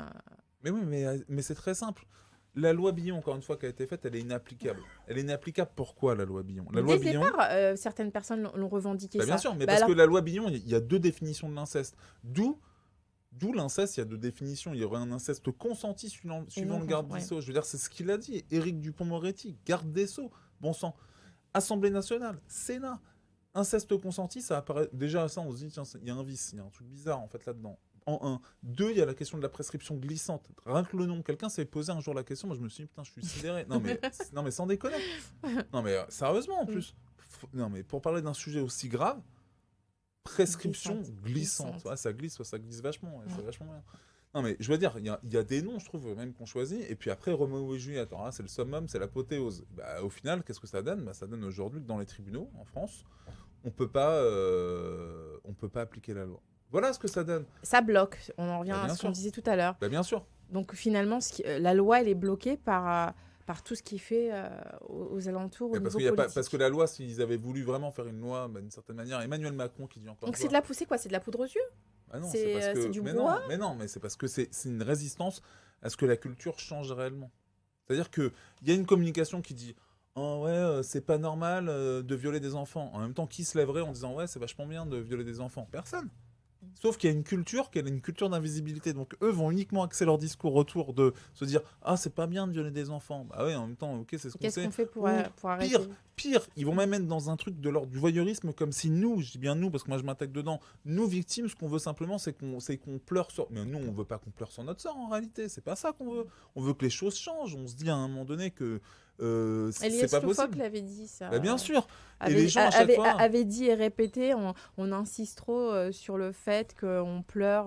Mais oui, mais c'est très simple. La loi Billon, encore une fois, qui a été faite, elle est inapplicable. Elle est inapplicable pourquoi, la loi Billon? La Dès loi le Billon... départ, certaines personnes l'ont revendiqué Bah, ça. bien sûr, mais Bah parce alors- que la loi Billon, il y a deux définitions de l'inceste. D'où l'inceste, il y a deux définitions. Il y aurait un inceste consenti suivant non le garde consent- des Sceaux. Je veux dire, c'est ce qu'il a dit. Éric Dupond-Moretti, garde des Sceaux. Bon sang. Assemblée nationale, Sénat. Inceste consenti, ça apparaît. Déjà, ça, on se dit, tiens, il y a un vice, il y a un truc bizarre, en fait, là-dedans. En un. Deux, il y a la question de la prescription glissante. Rien que le nom. Quelqu'un s'est posé un jour la question, moi, je me suis dit, putain, je suis sidéré. Non, mais sans déconner. Non, mais sérieusement, en plus. Non, mais pour parler d'un sujet aussi grave, prescription glissante. Ouais, ça glisse vachement. Ouais, c'est vachement bien. Non, mais je veux dire, il y a des noms, je trouve, même qu'on choisit. Et puis après, Roméo et Juliette, alors là, c'est le summum, c'est l'apothéose. Bah, au final, qu'est-ce que ça donne? Bah, ça donne aujourd'hui que dans les tribunaux, en France, on peut pas appliquer la loi. Voilà ce que ça donne. Ça bloque. On en revient Bah, à bien ce qu'on sûr. disait tout à l'heure. Bah, bien sûr. Donc finalement, la loi, elle est bloquée par tout ce qui est fait aux alentours, au Mais parce, niveau politique. parce que la loi, s'ils avaient voulu vraiment faire une loi, bah, d'une certaine manière, Emmanuel Macron qui dit encore Donc une c'est fois, de la poussée, quoi? C'est de la poudre aux yeux? ah non, c'est parce que... du mais brouhaha. mais c'est parce que c'est une résistance à ce que la culture change réellement. C'est-à-dire qu'il y a une communication qui dit oh ouais, c'est pas normal de violer des enfants. En même temps, qui se lèverait en disant ouais, c'est vachement bien de violer des enfants? Personne. Sauf qu'il y a une culture, d'invisibilité. Donc eux vont uniquement axer leur discours autour de se dire ah, c'est pas bien de violer des enfants. Bah ouais, en même temps, ok, c'est ce qu'on Qu'est-ce sait. qu'on fait pour Ou arrêter? Pire, ils vont même être dans un truc de l'ordre du voyeurisme, comme si nous, je dis bien nous, parce que moi je m'intègre dedans, nous victimes, ce qu'on veut simplement, c'est qu'on pleure sur... Mais nous, on veut pas qu'on pleure sur notre sort en réalité, c'est pas ça qu'on veut. On veut que les choses changent, on se dit à un moment donné que c'est pas possible. l'avait dit ça. Bah, bien sûr. Avait, et les gens, à chaque fois... avait dit et répété, on insiste trop sur le fait qu'on pleure,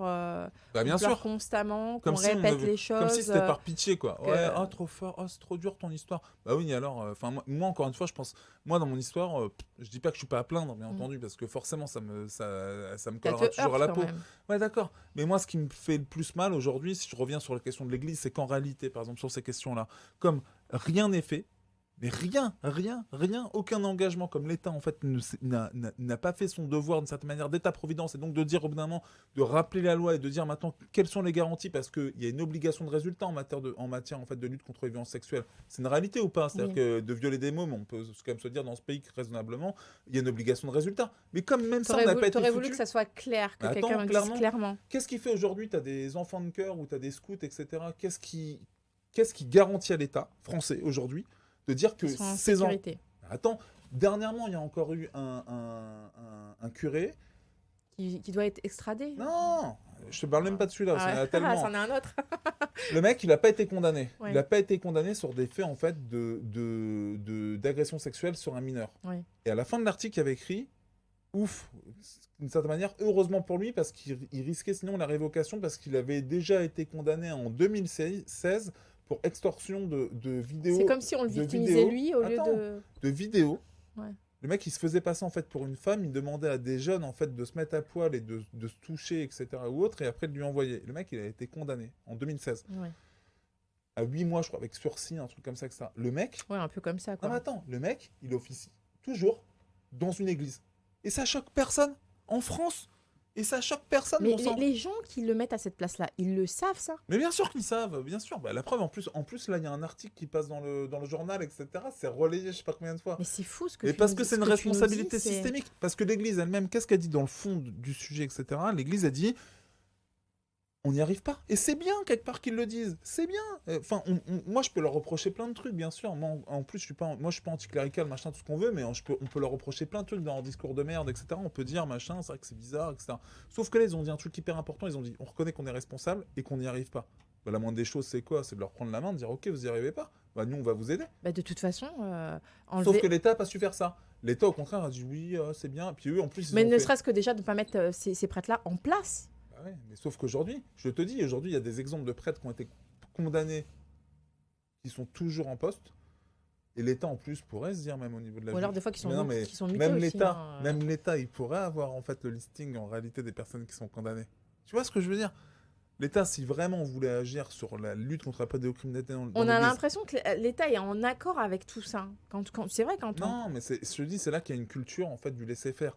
bien on pleure sûr. constamment, qu'on Comme si on répète avait- les choses. Comme si c'était par pitié, quoi. que- Ouais, ah, trop fort, ah, c'est trop dur ton histoire. Bah oui, alors, enfin, moi, encore une fois, je pense, moi, dans mon histoire, je dis pas que je suis pas à plaindre, bien entendu, parce que forcément, ça me Ça collera te toujours à la heurte peau. quand même. Ouais, d'accord. Mais moi, ce qui me fait le plus mal aujourd'hui, si je reviens sur la question de l'Église, c'est qu'en réalité, par exemple, sur ces questions-là, comme rien n'est fait, mais rien, aucun engagement, comme l'État, en fait, n'a pas fait son devoir, d'une certaine manière, d'État-providence, et donc de dire, au bout d'un moment, de rappeler la loi et de dire maintenant quelles sont les garanties, parce qu'il y a une obligation de résultat en matière en fait, de lutte contre les violences sexuelles. C'est une réalité ou pas? C'est-à-dire Oui. que de violer des mômes, on peut quand même se dire dans ce pays que raisonnablement, il y a une obligation de résultat. Mais comme même ça, on n'a pas été T'aurais voulu foutu. que ça soit clair, que Attends, quelqu'un le dise clairement. clairement. Qu'est-ce qui fait aujourd'hui, tu as des enfants de cœur ou tu as des scouts, etc. Qu'est-ce qui garantit à l'État français aujourd'hui de dire que Ils sont en ces enfants... sécurité. Attends, dernièrement, il y a encore eu un curé. Qui doit être extradé. Non, je te parle même pas de celui-là, Ah il y en a ouais. tellement. Ah, c'en est un autre. Le mec, il n'a pas été condamné. Ouais. Il n'a pas été condamné sur des faits en fait d'agression sexuelle sur un mineur. Ouais. Et à la fin de l'article, il y avait écrit ouf, d'une certaine manière, heureusement pour lui, parce qu'il risquait sinon la révocation, parce qu'il avait déjà été condamné en 2016 pour extorsion de vidéos. C'est comme si on le de victimisait vidéos. lui au lieu Attends, de... vidéos. Ouais. Le mec, il se faisait passer en fait pour une femme, il demandait à des jeunes en fait de se mettre à poil et de se toucher, etc. ou autre, et après de lui envoyer. Le mec, il a été condamné en 2016 Ouais. à 8 mois, je crois, avec sursis, un truc comme ça, etc. Le mec, Ouais, un peu comme ça, non quoi. mais attends, le mec, il officie toujours dans une église. Et ça choque personne. En France. Et ça choque personne, Mais bon sang. les gens qui le mettent à cette place-là, ils le savent, ça? Mais bien sûr qu'ils savent, bien sûr. Bah, la preuve, en plus là, il y a un article qui passe dans le journal, etc. C'est relayé, je sais pas combien de fois. Mais c'est fou ce que Et tu parce nous que dis- c'est ce une que tu nous dis, responsabilité c'est- systémique. Parce que l'Église elle-même, qu'est-ce qu'elle dit dans le fond du sujet, etc. L'Église a dit, on n'y arrive pas. Et c'est bien quelque part qu'ils le disent. C'est bien. Enfin, moi, je peux leur reprocher plein de trucs, bien sûr. Moi, en plus, je suis pas anticlérical, machin, tout ce qu'on veut, mais on peut leur reprocher plein de trucs dans leur discours de merde, etc. On peut dire, machin, c'est vrai que c'est bizarre, etc. Sauf que là, ils ont dit un truc hyper important. Ils ont dit, on reconnaît qu'on est responsable et qu'on n'y arrive pas. Bah, la moindre des choses, c'est quoi? C'est de leur prendre la main, de dire, ok, vous n'y arrivez pas. Bah, nous, on va vous aider. Bah, de toute façon, Sauf que l'État n'a pas su faire ça. L'État, au contraire, a dit, oui, c'est bien. Et puis eux, en plus, ils Mais ont ne fait... serait-ce que déjà de ne pas mettre ces prêtres-là en place. Ah ouais, mais sauf qu'aujourd'hui, je te dis, aujourd'hui, il y a des exemples de prêtres qui ont été condamnés, qui sont toujours en poste. Et l'État, en plus, pourrait se dire, même au niveau de la Ou alors justice- des fois qui sont, Mais non, mu- mais qui sont mutés même aussi, l'État, hein. même l'État, il pourrait avoir en fait le listing en réalité des personnes qui sont condamnées. Tu vois ce que je veux dire? L'État, si vraiment on voulait agir sur la lutte contre la pédocriminalité dans On a l'Église- l'impression que l'État est en accord avec tout ça. C'est vrai quand on... Non, mais je te dis, c'est là qu'il y a une culture en fait du laisser-faire.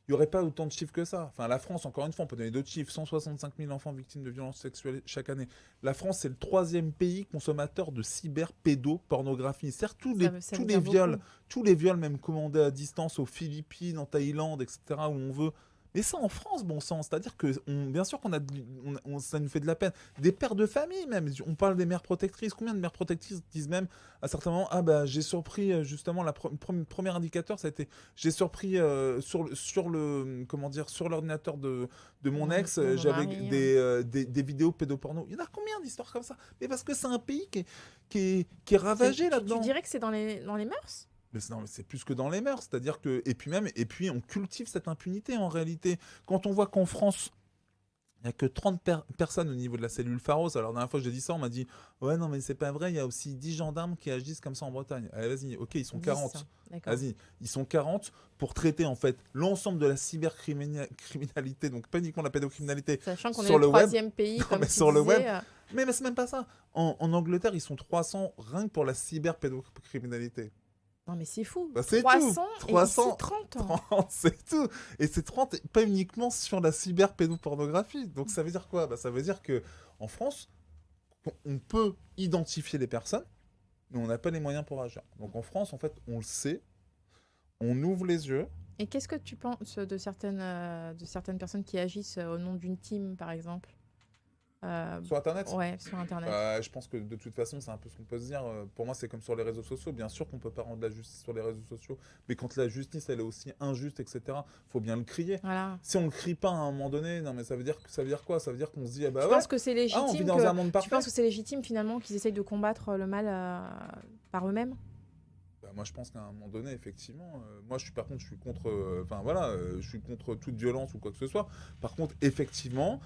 Il n'y aurait pas autant de chiffres que ça. Enfin, la France, encore une fois, on peut donner d'autres chiffres. 165 000 enfants victimes de violences sexuelles chaque année. La France, c'est le 3e pays consommateur de cyberpédopornographie. C'est-à-dire Ça tous veut les dire viols, beaucoup. tous les viols, même commandés à distance aux Philippines, en Thaïlande, etc., où on veut. Mais ça en France, bon sang. C'est-à-dire que, bien sûr qu'on a, ça nous fait de la peine. Des pères de famille, même. On parle des mères protectrices. Combien de mères protectrices disent même à certains moments, ah bah j'ai surpris justement premier indicateur, ça a été, j'ai surpris sur le comment dire, sur l'ordinateur de mon ex, de mon j'avais mari, des vidéos pédoporno. Il y en a combien d'histoires comme ça? Mais parce que c'est un pays qui est ravagé là-dedans. Tu dirais que c'est dans les mœurs? Mais c'est plus que dans les mœurs, c'est-à-dire que et puis on cultive cette impunité en réalité. Quand on voit qu'en France il n'y a que 30 personnes au niveau de la cellule Pharos. Alors, la dernière fois que j'ai dit ça, on m'a dit ouais, non, mais c'est pas vrai, il y a aussi 10 gendarmes qui agissent comme ça en Bretagne. Allez, vas-y, ok, ils sont 10, 40. d'accord. Vas-y, ils sont 40 pour traiter en fait l'ensemble de la cybercriminalité, donc pas uniquement la pédocriminalité. Sachant qu'on est sur le le web. 3e pays, Non, comme mais tu sur le disais, web. Mais c'est même pas ça. En Angleterre, ils sont 300 rien que pour la cyberpédocriminalité. Non, mais c'est fou. Bah, c'est 300, tout. 300, et ici 30. 30, c'est tout. Et c'est 30, pas uniquement sur la cyberpédopornographie. Donc ça veut dire quoi? Bah, ça veut dire que en France, on peut identifier les personnes, mais on n'a pas les moyens pour agir. Donc en France, en fait, on le sait, on ouvre les yeux. Et qu'est-ce que tu penses de certaines personnes qui agissent au nom d'une team, par exemple? Sur Internet? Ouais, sur Internet. Je pense que de toute façon, c'est un peu ce qu'on peut se dire. Pour moi, c'est comme sur les réseaux sociaux. Bien sûr qu'on peut pas rendre la justice sur les réseaux sociaux, mais quand la justice, elle est aussi injuste, etc., faut bien le crier. Voilà. Si on le crie pas à un moment donné, non, mais ça veut dire quoi? Ça veut dire qu'on se dit, ah bah Tu ouais, penses que c'est on vit légitime dans un monde tu parfait. penses que c'est légitime finalement qu'ils essayent de combattre le mal par eux-mêmes? Bah, moi, je pense qu'à un moment donné, effectivement, moi, par contre, je suis contre, je suis contre toute violence ou quoi que ce soit. Par contre, effectivement,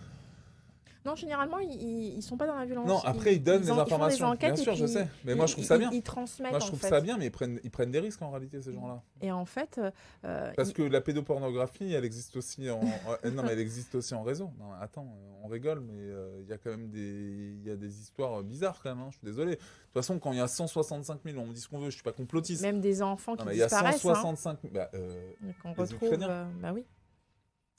Non, généralement, ils sont pas dans la violence. non, après, ils donnent les ils font des informations. enquêtes Bien et sûr, je puis sais. Mais moi, je trouve ça bien. Ils transmettent, Moi, je en trouve fait. ça bien, mais ils prennent des risques en réalité, ces gens-là. Et en fait... Parce que la pédopornographie, elle existe aussi non, mais elle existe aussi en réseau. Non, attends, on rigole, mais il y a quand même il y a des histoires bizarres quand même. Hein, je suis désolé. De toute façon, quand il y a 165 000, on me dit ce qu'on veut, je suis pas complotiste. Même des enfants Non, qui mais il y a disparaissent. 165 000. Qu'on les retrouve... Ukrainiens. bah oui.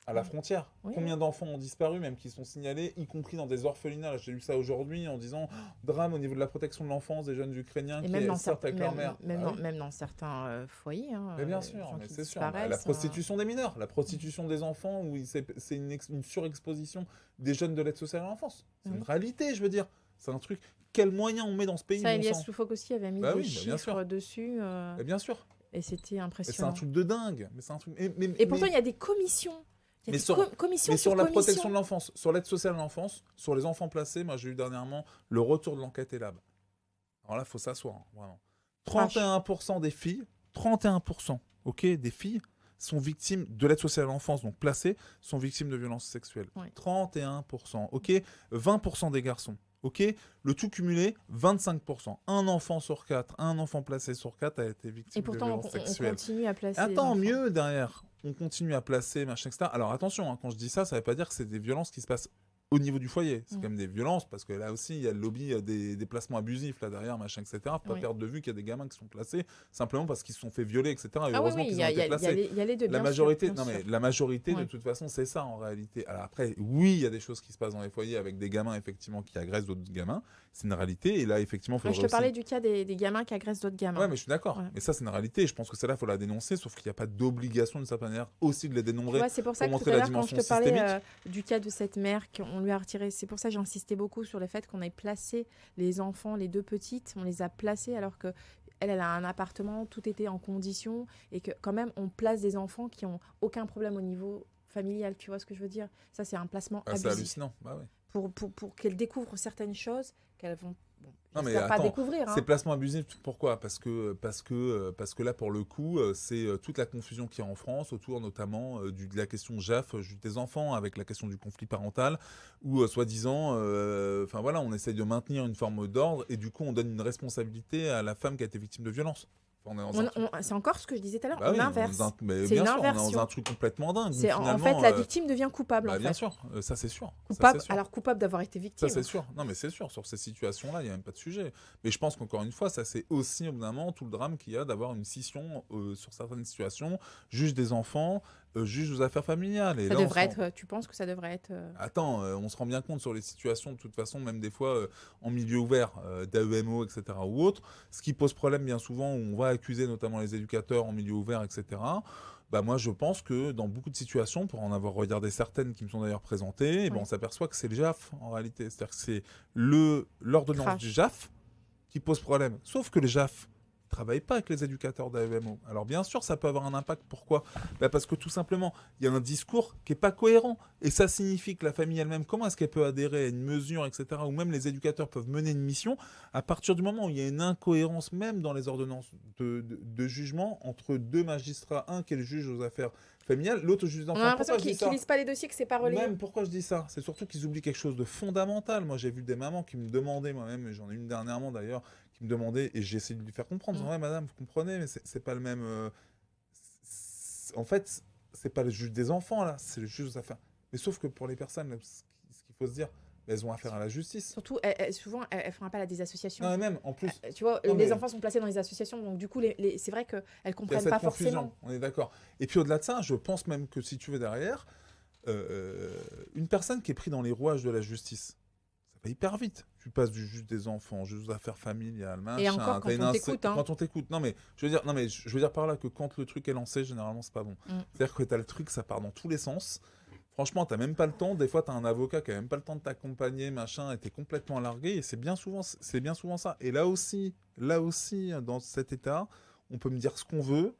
À la frontière. Oui, Combien d'enfants ont disparu, même qui sont signalés, y compris dans des orphelinats. Là, j'ai lu ça aujourd'hui en disant drame au niveau de la protection de l'enfance des jeunes Ukrainiens Et qui même dans, sortent avec leur mère. même dans certains foyers. Hein, Mais bien des sûr, gens mais qui c'est sûr. La disparaissent, prostitution des mineurs, la prostitution des enfants, où c'est une surexposition des jeunes de l'aide sociale à l'enfance. C'est Oui. une réalité, je veux dire. C'est un truc. Quels moyens on met dans ce pays, Ça, bon Elias sang. Loufoque aussi avait mis Bah des oui, bah bien chiffres sûr. dessus. Mais bien sûr. Et c'était Et c'est impressionnant. un truc de dingue. Mais c'est un truc. Et pourtant, il y a des commissions. Il y a Mais des sur- commissions Mais sur la commissions. protection de l'enfance, sur l'aide sociale à l'enfance, sur les enfants placés, moi j'ai eu dernièrement le retour de l'enquête ELAB. Alors là, il faut s'asseoir, hein, vraiment. 31% des filles, 31%, ok, des filles sont victimes de l'aide sociale à l'enfance, donc placées, sont victimes de violences sexuelles. Oui. 31%, ok. 20% des garçons, ok. Le tout cumulé, 25%. Un enfant sur 4, un enfant placé sur 4 a été victime Et pourtant, de on violences sexuelles. continue à placer. les Attends, enfants. mieux derrière. On continue à placer, machin, etc. Alors attention, hein, quand je dis ça, ça ne veut pas dire que c'est des violences qui se passent au niveau du foyer. C'est Mm. quand même des violences, parce que là aussi, il y a le lobby des placements abusifs là derrière, machin, etc. Faut pas Oui. perdre de vue qu'il y a des gamins qui sont placés simplement parce qu'ils se sont fait violer, etc. Et Ah oui, heureusement oui, qu'ils il y ont a, été placés. il y a les deux, La bien majorité, sûr, bien non mais sûr. la majorité de Ouais. toute façon, c'est ça en réalité. Alors après, oui, il y a des choses qui se passent dans les foyers avec des gamins effectivement qui agressent d'autres gamins. C'est une réalité. Et là, effectivement, il Moi, faudrait je te aussi... parlais du cas des gamins qui agressent d'autres gamins. Ouais, mais je suis d'accord. Voilà. Mais ça, c'est une réalité. Et je pense que celle-là, il faut la dénoncer, sauf qu'il n'y a pas d'obligation, d'une certaine manière, aussi de les Tu dénombrer. vois, c'est pour ça pour que tout montrer à la l'heure, quand je te dimension parlais systémique. du cas de cette mère qu'on lui a retiré, c'est pour ça que j'ai insisté beaucoup sur le fait qu'on ait placé les enfants, les deux petites, on les a placés alors que elle a un appartement, tout était en condition et que quand même on place des enfants qui ont aucun problème au niveau familial, tu vois ce que je veux dire? Ça, c'est un placement Ah, c'est abusif hallucinant. Bah ouais. pour qu'elles découvrent certaines choses qu'elles vont Non, mais j'espère pas attends, découvrir. Hein. Ces placements abusifs, pourquoi parce que là, pour le coup, c'est toute la confusion qu'il y a en France autour notamment de la question JAF, juge des enfants, avec la question du conflit parental, où soi-disant, enfin voilà, on essaye de maintenir une forme d'ordre et du coup, on donne une responsabilité à la femme qui a été victime de violence. Enfin, on est dans un truc- C'est encore ce que je disais tout à l'heure, Bah on oui, inverse. mais C'est bien une sûr, on est dans inversion. un truc complètement dingue. C'est, où en fait, finalement, la victime devient coupable. bah, en bien fait. sûr, ça c'est sûr. Ça, Coupable, c'est sûr. alors coupable d'avoir été victime. Ça, c'est sûr. Non, mais c'est sûr, sur ces situations-là, il n'y a même pas de sujet. Mais je pense qu'encore une fois, ça, c'est aussi, évidemment, tout le drame qu'il y a d'avoir une scission sur certaines situations, juge des enfants, juge aux affaires familiales. Et Ça là, on devrait se rend- être, tu penses que ça devrait être... Attends, on se rend bien compte sur les situations, de toute façon, même des fois en milieu ouvert, d'AEMO, etc., ou autre, ce qui pose problème bien souvent, où on va accuser notamment les éducateurs en milieu ouvert, etc., bah moi je pense que dans beaucoup de situations, pour en avoir regardé certaines qui me sont d'ailleurs présentées, eh ben, Ouais. on s'aperçoit que c'est le JAF en réalité. C'est-à-dire que c'est l'ordonnance Crash. du JAF qui pose problème. Sauf que le JAF ne travaille pas avec les éducateurs d'AEMO. Alors bien sûr, ça peut avoir un impact. Pourquoi ? Bah parce que tout simplement, il y a un discours qui n'est pas cohérent. Et ça signifie que la famille elle-même, comment est-ce qu'elle peut adhérer à une mesure, etc., ou même les éducateurs peuvent mener une mission, à partir du moment où il y a une incohérence même dans les ordonnances de jugement entre deux magistrats, un qui est le juge aux affaires familiales, l'autre le juge On a d'enfants. l'impression Pourquoi je dis qu'ils ça ? lisent pas les dossiers, que c'est pas relayé. Même pourquoi je dis ça, c'est surtout qu'ils oublient quelque chose de fondamental. Moi, j'ai vu des mamans qui me demandaient, moi-même, et j'en ai une dernièrement d'ailleurs, qui me demandait, et j'ai essayé de lui faire comprendre, en disant, ouais, madame, vous comprenez, mais c'est pas le même. En fait, c'est pas le juge des enfants là, c'est le juge aux affaires. Mais sauf que pour les personnes, ce qu'il faut se dire, elles ont affaire à la justice. Surtout, souvent, elles font appel à des associations. Non, mais même en plus, Tu vois, Non, les mais- enfants sont placés dans les associations, donc du coup, c'est vrai qu'elles il y a comprennent cette pas confusion. forcément. On est d'accord. Et puis au-delà de ça, je pense même que si tu veux derrière, une personne qui est prise dans les rouages de la justice, ça va hyper vite. Tu passes du juge des enfants, juge aux affaires familiales, machin. Et encore, quand t'as une on t'écoute, hein. Quand on t'écoute. Non mais je veux dire par là que quand le truc est lancé, généralement c'est pas bon. Mm. C'est-à-dire que t'as le truc, ça part dans tous les sens. Franchement, t'as même pas le temps. Des fois, t'as un avocat qui a même pas le temps de t'accompagner, machin, et t'es complètement largué. Et c'est bien souvent ça. Et là aussi, dans cet état, on peut me dire ce qu'on veut.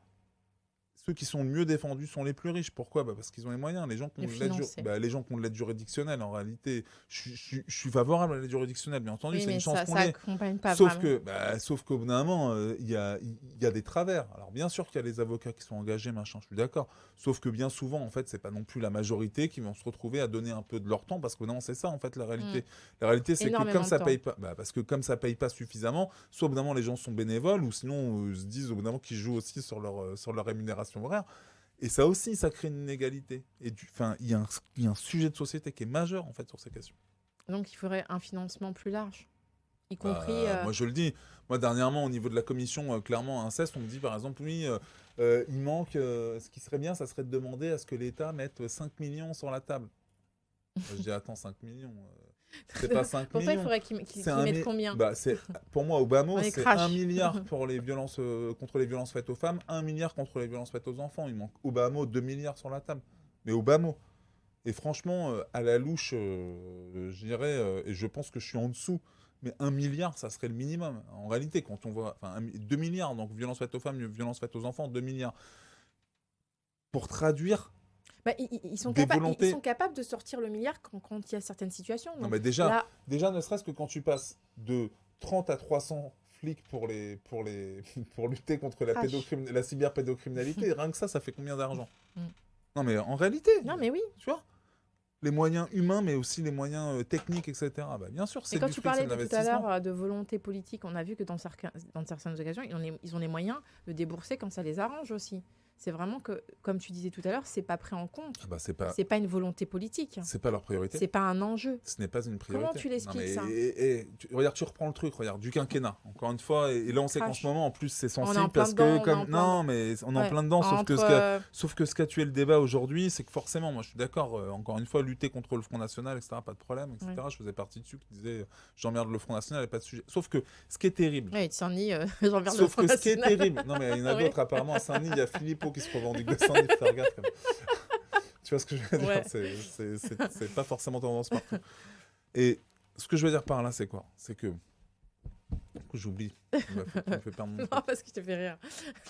Ceux qui sont le mieux défendus sont les plus riches. Pourquoi ? Bah parce qu'ils ont les moyens. Les gens qui ont De de l'aide financer. les gens qui ont de l'aide juridictionnelle, en réalité, je suis favorable à l'aide juridictionnelle, bien entendu, Oui, c'est mais une chance ça qu'on l'ait. accompagne pas Sauf vraiment. sauf qu'au bout d'un moment, il y a des travers. Alors bien sûr qu'il y a les avocats qui sont engagés, machin, je suis d'accord. Sauf que bien souvent, en fait, c'est pas non plus la majorité qui vont se retrouver à donner un peu de leur temps, parce que non, c'est ça en fait la réalité. La réalité, c'est que Énormément comme de ça temps. paye pas, parce que comme ça paye pas suffisamment, soit au bout d'un moment les gens sont bénévoles, ou sinon se disent au bout d'un moment qu'ils jouent aussi sur leur rémunération horaire. Et ça aussi, ça crée une inégalité. Et il y a un sujet de société qui est majeur en fait sur ces questions. Donc, il faudrait un financement plus large, y Bah, compris... moi je le dis, moi dernièrement au niveau de la commission clairement inceste, on me dit par exemple oui, il manque, ce qui serait bien, ça serait de demander à ce que l'État mette 5 millions sur la table. Je dis attends, 5 millions, c'est pas 5 Pour toi, il millions. faudrait qu'ils C'est un mettent mi- combien Bah, pour moi, Obama, On est c'est crash. 1 milliard pour les violences, contre les violences faites aux femmes, 1 milliard contre les violences faites aux enfants. Il manque Obama 2 milliards sur la table. Mais Obama. Et franchement, à la louche, je dirais, et je pense que je suis en dessous, mais 1 milliard, ça serait le minimum. En réalité, quand on voit. 2 milliards, donc violences faites aux femmes, violences faites aux enfants, 2 milliards. Pour traduire. Bah, ils sont Des capables, volontés. ils sont capables de sortir le milliard quand il y a certaines situations. Non, Donc, mais déjà, là, ne serait-ce que quand tu passes de 30 à 300 flics pour lutter contre Crash. la cyberpédocriminalité, rien que ça fait combien d'argent? Mm. Non, mais en réalité, non, mais oui. tu vois, les moyens humains, mais aussi les moyens techniques, etc. Bah, bien sûr, c'est Et quand du tu fric, c'est parlais de tout à l'investissement. l'heure de volonté politique, on a vu que dans certaines occasions, ils ont les moyens de débourser quand ça les arrange aussi. c'est vraiment que, comme tu disais tout à l'heure, c'est pas pris en compte. Ah bah, C'est pas une volonté politique. c'est pas leur priorité. C'est pas un enjeu. Ce n'est pas une priorité. Comment tu l'expliques, Non, ça regarde, tu reprends le truc, regarde, du quinquennat, encore une fois, et là on sait qu'en Crash. ce moment, en plus, c'est On est en sensible plein parce dedans, que, on est en comme... plein Non, mais on est en Ouais. plein dedans, Entre, sauf que ce qu'a tué le débat aujourd'hui, c'est que forcément, moi je suis d'accord, encore une fois, lutter contre le Front National, etc., pas de problème, etc. Ouais. Je faisais partie dessus qui disait, j'emmerde le Front National, il n'y a pas de sujet. Sauf que ce qui est terrible, Ouais, Saint-Denis, j'en viens de sauf Front que ce qui est National. terrible, non mais il y en a Ouais. d'autres apparemment à Saint-Denis, il y a Philippot qui se revendique de Saint-Denis, fais gaffe quand même. Tu vois ce que je veux dire? Ouais. C'est pas forcément tendance partout. Et ce que je veux dire par là, c'est quoi? C'est que... J'oublie. Tu me fais perdre mon Non, truc. parce que je te fais rire.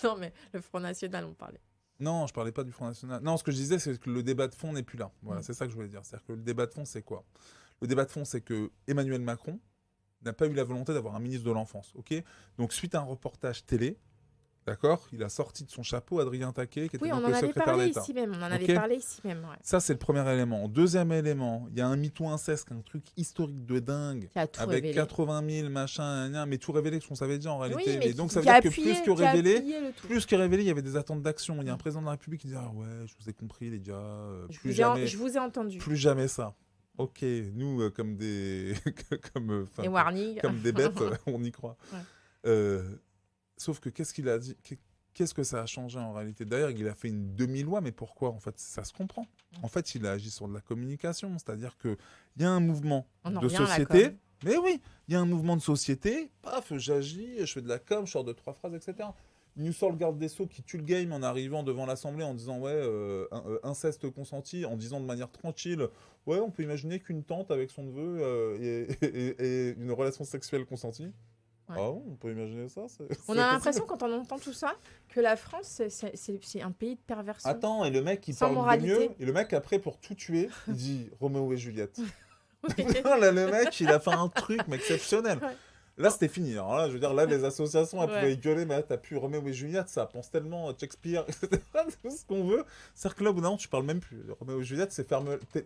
Non, mais le Front National, on parlait. Non, je parlais pas du Front National. Non, ce que je disais, c'est que le débat de fond n'est plus là. Voilà, c'est ça que je voulais dire. C'est-à-dire que le débat de fond, c'est quoi? Le débat de fond, c'est que Emmanuel Macron n'a pas eu la volonté d'avoir un ministre de l'Enfance. Ok. Donc, suite à un reportage télé, d'accord, il a sorti de son chapeau Adrien Taquet, qui était Oui, on donc en le avait secrétaire parlé d'État. ici même. On en Ok. avait parlé ici même. Ouais. Ça, c'est le premier élément. Deuxième élément, il y a un MeToo inceste, un truc historique de dingue, Qui a tout avec révélé. 80 000, machin, mais tout révélé, ce qu'on savait déjà en réalité. Oui, mais donc, qui- ça veut qui a dire que appuyé- plus que qui a révélé, appuyé le tout. plus que révélé, il y avait des attentes d'action. Il y a un président de la République qui dit ah ouais, je vous ai compris les gars, Je vous ai entendu. plus jamais ça. Ok, nous comme des Et warning. comme des bêtes, on y croit. Ouais. Sauf que qu'est-ce qu'il a dit? Qu'est-ce que ça a changé en réalité? D'ailleurs, il a fait une demi-loi, mais pourquoi? En fait, ça se comprend. En fait, il a agi sur de la communication, c'est-à-dire que il y a un mouvement On en de revient à la société. com. Mais oui, il y a un mouvement de société. Paf, j'agis, je fais de la com, je sors de 3 phrases, etc. Il nous sort le garde des Sceaux qui tue le game en arrivant devant l'Assemblée en disant ouais, inceste consenti, en disant de manière tranquille, ouais, on peut imaginer qu'une tante avec son neveu ait une relation sexuelle consentie. Ouais. Ah bon, on peut imaginer ça? On a l'impression, quand on entend tout ça, que la France, c'est un pays de perversion. Attends, et le mec qui Sans parle de moralité. mieux, et le mec après pour tout tuer, il dit Roméo et Juliette. Oui. Là, le mec, il a fait un truc mais exceptionnel. Ouais. Là, c'était fini. Alors là, je veux dire, là, les associations, elles Ouais. pouvaient gueuler, mais là, t'as pu Roméo et Juliette, ça pense tellement Shakespeare, etc. Tout ce qu'on veut. C'est-à-dire que là, au bout d'un moment, tu parles même plus. Roméo et Juliette, c'est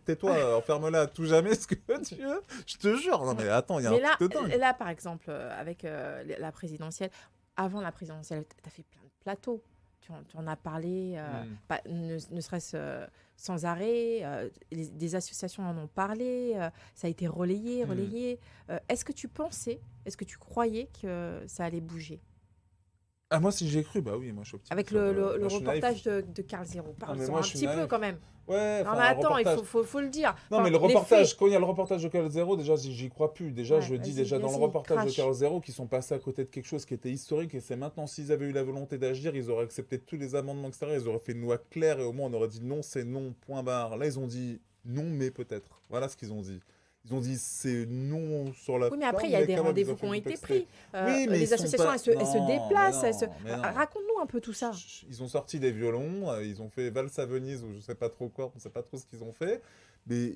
tais-toi, enferme-la à tout jamais, ce que tu veux. Je te jure. Non, mais attends, il y a Mais un là, truc de dingue. là, par exemple, avec la présidentielle, avant la présidentielle, tu as fait plein de plateaux. Tu en as parlé, ne serait-ce sans arrêt. Des associations en ont parlé. Ça a été relayé. Est-ce que tu pensais, est-ce que tu croyais que ça allait bouger? Ah, moi, si j'ai cru, bah oui, moi, je suis optimiste. Avec Moi, le je suis naïf. reportage de Carl Zero. mais Parle-en moi, un je suis petit peu naïf. quand même. Ouais, Non, enfin, mais un attends, il reportage. faut le dire. Non, Enfin, mais le les reportage, faits. quand il y a le reportage de Carl Zero, déjà, j'y crois plus. Déjà, Ouais, je dis vas-y, déjà dans le vas-y, reportage de crache. Carl Zero qu'ils sont passés à côté de quelque chose qui était historique. Et c'est maintenant, s'ils avaient eu la volonté d'agir, ils auraient accepté tous les amendements, etc. Ils auraient fait une loi claire et au moins on aurait dit non, c'est non, point barre. Là, ils ont dit non, mais peut-être. Voilà ce qu'ils ont dit. Ils ont dit c'est non sur la Oui, mais après, forme, il y a mais des quand même, ils rendez-vous ont qui fait ont une été complexité. pris. Oui, mais les ils sont associations, pas- elles se Non, déplacent. mais non. Raconte-nous un peu tout ça. Ils ont sorti des violons, ils ont fait valse à Venise ou je sais pas trop quoi, on sait pas trop ce qu'ils ont fait, mais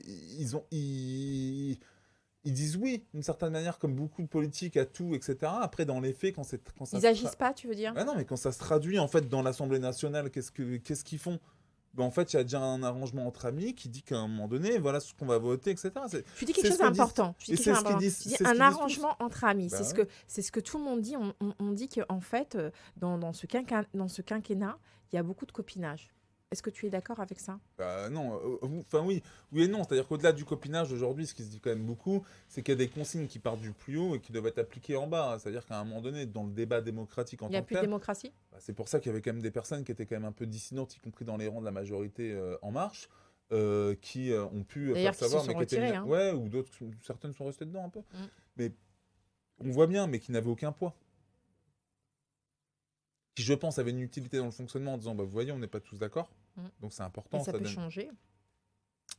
ils disent oui d'une certaine manière comme beaucoup de politiques à tout, etc. Après dans les faits quand ça Ils se agissent pas, tu veux dire? Ah non, mais quand ça se traduit en fait dans l'Assemblée nationale, qu'est-ce qu'ils font? Ben, en fait, il y a déjà un arrangement entre amis qui dit qu'à un moment donné, voilà ce qu'on va voter, etc. Tu dis quelque c'est chose ce que disent- d'important. Tu et dis c'est quelque chose ce qu'ils d'important. disent- Tu dis c'est ce qu'ils un disent arrangement entre amis. Bah C'est ce que tout le monde dit. On dit qu'en fait, dans ce quinquennat, il y a beaucoup de copinage. Est-ce que tu es d'accord avec ça? Non, enfin oui et non. C'est-à-dire qu'au-delà du copinage aujourd'hui, ce qui se dit quand même beaucoup, c'est qu'il y a des consignes qui partent du plus haut et qui doivent être appliquées en bas. C'est-à-dire qu'à un moment donné, dans le débat démocratique en Il n'y a tant que plus de tel, démocratie? c'est pour ça qu'il y avait quand même des personnes qui étaient quand même un peu dissidentes, y compris dans les rangs de la majorité En Marche, qui ont pu D'ailleurs, faire savoir, qui se sont mais qui étaient retirées, hein. ouais, ou d'autres, certaines sont restées dedans un peu. Mais on voit bien, mais qui n'avaient aucun poids. Qui, je pense, avaient une utilité dans le fonctionnement en disant, bah, vous voyez, on n'est pas tous d'accord, donc c'est important. Et ça peut donne- changer.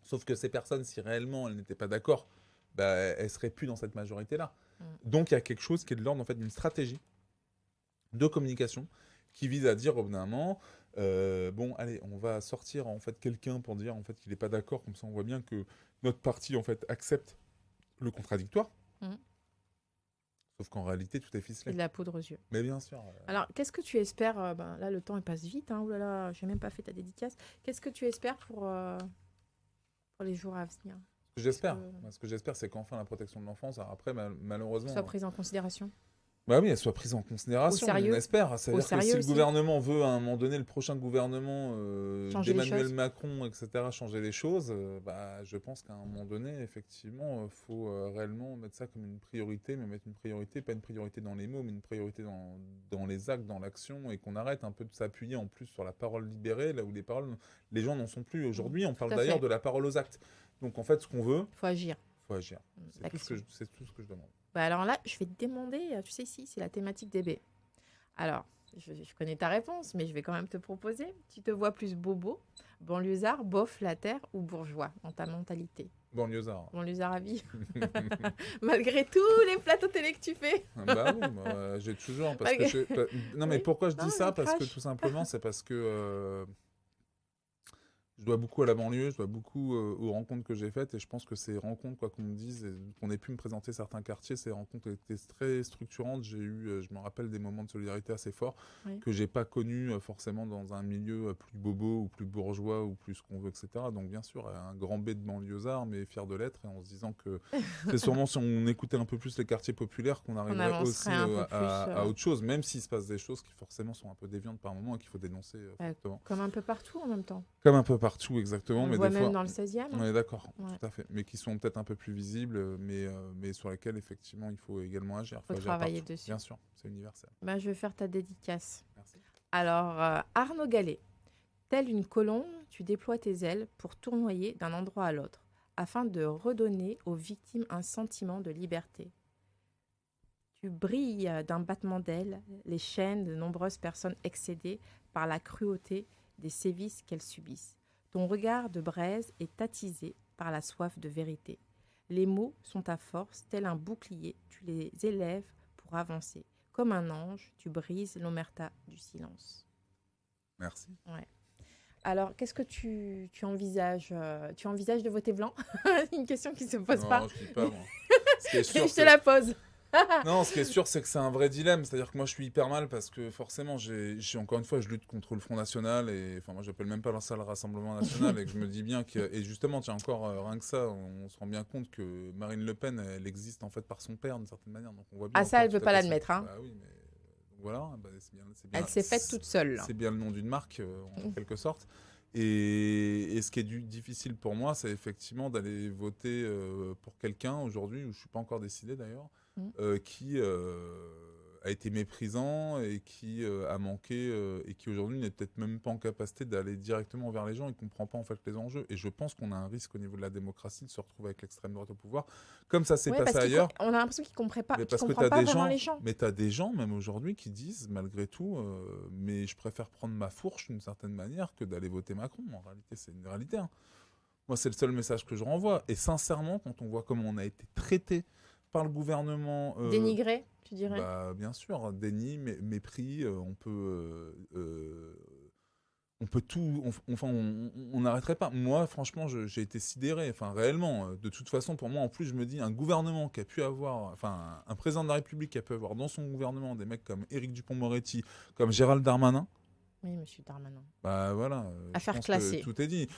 Sauf que ces personnes, si réellement elles n'étaient pas d'accord, bah, elles seraient plus dans cette majorité-là. Donc il y a quelque chose qui est de l'ordre en fait d'une stratégie de communication qui vise à dire au bout d'un moment, bon, allez, on va sortir en fait quelqu'un pour dire en fait qu'il n'est pas d'accord, comme ça on voit bien que notre parti en fait accepte le contradictoire. Sauf qu'en réalité, tout est Et ficelé. de la poudre aux yeux. Mais bien sûr. Alors, qu'est-ce que tu espères là, le temps il passe vite. Ouh là là, j'ai même pas fait ta dédicace. Qu'est-ce que tu espères pour les jours à venir? Ce que j'espère, Parce que- moi, ce que j'espère, c'est qu'enfin la protection de l'enfance, alors après, malheureusement, Soit prise en considération. Bah oui, elle soit prise en considération, sérieux. on espère. Ça veut Au dire que si sérieux le aussi. gouvernement veut, à un moment donné, le prochain gouvernement Changer les d'Emmanuel choses. Macron, etc., changer les choses, bah, je pense qu'à un moment donné, effectivement, il faut réellement mettre ça comme une priorité, mais mettre une priorité, pas une priorité dans les mots, mais une priorité dans les actes, dans l'action, et qu'on arrête un peu de s'appuyer en plus sur la parole libérée, là où les gens n'en sont plus aujourd'hui. On parle à d'ailleurs fait. de la parole aux actes. Donc en fait, ce qu'on veut, Il faut agir. il faut agir. C'est tout ce que je demande. Bah alors là, je vais te demander, tu sais, si c'est la thématique des baies. Alors, je connais ta réponse, mais je vais quand même te proposer. Tu te vois plus bobo, banlieusard, bof, la terre ou bourgeois dans ta mentalité? Banlieusard. Banlieusard à vie. Malgré tous les plateaux télé que tu fais. Bah oui, moi, j'ai toujours. Parce que Malgré- non, mais Oui. pourquoi je Non, dis ça? mais Parce que crash. tout simplement, c'est parce que je dois beaucoup à la banlieue, je dois beaucoup aux rencontres que j'ai faites, et je pense que ces rencontres, quoi qu'on me dise, et qu'on ait pu me présenter certains quartiers, ces rencontres étaient très structurantes. J'ai eu, je me rappelle, des moments de solidarité assez forts Oui. que j'ai pas connus forcément dans un milieu plus bobo ou plus bourgeois ou plus ce qu'on veut, etc. Donc bien sûr, un grand B de banlieusard, mais fier de l'être, et en se disant que c'est sûrement si on écoutait un peu plus les quartiers populaires qu'on arriverait aussi avancerait un peu à plus, autre chose, même s'il se passe des choses qui forcément sont un peu déviantes par moment et qu'il faut dénoncer fortement. Comme un peu partout en même temps. Comme un peu partout, exactement. On le mais voit des même fois, dans le 16e. on est d'accord, Ouais. tout à fait. Mais qui sont peut-être un peu plus visibles, mais sur lesquels, effectivement, il faut également agir. Faut agir travailler partout. dessus. Bien sûr, c'est universel. Bah, je vais faire ta dédicace. Merci. Alors, Arnaud Gallet, telle une colombe, tu déploies tes ailes pour tournoyer d'un endroit à l'autre, afin de redonner aux victimes un sentiment de liberté. Tu brilles d'un battement d'ailes, les chaînes de nombreuses personnes excédées par la cruauté des sévices qu'elles subissent. Ton regard de braise est attisé par la soif de vérité. Les mots sont ta force, tel un bouclier, tu les élèves pour avancer. Comme un ange, tu brises l'omerta du silence. Merci. Alors, qu'est-ce que tu envisages Tu envisages de voter blanc? Une question qui ne se pose Non, pas. je dis pas, moi. Ce qui est sûr, Je te c'est- la pose. Non, ce qui est sûr, c'est que c'est un vrai dilemme. C'est-à-dire que moi, je suis hyper mal parce que forcément, encore une fois, je lutte contre le Front National, et enfin, moi, j'appelle même pas ça le Rassemblement National, et que je me dis bien que, et justement, tiens, encore rien que ça, on se rend bien compte que Marine Le Pen, elle existe en fait par son père d'une certaine manière. Donc on voit bien. Ah, ça, encore elle veut tout à pas fait l'admettre, hein. Bah oui, mais donc voilà, bah, c'est bien. Elle s'est faite toute seule. C'est bien le nom d'une marque, en quelque sorte. Et ce qui est difficile pour moi, c'est effectivement d'aller voter pour quelqu'un aujourd'hui, où je ne suis pas encore décidé d'ailleurs, qui a été méprisant et qui a manqué, et qui aujourd'hui n'est peut-être même pas en capacité d'aller directement vers les gens et ne comprend pas en fait les enjeux. Et je pense qu'on a un risque au niveau de la démocratie de se retrouver avec l'extrême droite au pouvoir, comme ça s'est Ouais, passé parce ailleurs. on a l'impression qu'ils ne comprennent pas, Mais qu'ils parce que comprennent t'as pas des vraiment gens, les gens. mais tu as des gens, même aujourd'hui, qui disent, malgré tout, mais je préfère prendre ma fourche d'une certaine manière que d'aller voter Macron. En réalité, c'est une réalité. Hein. Moi, c'est le seul message que je renvoie. Et sincèrement, quand on voit comment on a été traité par le gouvernement... Dénigré, tu dirais? Bah, bien sûr, déni, mépris, on peut tout, on n'arrêterait pas. Moi, franchement, j'ai été sidéré, enfin réellement. De toute façon, pour moi, en plus, je me dis, un gouvernement qui a pu avoir, enfin, un président de la République qui a pu avoir dans son gouvernement des mecs comme Éric Dupond-Moretti, comme Gérald Darmanin, Oui, monsieur Darmanin. bah voilà, je Affaire pense classée. que tout est dit.